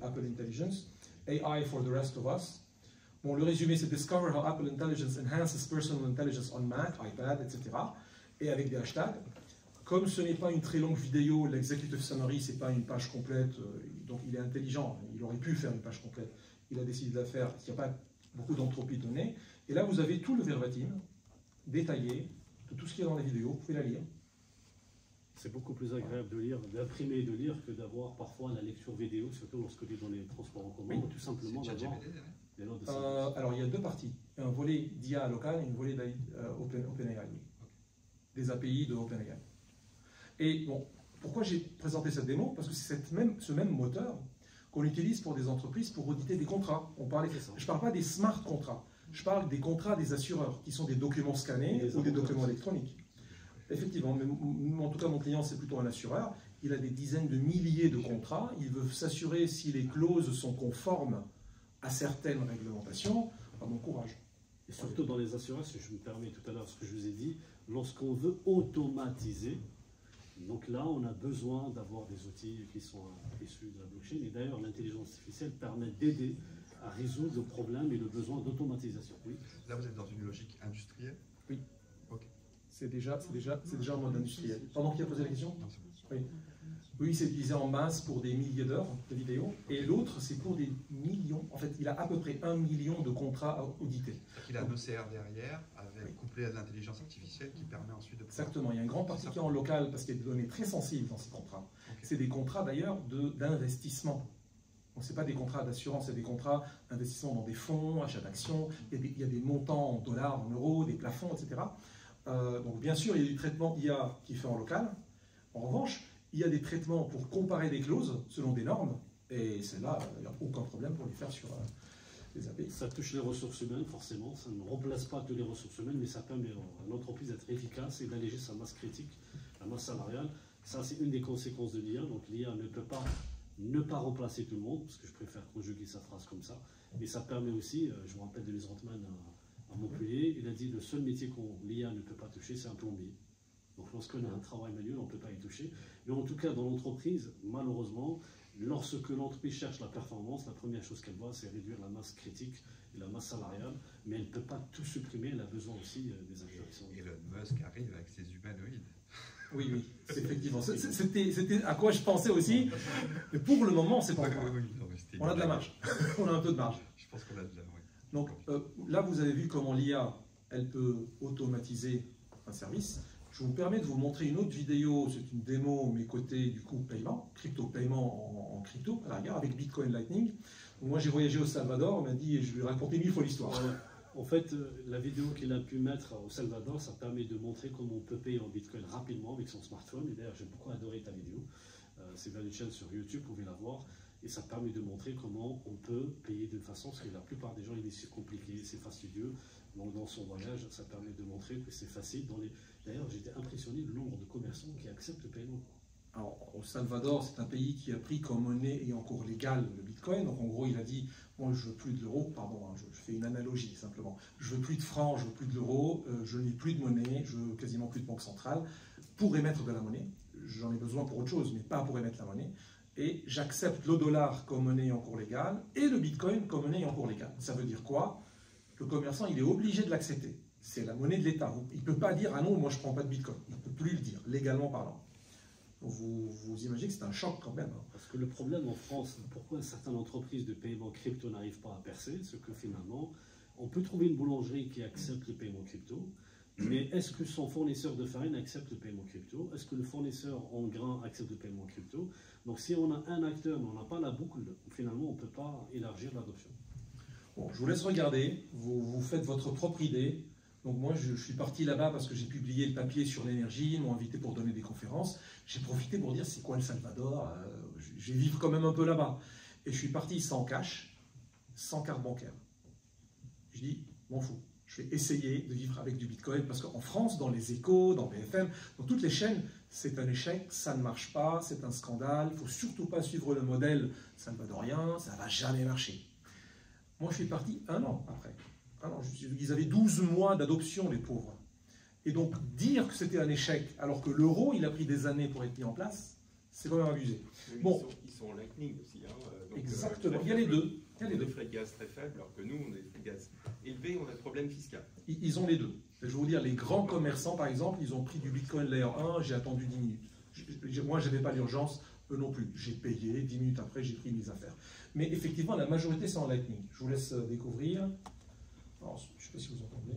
Apple Intelligence, AI for the rest of us. Bon, le résumé, c'est Discover how Apple Intelligence enhances personal intelligence on Mac, iPad, etc. Et avec des hashtags. Comme ce n'est pas une très longue vidéo, l'executive summary, c'est pas une page complète, donc il est intelligent, il aurait pu faire une page complète. Il a décidé de la faire, il n'y a pas beaucoup d'entropie donnée. Et là, vous avez tout le verbatim détaillé de tout ce qu'il y a dans la vidéo, vous pouvez la lire. C'est beaucoup plus agréable de lire, d'imprimer et de lire que d'avoir parfois la lecture vidéo, surtout lorsque tu es dans les transports en commun, ou tout simplement d'avoir des notes de service. Alors, il y a 2 parties. Un volet d'IA local et un volet d'OpenAI. Des API de OpenAI. Et bon, pourquoi j'ai présenté cette démo? Parce que c'est ce même moteur qu'on utilise pour des entreprises pour auditer des contrats. Je ne parle pas des smart contrats, je parle des contrats des assureurs, qui sont des documents scannés ou des documents électroniques. Effectivement, mais en tout cas, mon client, c'est plutôt un assureur. Il a des dizaines de milliers de contrats. Il veut s'assurer si les clauses sont conformes à certaines réglementations. Bon courage. Et surtout dans les assurances, si je me permets tout à l'heure ce que je vous ai dit, lorsqu'on veut automatiser, donc là, on a besoin d'avoir des outils qui sont issus de la blockchain. Et d'ailleurs, l'intelligence artificielle permet d'aider à résoudre le problème et le besoin d'automatisation. Oui. Là, vous êtes dans une logique industrielle? Oui. Ok. C'est déjà en mode industriel. Pendant qui a posé la question? Non, c'est bon. Oui. Oui, c'est utilisé en masse pour des milliers d'heures de vidéos. Et l'autre, c'est pour des millions. En fait, il a à peu près 1 million de contrats à auditer. Il a un OCR derrière, avec, couplé à de l'intelligence artificielle qui permet ensuite de... Exactement. Il y a une grande partie qui est en local parce qu'il y a des données très sensibles dans ces contrats. Okay. C'est des contrats d'ailleurs d'investissement. Donc ce n'est pas des contrats d'assurance, c'est des contrats d'investissement dans des fonds, achat d'actions. Il y a des montants en dollars, en euros, des plafonds, etc. Donc bien sûr, il y a du traitement IA qui est fait en local. En revanche, il y a des traitements pour comparer des clauses selon des normes, et celles-là, il n'y a aucun problème pour les faire sur les API. Ça touche les ressources humaines, forcément. Ça ne remplace pas toutes les ressources humaines, mais ça permet à l'entreprise d'être efficace et d'alléger sa masse critique, la masse salariale. Ça, c'est une des conséquences de l'IA. Donc l'IA ne peut pas ne pas remplacer tout le monde, parce que je préfère conjuguer sa phrase comme ça. Mais ça permet aussi, je me rappelle de Lise Rothman à Montpellier, il a dit le seul métier que l'IA ne peut pas toucher, c'est un plombier. Donc lorsqu'on a un travail manuel, on ne peut pas y toucher. Mais en tout cas, dans l'entreprise, malheureusement, lorsque l'entreprise cherche la performance, la première chose qu'elle voit, c'est réduire la masse critique et la masse salariale. Mais elle ne peut pas tout supprimer, elle a besoin aussi des acteurs qui sont... Elon Musk arrive avec ses humanoïdes. Oui, oui, effectivement. C'était à quoi je pensais aussi. Mais pour le moment, c'est pas encore. On a de la marge. On a un peu de marge. Je pense qu'on a de la marge. Donc là, vous avez vu comment l'IA, elle peut automatiser un service. Je vous permets de vous montrer une autre vidéo, c'est une démo, mais côté du coup paiement, crypto-paiement en crypto, à la rigueur, avec Bitcoin Lightning. Donc, moi j'ai voyagé au Salvador, on m'a dit, je lui ai raconté 1000 fois l'histoire. En fait, la vidéo qu'il a pu mettre au Salvador, ça permet de montrer comment on peut payer en Bitcoin rapidement avec son smartphone. Et d'ailleurs, j'ai beaucoup adoré ta vidéo. C'est dans une chaîne sur YouTube, vous pouvez la voir. Et ça permet de montrer comment on peut payer d'une façon, parce que la plupart des gens, ils disent c'est compliqué, c'est fastidieux. Donc dans son voyage, ça permet de montrer que c'est facile. D'ailleurs, j'étais impressionné du nombre de commerçants qui acceptent le paiement. Alors, au Salvador, c'est un pays qui a pris comme monnaie et en cours légal le Bitcoin. Donc en gros, il a dit, moi je veux plus de l'euro, pardon, hein, je fais une analogie simplement. Je veux plus de francs, je veux plus de l'euro, je n'ai plus de monnaie, je veux quasiment plus de banque centrale pour émettre de la monnaie. J'en ai besoin pour autre chose, mais pas pour émettre la monnaie. Et j'accepte le dollar comme monnaie en cours légal et le Bitcoin comme monnaie en cours légal. Ça veut dire quoi? Le commerçant, il est obligé de l'accepter. C'est la monnaie de l'État. Il ne peut pas dire, ah non, moi je ne prends pas de Bitcoin. Il ne peut plus le dire, légalement parlant. Vous imaginez que c'est un choc quand même. Parce que le problème en France, pourquoi certaines entreprises de paiement crypto n'arrivent pas à percer, c'est que finalement, on peut trouver une boulangerie qui accepte le paiement crypto, mais est-ce que son fournisseur de farine accepte le paiement crypto? Est-ce que le fournisseur en grains accepte le paiement crypto? Donc si on a un acteur, mais on n'a pas la boucle, finalement, on ne peut pas élargir l'adoption. Bon, je vous laisse regarder, vous faites votre propre idée. Donc moi, je suis parti là-bas parce que j'ai publié le papier sur l'énergie, ils m'ont invité pour donner des conférences. J'ai profité pour dire, c'est quoi le Salvador? Je vais vivre quand même un peu là-bas. Et je suis parti sans cash, sans carte bancaire. Je dis, m'en fous. Je vais essayer de vivre avec du Bitcoin parce qu'en France, dans les Échos, dans BFM, dans toutes les chaînes, c'est un échec, ça ne marche pas, c'est un scandale, il ne faut surtout pas suivre le modèle salvadorien, ça ne va jamais marcher. Moi, je suis parti 1 an après. Ils avaient 12 mois d'adoption, les pauvres. Et donc, dire que c'était un échec, alors que l'euro, il a pris des années pour être mis en place, c'est quand même abusé. Bon. Ils sont en lightning aussi. Hein, donc, exactement, il y a les deux. Il y a des frais de gaz très faibles, alors que nous, on a des frais de gaz élevés, on a des problèmes fiscaux. Ils ont les deux. Je vais vous dire, les grands commerçants, par exemple, ils ont pris du Bitcoin Layer 1, j'ai attendu 10 minutes. Moi, je n'avais pas l'urgence, eux non plus. J'ai payé, 10 minutes après, j'ai pris mes affaires. Mais effectivement, la majorité, c'est en lightning. Je vous laisse découvrir. Alors, je ne sais pas si vous entendez.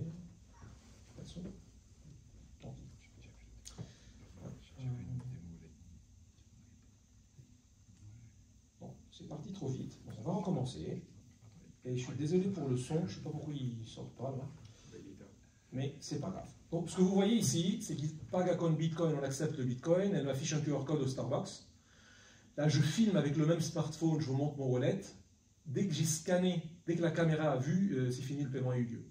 Bon, c'est parti trop vite. Bon, on va recommencer. Et je suis désolé pour le son, je ne sais pas pourquoi il ne sort pas là. Mais c'est pas grave. Donc, ce que vous voyez ici, c'est qu'il pague à compte Bitcoin, on accepte le Bitcoin, elle m'affiche un QR code au Starbucks. Là, je filme avec le même smartphone, je vous montre mon wallet. Dès que j'ai scanné, dès que la caméra a vu, c'est fini, le paiement a eu lieu.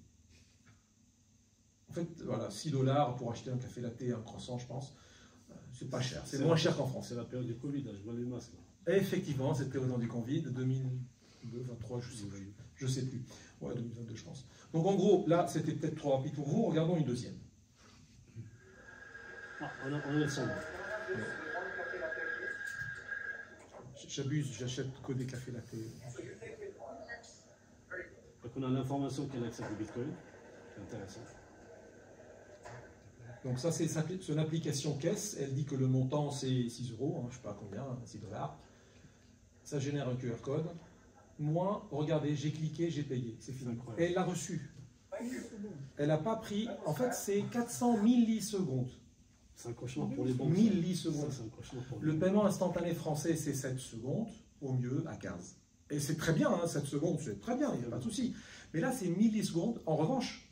En fait, voilà, 6 $ pour acheter un café latte, un croissant, je pense. C'est pas cher, c'est moins cher qu'en France. C'est la période du Covid, là, je vois les masques. Et effectivement, c'était au temps du Covid, 2022, 2023, je sais plus. Ouais, 2022, je pense. Donc en gros, là, c'était peut-être trop rapide pour vous. Regardons une deuxième. Ah, on a le son. J'abuse, j'achète que des cafés latte. Donc on a l'information qu'elle accepte le Bitcoin. C'est intéressant. Donc ça, c'est son application caisse. Elle dit que le montant, c'est 6 €, hein, je ne sais pas combien, 6 $. Ça génère un QR code. Moi, regardez, j'ai cliqué, j'ai payé. C'est fini. Et elle l'a reçu. Elle n'a pas pris... En fait, c'est 400 millisecondes. C'est un cauchemar pour les banques. 1000 millisecondes. Le les paiement instantané français, c'est 7 secondes, au mieux à 15. Et c'est très bien, hein, 7 secondes, c'est très bien, il n'y a pas de souci. Mais là, c'est millisecondes. En revanche,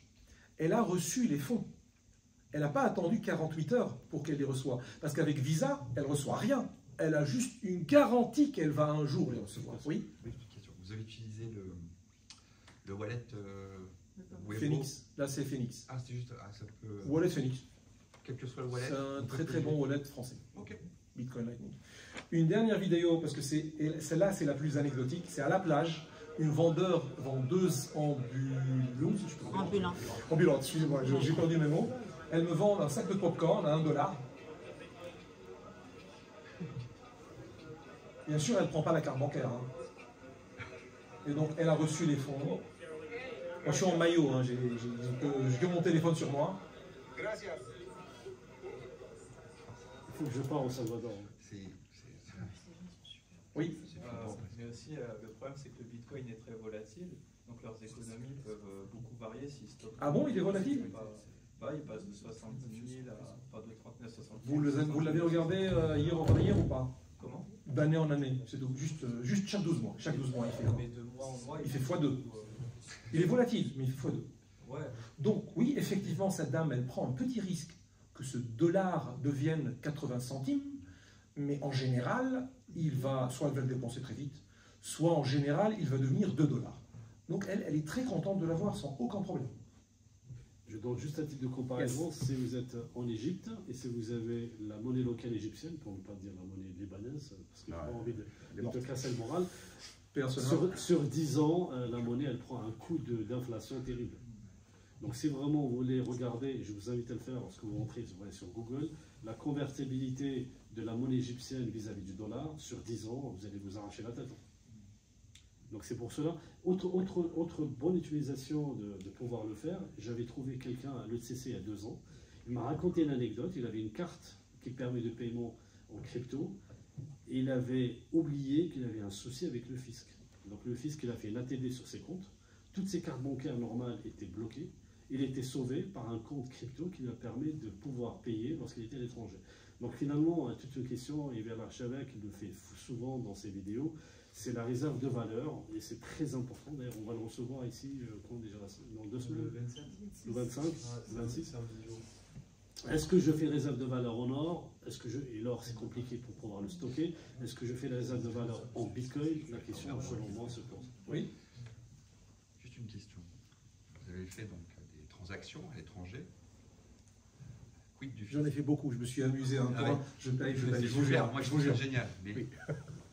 elle a reçu les fonds. Elle n'a pas attendu 48 heures pour qu'elle les reçoive. Parce qu'avec Visa, elle ne reçoit rien. Elle a juste une garantie qu'elle va un jour les recevoir. Oui. Vous avez utilisé le wallet Phoenix. Là, c'est Phoenix. Ah, c'est juste... Ah, ça peut... Wallet Phoenix. Quel que soit le wallet. C'est un très très bon wallet français. Ok. Bitcoin Lightning. Une dernière vidéo, parce que celle-là, c'est la plus anecdotique. C'est à la plage. Une vendeuse ambulante, si je peux dire. Ambulante, excusez-moi, j'ai perdu mes mots. Elle me vend un sac de popcorn à 1 $. Bien sûr, elle ne prend pas la carte bancaire. Hein. Et donc, elle a reçu les fonds. Moi, je suis en maillot, hein. J'ai que mon téléphone sur moi. Il faut que je parte au Salvador. Oui. Mais aussi, le problème, c'est que le Bitcoin est très volatile. Donc, leurs économies peuvent beaucoup varier s'ils stockent. Ah bon, il est volatile? Il passe de 70 000 à de 39 60 000. Vous l'avez regardé hier ou pas? Comment? D'année en année, c'est tout. Juste chaque 12 mois. Chaque 12 mois, il fait quoi? Mais de mois en mois, il fait x2. Il est volatile, mais il fait x2. Ouais. Donc, oui, effectivement, cette dame, elle prend un petit risque que ce dollar devienne 80 centimes, mais en général, soit elle va le dépenser très vite, soit en général, il va devenir 2 $. Donc, elle est très contente de l'avoir sans aucun problème. Je donne juste un titre de comparaison. Si vous êtes en Égypte et si vous avez la monnaie locale égyptienne, pour ne pas dire la monnaie libanaise, parce que j'ai pas envie de te casser le moral, sur 10 ans, la monnaie, elle prend un coup d'inflation terrible. Donc si vraiment vous voulez regarder, je vous invite à le faire lorsque vous rentrez sur Google, la convertibilité de la monnaie égyptienne vis-à-vis du dollar, sur 10 ans, vous allez vous arracher la tête. Donc c'est pour cela. Autre bonne utilisation de pouvoir le faire, j'avais trouvé quelqu'un à l'ECC il y a 2 ans, il m'a raconté une anecdote, il avait une carte qui permet de paiement en crypto, et il avait oublié qu'il avait un souci avec le fisc. Donc le fisc, il a fait une ATD sur ses comptes, toutes ses cartes bancaires normales étaient bloquées, il était sauvé par un compte crypto qui lui a permis de pouvoir payer lorsqu'il était à l'étranger. Donc finalement, toute une question, et vers l'archevêque, il le fait souvent dans ses vidéos, c'est la réserve de valeur, et c'est très important. D'ailleurs, on va le recevoir ici, quand déjà, dans 2 semaines. Le 27. Le 25, Ah, 26. Est-ce que je fais réserve de valeur en or? Et l'or, c'est compliqué pour pouvoir le stocker. Est-ce que je fais la réserve de valeur en bitcoin? La question, selon moi, se pose. Oui. Juste une question. Vous avez fait donc des transactions à l'étranger. Quid du J'en ai fait beaucoup, je me suis amusé un peu. ouais. Je paye, je vous jure, moi je trouve ça jure. génial. Mais Oui.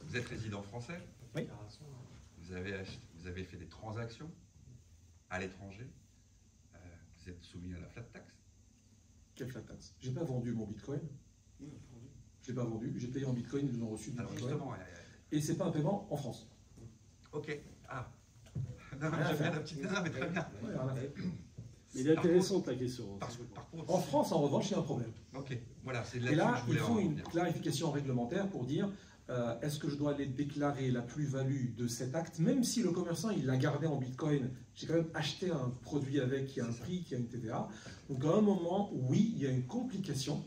vous êtes résident français. Oui. Vous avez fait des transactions à l'étranger. Vous êtes soumis à la flat tax. Quelle flat tax? J'ai pas vendu mon bitcoin. Je l'ai pas vendu, j'ai payé en bitcoin, ils l'ont reçu du Alors bitcoin. justement, Et c'est pas un paiement en France. ok. Ah. Non, mais j'ai fait la petite. Non, mais très bien. Ouais, rien à faire. Mais il est intéressant ta question. Par contre, En France, en revanche, il y a un problème. ok. Voilà, c'est de Et là, là-dessus que je il voulais faut en une venir. clarification réglementaire pour dire est-ce que je dois aller déclarer la plus-value de cet acte, même si le commerçant il l'a gardé en bitcoin, j'ai quand même acheté un produit avec qui a un prix, qui a une TVA. Donc à un moment, oui, il y a une complication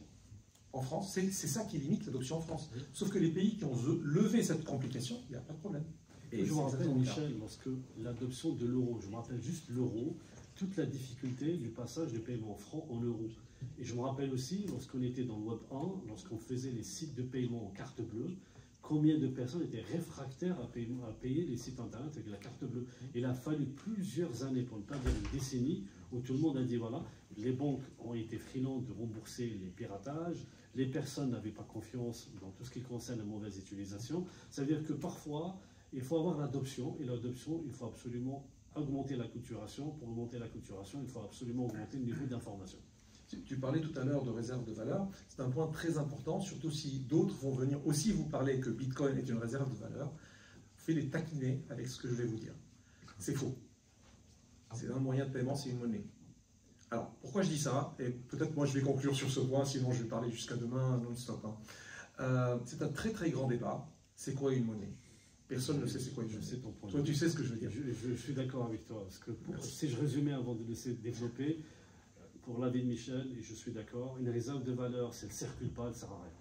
en France, c'est ça qui limite l'adoption en France. Sauf que les pays qui ont levé cette complication, il n'y a pas de problème. Et je me c'est rappelle, exactement le cas. Michel, lorsque l'adoption de l'euro, je me rappelle juste l'euro, toute la difficulté du passage de paiement en francs en euros. Et je me rappelle aussi, lorsqu'on était dans le Web 1, lorsqu'on faisait les sites de paiement en carte bleue, combien de personnes étaient réfractaires à payer les sites internet avec la carte bleue. Il a fallu plusieurs années, pour ne pas dire une décennie, où tout le monde a dit voilà, les banques ont été friandes de rembourser les piratages, les personnes n'avaient pas confiance dans tout ce qui concerne la mauvaise utilisation. Ça veut dire que parfois, il faut avoir l'adoption, et l'adoption, il faut absolument augmenter l'acculturation. Pour augmenter l'acculturation, il faut absolument augmenter le niveau d'information. Tu parlais tout à l'heure de réserve de valeur, c'est un point très important, surtout si d'autres vont venir aussi vous parler que Bitcoin est une réserve de valeur. Faites les taquiner avec ce que je vais vous dire. C'est faux. C'est un moyen de paiement, c'est une monnaie. Alors, pourquoi je dis ça? Et peut-être moi je vais conclure sur ce point, sinon je vais parler jusqu'à demain non-stop. C'est un très très grand débat. C'est quoi une monnaie? Personne ne sait c'est quoi une monnaie. Je sais ton point. Toi, tu sais ce que je veux dire. Je suis d'accord avec toi. Parce que si je résumais avant de laisser développer, pour l'avis de Michel, et je suis d'accord, une réserve de valeur, si elle ne circule pas, elle ne sert à rien.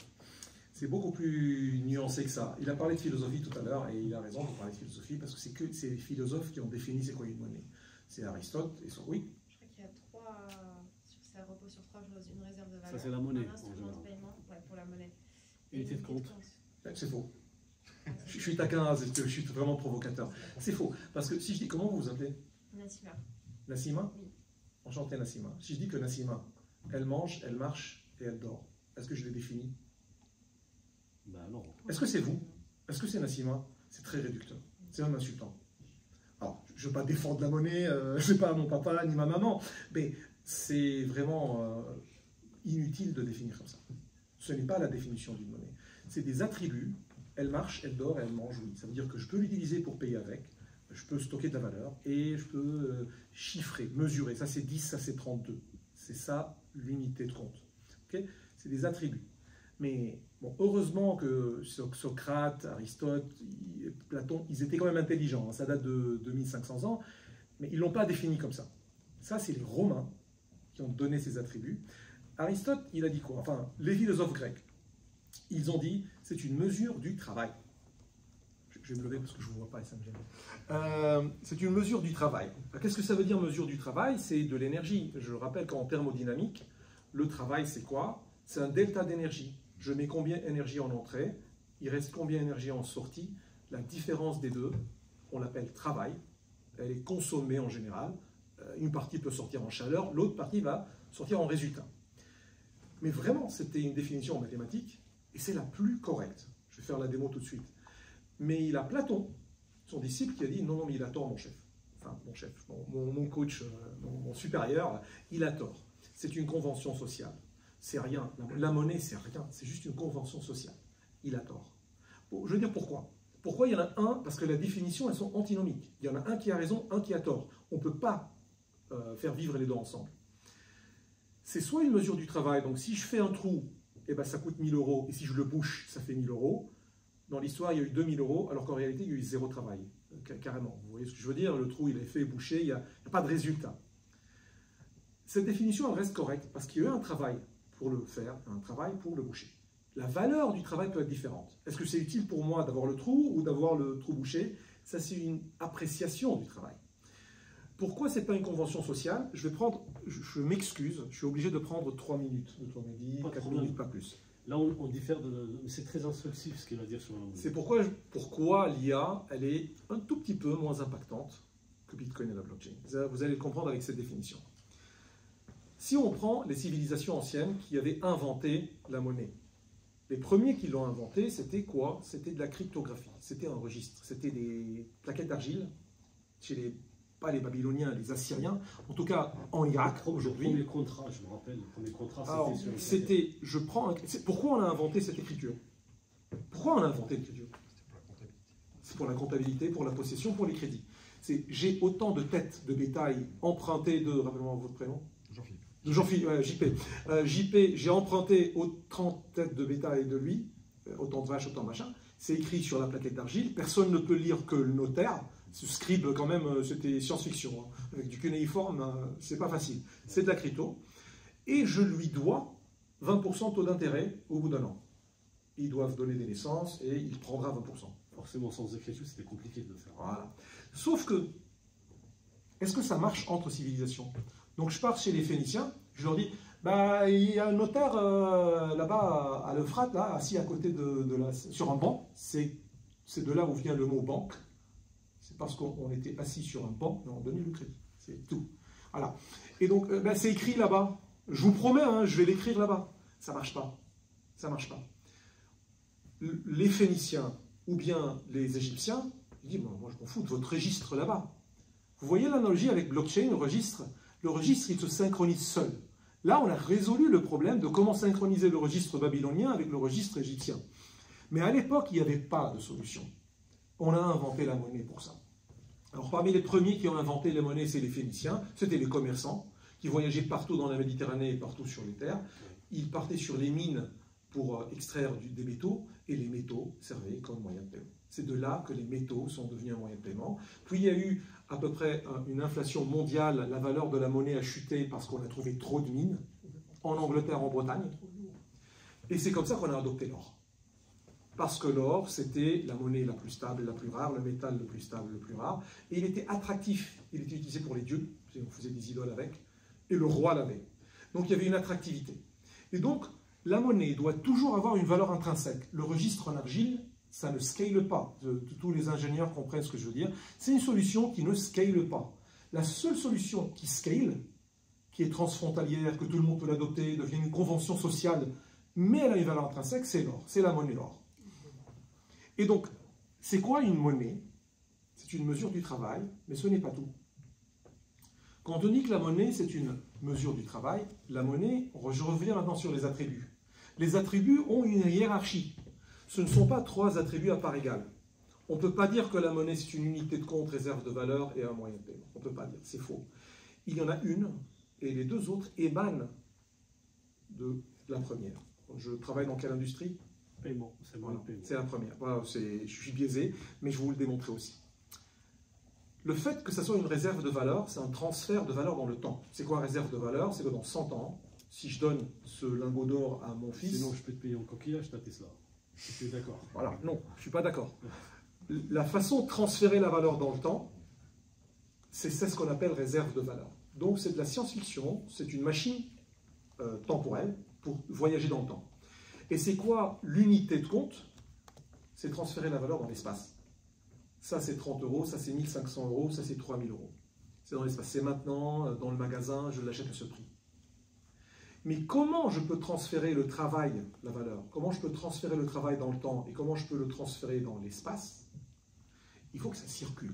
C'est beaucoup plus nuancé que ça. Il a parlé de philosophie tout à l'heure, et il a raison de parler de philosophie, parce que c'est les philosophes qui ont défini c'est quoi une monnaie. C'est Aristote, et son... Oui. Je crois qu'il y a 3, ça repose sur 3 choses. Une réserve de valeur, Ça c'est la monnaie, un instrument en général. de paiement, ouais, pour la monnaie. Unité de compte. C'est faux. Je suis taquin, je suis vraiment provocateur. C'est faux. Parce que si je dis, comment vous vous appelez? Nassima. Nassima? Oui. Enchanté Nassima. Si je dis que Nassima, elle mange, elle marche et elle dort, est-ce que je l'ai définie? Ben non. Est-ce que c'est vous? Est-ce que c'est Nassima? C'est très réducteur. C'est même insultant. Alors, je ne veux pas défendre la monnaie, je n'ai pas mon papa ni ma maman, mais c'est vraiment inutile de définir comme ça. Ce n'est pas la définition d'une monnaie. C'est des attributs. Elle marche, elle dort, elle mange, oui. Ça veut dire que je peux l'utiliser pour payer avec, je peux stocker de la valeur et je peux chiffrer, mesurer. Ça c'est 10, ça c'est 32. C'est ça l'unité de compte. Okay, c'est des attributs. Mais bon, heureusement que Socrate, Aristote, Platon, ils étaient quand même intelligents. Ça date de 2500 ans, mais ils ne l'ont pas défini comme ça. Ça, c'est les Romains qui ont donné ces attributs. Aristote, il a dit quoi? Enfin, les philosophes grecs, ils ont dit c'est une mesure du travail. Je vais me lever parce que je ne vous vois pas et ça me gêne. C'est une mesure du travail. Qu'est-ce que ça veut dire mesure du travail? C'est de l'énergie. Je rappelle qu'en thermodynamique, le travail c'est quoi? C'est un delta d'énergie. Je mets combien d'énergie en entrée, il reste combien d'énergie en sortie. La différence des deux, on l'appelle travail. Elle est consommée en général Une partie peut sortir en chaleur, l'autre partie va sortir en résultat. Mais vraiment, c'était une définition en mathématiques, et c'est la plus correcte. Je vais faire la démo tout de suite. Mais il a Platon, son disciple, qui a dit non, non, mais il a tort, mon chef. Enfin, mon chef, mon coach, mon supérieur, il a tort. C'est une convention sociale. C'est rien. La monnaie, c'est rien. C'est juste une convention sociale. Il a tort. Bon, je veux dire pourquoi. Pourquoi il y en a un? Parce que les définitions, elles sont antinomiques. Il y en a un qui a raison, un qui a tort. On ne peut pas faire vivre les deux ensemble. C'est soit une mesure du travail. Donc, si je fais un trou, eh ben, ça coûte 1 000 €. Et si je le bouche, ça fait 1 000 €. Dans l'histoire, il y a eu 2 000 €, alors qu'en réalité, il y a eu 0 travail. Carrément. Vous voyez ce que je veux dire? Le trou, il est fait, bouché, il n'y a pas de résultat. Cette définition, elle reste correcte, parce qu'il y a eu un travail pour le faire, un travail pour le boucher. La valeur du travail peut être différente. Est-ce que c'est utile pour moi d'avoir le trou ou d'avoir le trou bouché? Ça, c'est une appréciation du travail. Pourquoi ce n'est pas une convention sociale? Je m'excuse, je suis obligé de prendre 3 minutes de ton avis, 4 minutes, pas plus. Là, on diffère c'est très instructif ce qu'il va dire sur la monnaie. C'est pourquoi l'IA, elle est un tout petit peu moins impactante que Bitcoin et la blockchain. Vous allez le comprendre avec cette définition. Si on prend les civilisations anciennes qui avaient inventé la monnaie, les premiers qui l'ont inventé, c'était quoi? C'était de la cryptographie, c'était un registre, c'était des plaquettes d'argile, pas les Babyloniens, les Assyriens, en tout cas en Irak aujourd'hui. Le premier contrat, je me rappelle, le premier contrat, c'était pourquoi on a inventé cette écriture? Pourquoi on a inventé l'écriture? C'est pour la comptabilité, pour la possession, pour les crédits. J'ai autant de têtes de bétail empruntées de, rappelez-moi votre prénom? Jean-Philippe, JP, j'ai emprunté autant de têtes de bétail de lui, autant de vaches, autant de machin. C'est écrit sur la plaquette d'argile, personne ne peut lire que le notaire. Ce scribe, quand même, c'était science-fiction. Hein. Avec du cunéiforme, c'est pas facile. C'est de la crypto. Et je lui dois 20% taux d'intérêt au bout d'un an. Ils doivent donner des naissances et il prendra 20%. Forcément, sans écriture, c'était compliqué de le faire. Voilà. Sauf que, est-ce que ça marche entre civilisations? Donc je pars chez les Phéniciens, je leur dis, bah, il y a un notaire là-bas à l'Euphrate, là, assis à côté sur un banc. C'est de là où vient le mot banque. C'est parce qu'on était assis sur un banc et on donnait le crédit. C'est tout. Voilà. Et donc, c'est écrit là-bas. Je vous promets, hein, je vais l'écrire là-bas. Ça ne marche pas. Ça ne marche pas. Les Phéniciens ou bien les Égyptiens, ils disent, moi je m'en fous de votre registre là-bas. Vous voyez l'analogie avec blockchain, le registre, il se synchronise seul. Là, on a résolu le problème de comment synchroniser le registre babylonien avec le registre égyptien. Mais à l'époque, il n'y avait pas de solution. On a inventé la monnaie pour ça. Alors, parmi les premiers qui ont inventé la monnaie, c'est les Phéniciens. C'était les commerçants qui voyageaient partout dans la Méditerranée et partout sur les terres. Ils partaient sur les mines pour extraire des métaux, et les métaux servaient comme moyen de paiement. C'est de là que les métaux sont devenus un moyen de paiement. Puis il y a eu à peu près une inflation mondiale, la valeur de la monnaie a chuté parce qu'on a trouvé trop de mines, en Angleterre, en Bretagne. Et c'est comme ça qu'on a adopté l'or. Parce que l'or, c'était la monnaie la plus stable, la plus rare, le métal le plus stable, le plus rare. Et il était attractif. Il était utilisé pour les dieux, on faisait des idoles avec, et le roi l'avait. Donc il y avait une attractivité. Et donc, la monnaie doit toujours avoir une valeur intrinsèque. Le registre en argile, ça ne scale pas. Tous les ingénieurs comprennent ce que je veux dire. C'est une solution qui ne scale pas. La seule solution qui scale, qui est transfrontalière, que tout le monde peut l'adopter, devient une convention sociale, mais elle a une valeur intrinsèque, c'est l'or. C'est la monnaie l'or. Et donc, c'est quoi une monnaie? C'est une mesure du travail, mais ce n'est pas tout. Quand on dit que la monnaie, c'est une mesure du travail, la monnaie, je reviens maintenant sur les attributs. Les attributs ont une hiérarchie. Ce ne sont pas 3 attributs à part égale. On ne peut pas dire que la monnaie, c'est une unité de compte, réserve de valeur et un moyen de paiement. On ne peut pas dire, c'est faux. Il y en a une, et les 2 autres émanent de la première. Je travaille dans quelle industrie? Paiement, c'est voilà, paiement. C'est la première. Voilà, je suis biaisé, mais je vais vous le démontrer aussi. Le fait que ça soit une réserve de valeur, c'est un transfert de valeur dans le temps. C'est quoi réserve de valeur? C'est que dans 100 ans, si je donne ce lingot d'or à mon fils... Sinon, je peux te payer en coquillage ta Tesla. Je suis d'accord. Voilà, non, je ne suis pas d'accord. La façon de transférer la valeur dans le temps, c'est ce qu'on appelle réserve de valeur. Donc c'est de la science-fiction, c'est une machine temporelle pour voyager dans le temps. Et c'est quoi l'unité de compte? C'est transférer la valeur dans l'espace. Ça c'est 30 €, ça c'est 1500 €, ça c'est 3000 €. C'est dans l'espace. C'est maintenant, dans le magasin, je l'achète à ce prix. Mais comment je peux transférer le travail, la valeur? Comment je peux transférer le travail dans le temps et comment je peux le transférer dans l'espace? Il faut que ça circule.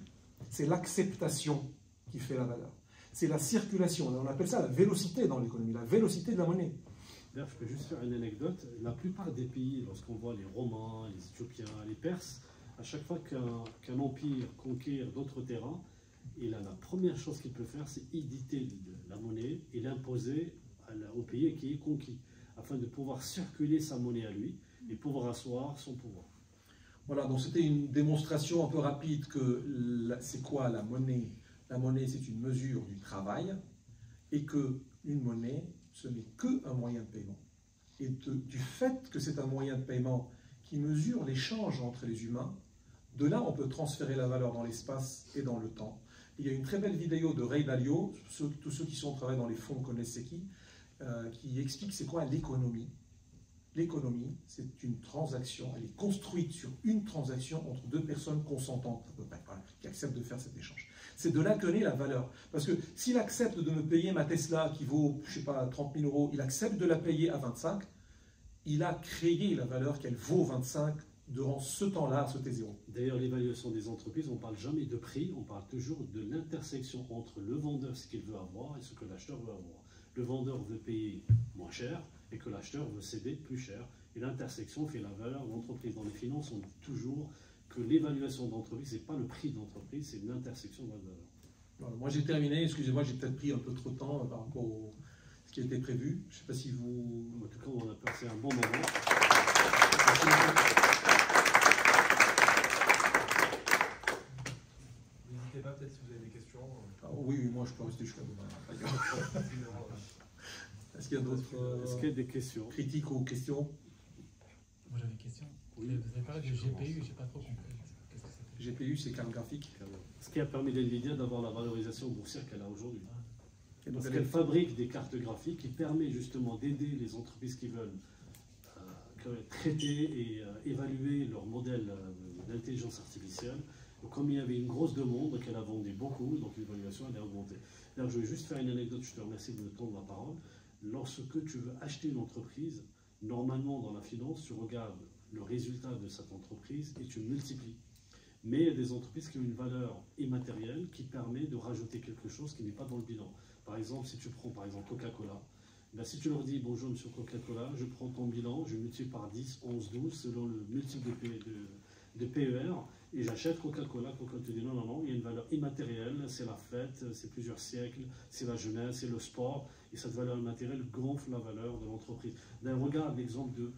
C'est l'acceptation qui fait la valeur. C'est la circulation. On appelle ça la vélocité dans l'économie, la vélocité de la monnaie. D'ailleurs, je peux juste faire une anecdote. La plupart des pays, lorsqu'on voit les Romains, les Éthiopiens, les Perses, à chaque fois qu'un empire conquiert d'autres terrains, la première chose qu'il peut faire, c'est éditer la monnaie et l'imposer au pays qui est conquis, afin de pouvoir circuler sa monnaie à lui et pouvoir asseoir son pouvoir. Voilà, donc c'était une démonstration un peu rapide que c'est quoi la monnaie? La monnaie, c'est une mesure du travail et qu'une monnaie, ce n'est qu'un moyen de paiement. Et du fait que c'est un moyen de paiement qui mesure l'échange entre les humains, de là, on peut transférer la valeur dans l'espace et dans le temps. Il y a une très belle vidéo de Ray Dalio, tous ceux qui sont travaillés dans les fonds connaissent c'est qui explique c'est quoi l'économie. L'économie, c'est une transaction, elle est construite sur une transaction entre deux personnes consentantes, à peu près, voilà, qui acceptent de faire cet échange. C'est de là que naît la valeur. Parce que s'il accepte de me payer ma Tesla qui vaut, je ne sais pas, 30 000 €, il accepte de la payer à 25, il a créé la valeur qu'elle vaut 25 durant ce temps-là, ce T0. D'ailleurs, l'évaluation des entreprises, on ne parle jamais de prix, on parle toujours de l'intersection entre le vendeur, ce qu'il veut avoir, et ce que l'acheteur veut avoir. Le vendeur veut payer moins cher et que l'acheteur veut céder plus cher. Et l'intersection fait la valeur de l'entreprise. Dans les finances, on dit toujours que l'évaluation d'entreprise, ce n'est pas le prix d'entreprise, c'est une intersection de la valeur. Voilà, moi j'ai terminé, excusez-moi, j'ai peut-être pris un peu trop de temps par rapport à ce qui a été prévu. Je ne sais pas si vous... En tout cas, on a passé un bon moment. N'hésitez pas, peut-être si vous avez des questions. Oui, moi je peux rester jusqu'à demain. Est-ce qu'il y a d'autres Est-ce qu'il y a des questions? Critiques ou questions? Moi j'avais une question. Oui. Vous avez parlé de GPU, j'ai pas trop compris. Qu'est-ce que c'était? GPU, c'est carte graphique. Ce qui a permis d'NVIDIA d'avoir la valorisation boursière qu'elle a aujourd'hui. Et Parce qu'elle fabrique des cartes graphiques qui permettent justement d'aider les entreprises qui veulent traiter et évaluer leur modèle d'intelligence artificielle. Donc, comme il y avait une grosse demande, qu'elle a vendu beaucoup, donc l'évaluation elle a augmenté. Alors, je vais juste faire une anecdote, je te remercie de me tendre la parole. Lorsque tu veux acheter une entreprise, normalement dans la finance, tu regardes le résultat de cette entreprise et tu multiplies. Mais il y a des entreprises qui ont une valeur immatérielle qui permet de rajouter quelque chose qui n'est pas dans le bilan. Par exemple, si tu prends par exemple Coca-Cola, ben, si tu leur dis bonjour monsieur Coca-Cola, je prends ton bilan, je multiplie par 10, 11, 12 selon le multiple de PER et j'achète Coca-Cola. Coca-Cola te dit non, non, non, il y a une valeur immatérielle, c'est la fête, c'est plusieurs siècles, c'est la jeunesse, c'est le sport et cette valeur immatérielle gonfle la valeur de l'entreprise. Regarde l'exemple de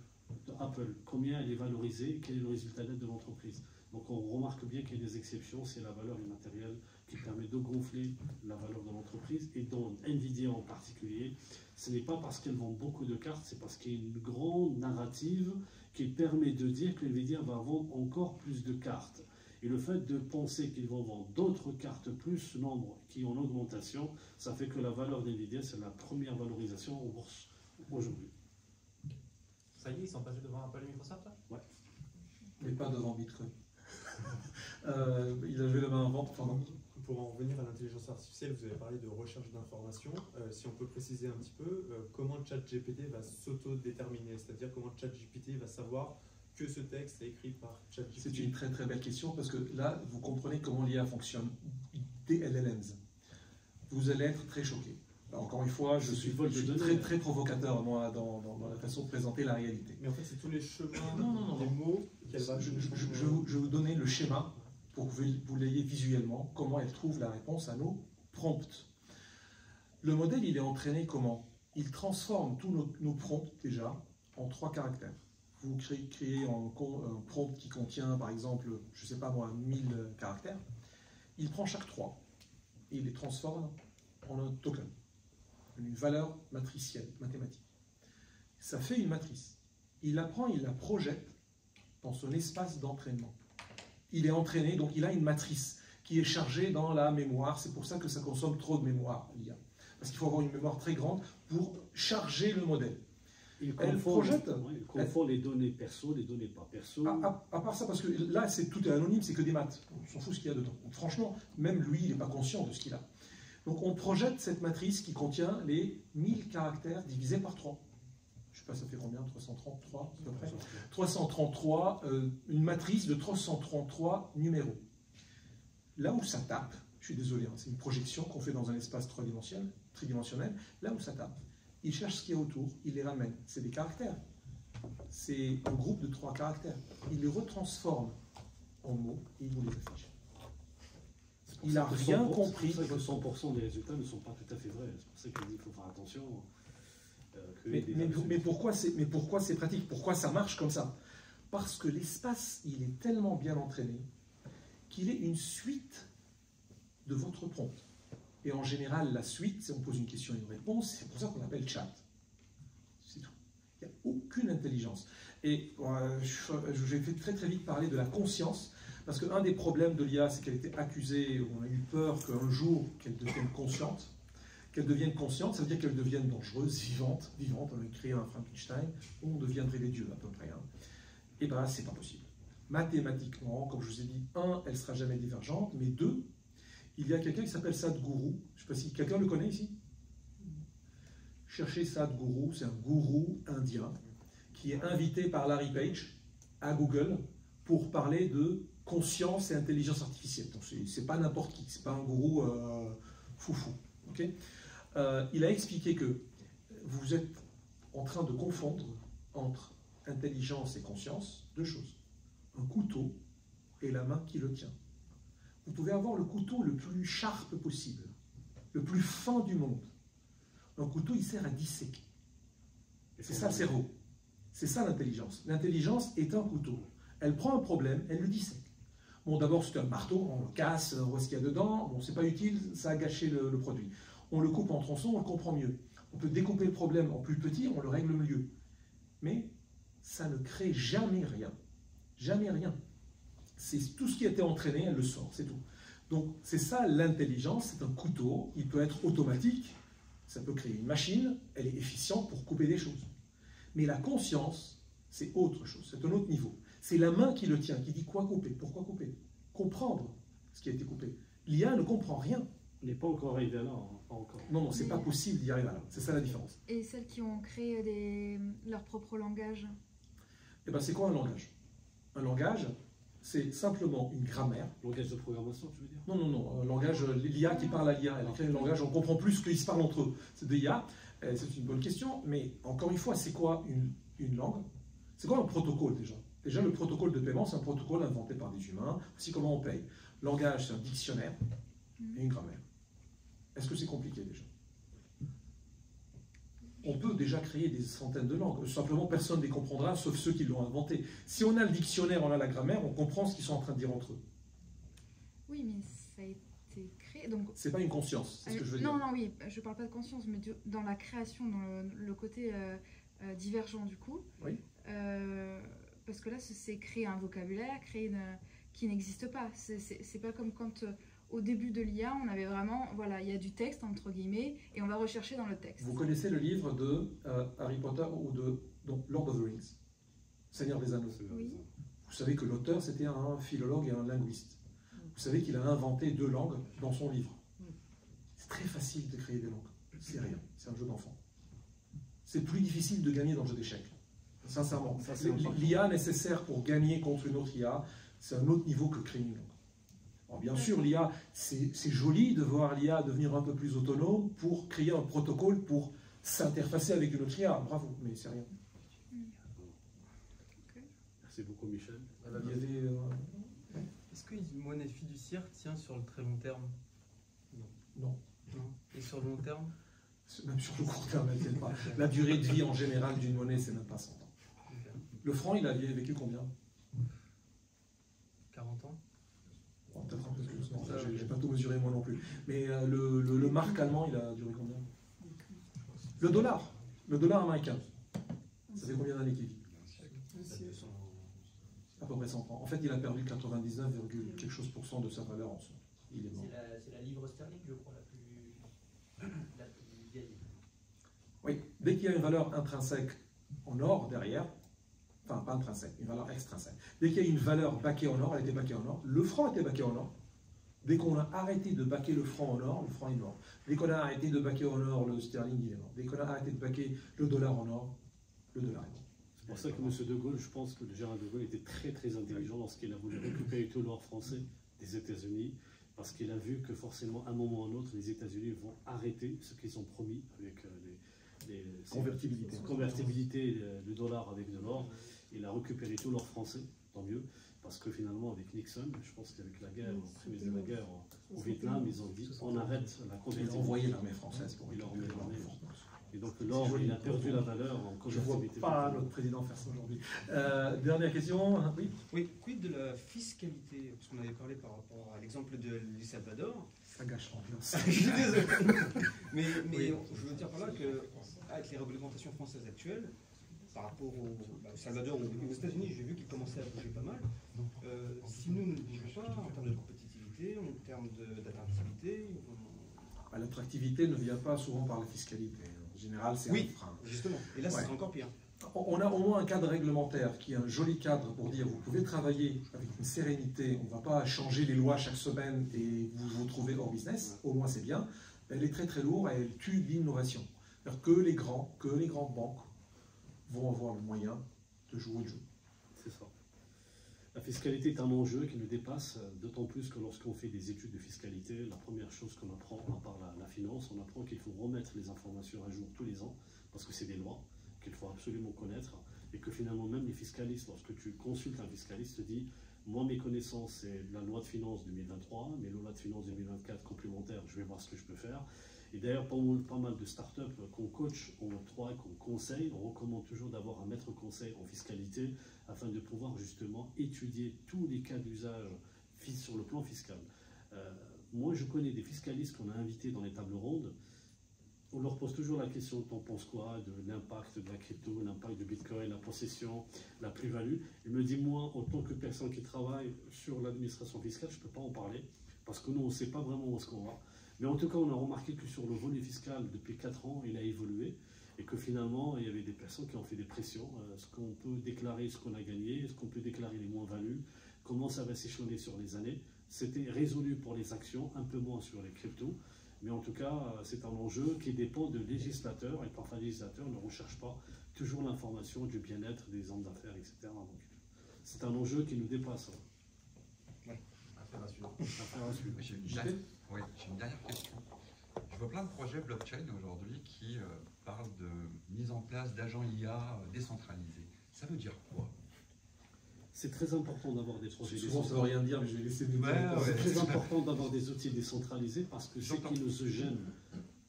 Apple, combien elle est valorisée, quel est le résultat net de l'entreprise. Donc on remarque bien qu'il y a des exceptions, c'est la valeur immatérielle qui permet de gonfler la valeur de l'entreprise. Et dans NVIDIA en particulier, ce n'est pas parce qu'elle vend beaucoup de cartes, c'est parce qu'il y a une grande narrative qui permet de dire que NVIDIA va vendre encore plus de cartes. Et le fait de penser qu'ils vont vendre d'autres cartes plus nombre qui ont en augmentation, ça fait que la valeur d'NVIDIA, c'est la première valorisation en bourse aujourd'hui. Ça y est, ils sont passés devant Apple et Microsoft là? Ouais. Mais pas devant Bitcoin. Il a levé la main avant, pardon. Pour en revenir à l'intelligence artificielle, vous avez parlé de recherche d'informations. Si on peut préciser un petit peu, comment ChatGPT va s'auto-déterminer? C'est-à-dire comment ChatGPT va savoir que ce texte est écrit par ChatGPT? C'est une très très belle question parce que là, vous comprenez comment l'IA fonctionne. Des LLMs. Vous allez être très choqués. Encore une fois, je suis très très provocateur moi dans la façon de présenter la réalité. Mais en fait, c'est tous les chemins des mots qu'elle va... Je vais vous donner le schéma pour que vous l'ayez visuellement, comment elle trouve la réponse à nos prompts. Le modèle, il est entraîné comment? Il transforme tous nos prompts déjà en 3 caractères. Vous créez un prompt qui contient par exemple, je ne sais pas moi, 1000 caractères. Il prend chaque 3 et il les transforme en un token, une valeur matricielle, mathématique. Ça fait une matrice. Il la prend, il la projette dans son espace d'entraînement. Il est entraîné, donc il a une matrice qui est chargée dans la mémoire. C'est pour ça que ça consomme trop de mémoire, l'IA. Parce qu'il faut avoir une mémoire très grande pour charger le modèle. Elle projette. Il confond les données perso, les données pas perso. À part ça, parce que là, tout est anonyme, c'est que des maths. On s'en fout ce qu'il y a dedans. Donc, franchement, même lui, il n'est pas conscient de ce qu'il a. Donc on projette cette matrice qui contient les 1000 caractères divisés par 3. Je ne sais pas, ça fait combien? 333 à peu près. 333, une matrice de 333 numéros. Là où ça tape, je suis désolé, hein, c'est une projection qu'on fait dans un espace tridimensionnel, là où ça tape, il cherche ce qu'il y a autour, il les ramène. C'est des caractères. C'est un groupe de 3 caractères. Il les retransforme en mots et il vous les affiche. Il n'a rien compris. C'est pour ça que 100% des résultats ne sont pas tout à fait vrais. C'est pour ça qu'il faut faire attention. Mais pourquoi c'est pratique? Pourquoi ça marche comme ça? Parce que l'espace, il est tellement bien entraîné qu'il est une suite de votre prompt. Et en général, la suite, on pose une question et une réponse, c'est pour ça qu'on appelle chat. C'est tout. Il n'y a aucune intelligence. Et je vais très très vite parler de la conscience, parce qu'un des problèmes de l'IA, c'est qu'elle était accusée, on a eu peur qu'un jour, qu'elle devienne consciente. Qu'elle devienne consciente, ça veut dire qu'elle devienne dangereuse, vivante. On a créé un Frankenstein, on deviendrait des dieux à peu près. Hein. Et bien, c'est pas possible. Mathématiquement, comme je vous ai dit, 1, elle ne sera jamais divergente, mais 2, il y a quelqu'un qui s'appelle Sadhguru. Je ne sais pas si quelqu'un le connaît ici. Cherchez Sadhguru, c'est un gourou indien qui est invité par Larry Page à Google pour parler de conscience et intelligence artificielle. Donc c'est pas n'importe qui, c'est pas un gourou foufou. Okay, il a expliqué que vous êtes en train de confondre entre intelligence et conscience 2 choses. Un couteau et la main qui le tient. Vous pouvez avoir le couteau le plus sharp possible, le plus fin du monde. Un couteau, il sert à disséquer. C'est ça le cerveau. C'est ça l'intelligence. L'intelligence est un couteau. Elle prend un problème, elle le dissèque. Bon, d'abord, c'est un marteau, on le casse, on voit ce qu'il y a dedans. Bon, c'est pas utile, ça a gâché le produit. On le coupe en tronçons, on le comprend mieux. On peut découper le problème en plus petit, on le règle mieux. Mais ça ne crée jamais rien. Jamais rien. C'est tout ce qui a été entraîné, elle le sort, c'est tout. Donc, c'est ça l'intelligence, c'est un couteau, il peut être automatique, ça peut créer une machine, elle est efficiente pour couper des choses. Mais la conscience, c'est autre chose, c'est un autre niveau. C'est la main qui le tient, qui dit quoi couper, pourquoi couper. Comprendre ce qui a été coupé. L'IA ne comprend rien. On n'est pas encore arrivé là, pas encore. Non, c'est pas possible d'y arriver là. C'est ça la différence. Et celles qui ont créé leur propre langage? Eh bien, c'est quoi un langage? Un langage, c'est simplement une grammaire. Langage de programmation, tu veux dire? Non. Un langage, l'IA qui parle à l'IA. Elle crée un langage, on comprend plus ce qu'ils se parlent entre eux. C'est de l'IA. C'est une bonne question, mais encore une fois, c'est quoi une langue? C'est quoi un protocole déjà? Déjà, le protocole de paiement, c'est un protocole inventé par des humains. Voici comment on paye. Langage, c'est un dictionnaire et une grammaire. Est-ce que c'est compliqué déjà? On peut déjà créer des centaines de langues. Simplement, personne ne les comprendra, sauf ceux qui l'ont inventé. Si on a le dictionnaire, on a la grammaire, on comprend ce qu'ils sont en train de dire entre eux. Oui, mais ça a été créé... Donc... C'est pas une conscience, c'est ce que je veux dire. Non, oui, je parle pas de conscience, mais dans la création, dans le côté divergent du coup. Oui. Parce que là, c'est créer un vocabulaire, qui n'existe pas. C'est pas comme quand... Au début de l'IA, on avait vraiment, voilà, il y a du texte, entre guillemets, et on va rechercher dans le texte. Vous connaissez le livre de Harry Potter ou de Lord of the Rings, Seigneur des Anneaux. Oui. Vous savez que l'auteur, c'était un philologue et un linguiste. Vous savez qu'il a inventé 2 langues dans son livre. C'est très facile de créer des langues. C'est rien, c'est un jeu d'enfant. C'est plus difficile de gagner dans le jeu d'échecs. Sincèrement. L'IA nécessaire pour gagner contre une autre IA, c'est un autre niveau que créer une langue. Alors bien sûr, l'IA, c'est joli de voir l'IA devenir un peu plus autonome pour créer un protocole pour s'interfacer avec une autre IA. Bravo, mais c'est rien. Merci beaucoup, Michel. Il y avait... Est-ce qu'une monnaie fiduciaire tient sur le très long terme? Non. Et sur le long terme? Même sur le court terme, elle ne tient pas. La durée de vie en général d'une monnaie, c'est même pas 100 ans. Le franc, il a vécu combien? 40 ans. Peut-être un peu plus. Je n'ai pas tout mesuré moi non plus. Mais le mark allemand, il a duré combien? Le dollar américain, ça fait combien d'années qu'il vit? À peu près 100 ans. En fait, il a perdu 99, quelque chose % de sa valeur en soi. C'est la livre sterling, je crois, la plus vieille. Oui, dès qu'il y a une valeur intrinsèque en or derrière, enfin pas intrinsèque, une valeur extrinsèque. Dès qu'il y a une valeur baquée en or, elle était baquée en or, le franc était baqué en or, Dès qu'on a arrêté de baquer le franc en or, le franc est mort. Dès qu'on a arrêté de baquer en or, le sterling il est mort. Dès qu'on a arrêté de baquer le dollar en or, le dollar est mort. C'est pour ça que M. de Gaulle, je pense que le général de Gaulle était très très intelligent lorsqu'il a voulu récupérer tout l'or français des États-Unis, parce qu'il a vu que forcément, à un moment ou à un autre, les États-Unis vont arrêter ce qu'ils ont promis avec convertibilité du dollar avec de l'or. Il a récupéré tout l'or français, tant mieux, parce que finalement, avec Nixon, je pense qu'avec la guerre, la guerre au Vietnam, ils ont dit on arrête la convertibilité. Ils ont envoyé l'armée française pour récupérer l'armée. Et donc l'or, il a perdu la valeur en convertibilité. Je ne vois pas notre président faire ça aujourd'hui. Dernière question, oui. Oui, quid de la fiscalité? Parce qu'on avait parlé par rapport à l'exemple de l'El Salvador. Ça gâche l'ambiance. Je suis désolé. Mais oui. Je veux dire par là qu'avec les réglementations françaises actuelles, par rapport au Salvador ou aux États-Unis, j'ai vu qu'ils commençaient à bouger pas mal. Si nous ne bougeons pas en termes de compétitivité, en termes d'attractivité. L'attractivité ne vient pas souvent par la fiscalité. En général, c'est un frein. Justement. Et là, c'est encore pire. On a au moins un cadre réglementaire qui est un joli cadre pour dire vous pouvez travailler avec une sérénité, on ne va pas changer les lois chaque semaine et vous vous trouvez hors business, au moins c'est bien. Elle est très très lourde et elle tue l'innovation. Que les grandes banques vont avoir le moyen de jouer le jeu. C'est ça. La fiscalité est un enjeu qui nous dépasse, d'autant plus que lorsqu'on fait des études de fiscalité, la première chose qu'on apprend, à part la finance, on apprend qu'il faut remettre les informations à jour tous les ans, parce que c'est des lois qu'il faut absolument connaître, et que finalement même les fiscalistes, lorsque tu consultes un fiscaliste, te dit moi mes connaissances c'est la loi de finances 2023, mais la loi de finances 2024 complémentaire, je vais voir ce que je peux faire. Et d'ailleurs, pas mal de startups qu'on coach en Web3 et qu'on conseille, on recommande toujours d'avoir un maître conseil en fiscalité afin de pouvoir justement étudier tous les cas d'usage sur le plan fiscal. Moi, je connais des fiscalistes qu'on a invités dans les tables rondes. On leur pose toujours la question, t'en penses quoi de l'impact de la crypto, l'impact du Bitcoin, la possession, la plus-value. Il me dit, moi, en tant que personne qui travaille sur l'administration fiscale, je ne peux pas en parler, parce que nous, on ne sait pas vraiment où est-ce qu'on va. Mais en tout cas, on a remarqué que sur le volet fiscal, depuis 4 ans, il a évolué, et que finalement, il y avait des personnes qui ont fait des pressions. Ce qu'on peut déclarer, ce qu'on a gagné, ce qu'on peut déclarer les moins-values, comment ça va s'échelonner sur les années. C'était résolu pour les actions, un peu moins sur les cryptos. Mais en tout cas, c'est un enjeu qui dépend de législateurs, et parfois les législateurs ne recherchent pas toujours l'information du bien-être des hommes d'affaires, etc. Donc, c'est un enjeu qui nous dépasse. Oui, affaire à suivre. J'ai une dernière question. Je vois plein de projets blockchain aujourd'hui qui parlent de mise en place d'agents IA décentralisés. Ça veut dire quoi? C'est très important d'avoir des projets décentralisés. Souvent, ça ne veut rien dire, mais je vais laisser des C'est très important d'avoir des outils décentralisés parce que ce qui nous gêne,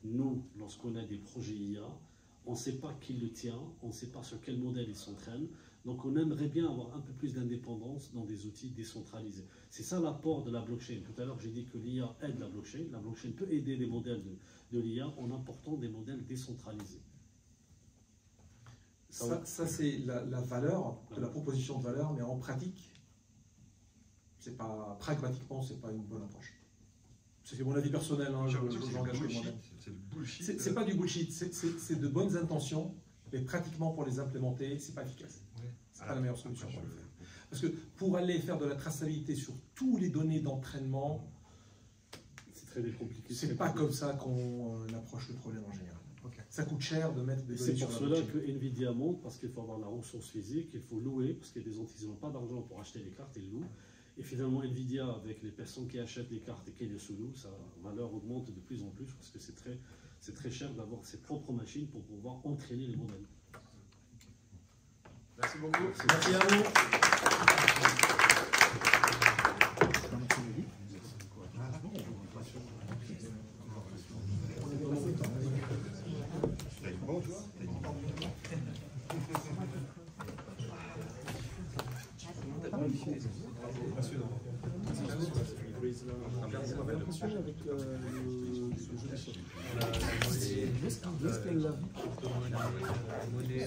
nous, lorsqu'on a des projets IA, on ne sait pas qui le tient, on ne sait pas sur quel modèle ils s'entraînent. Donc, on aimerait bien avoir un peu plus d'indépendance dans des outils décentralisés. C'est ça l'apport de la blockchain. Tout à l'heure, j'ai dit que l'IA aide la blockchain. La blockchain peut aider les modèles de l'IA en apportant des modèles décentralisés. Ça c'est la valeur de la proposition de valeur, mais en pratique, c'est pas pragmatiquement, c'est pas une bonne approche. C'est mon avis personnel, hein, j'engage que moi-même. C'est du bullshit. C'est pas du bullshit, c'est de bonnes intentions, mais pratiquement pour les implémenter, c'est pas efficace. C'est pas la meilleure solution pour le faire. Parce que pour aller faire de la traçabilité sur tous les données d'entraînement, c'est très compliqué. C'est pas comme ça qu'on approche le problème en général. Ça coûte cher de mettre des données sur la C'est pour cela que Nvidia monte, parce qu'il faut avoir la ressource physique, il faut louer, parce qu'il y a des entités qui n'ont pas d'argent pour acheter les cartes, ils louent. Et finalement, Nvidia, avec les personnes qui achètent les cartes et qui les sous-louent, sa valeur augmente de plus en plus, parce que c'est très cher d'avoir ses propres machines pour pouvoir entraîner les modèles. Merci beaucoup. Merci à vous.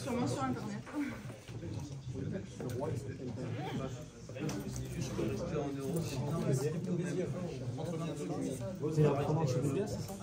Sûrement sur Internet. Vous avez vraiment chez Google, c'est ça?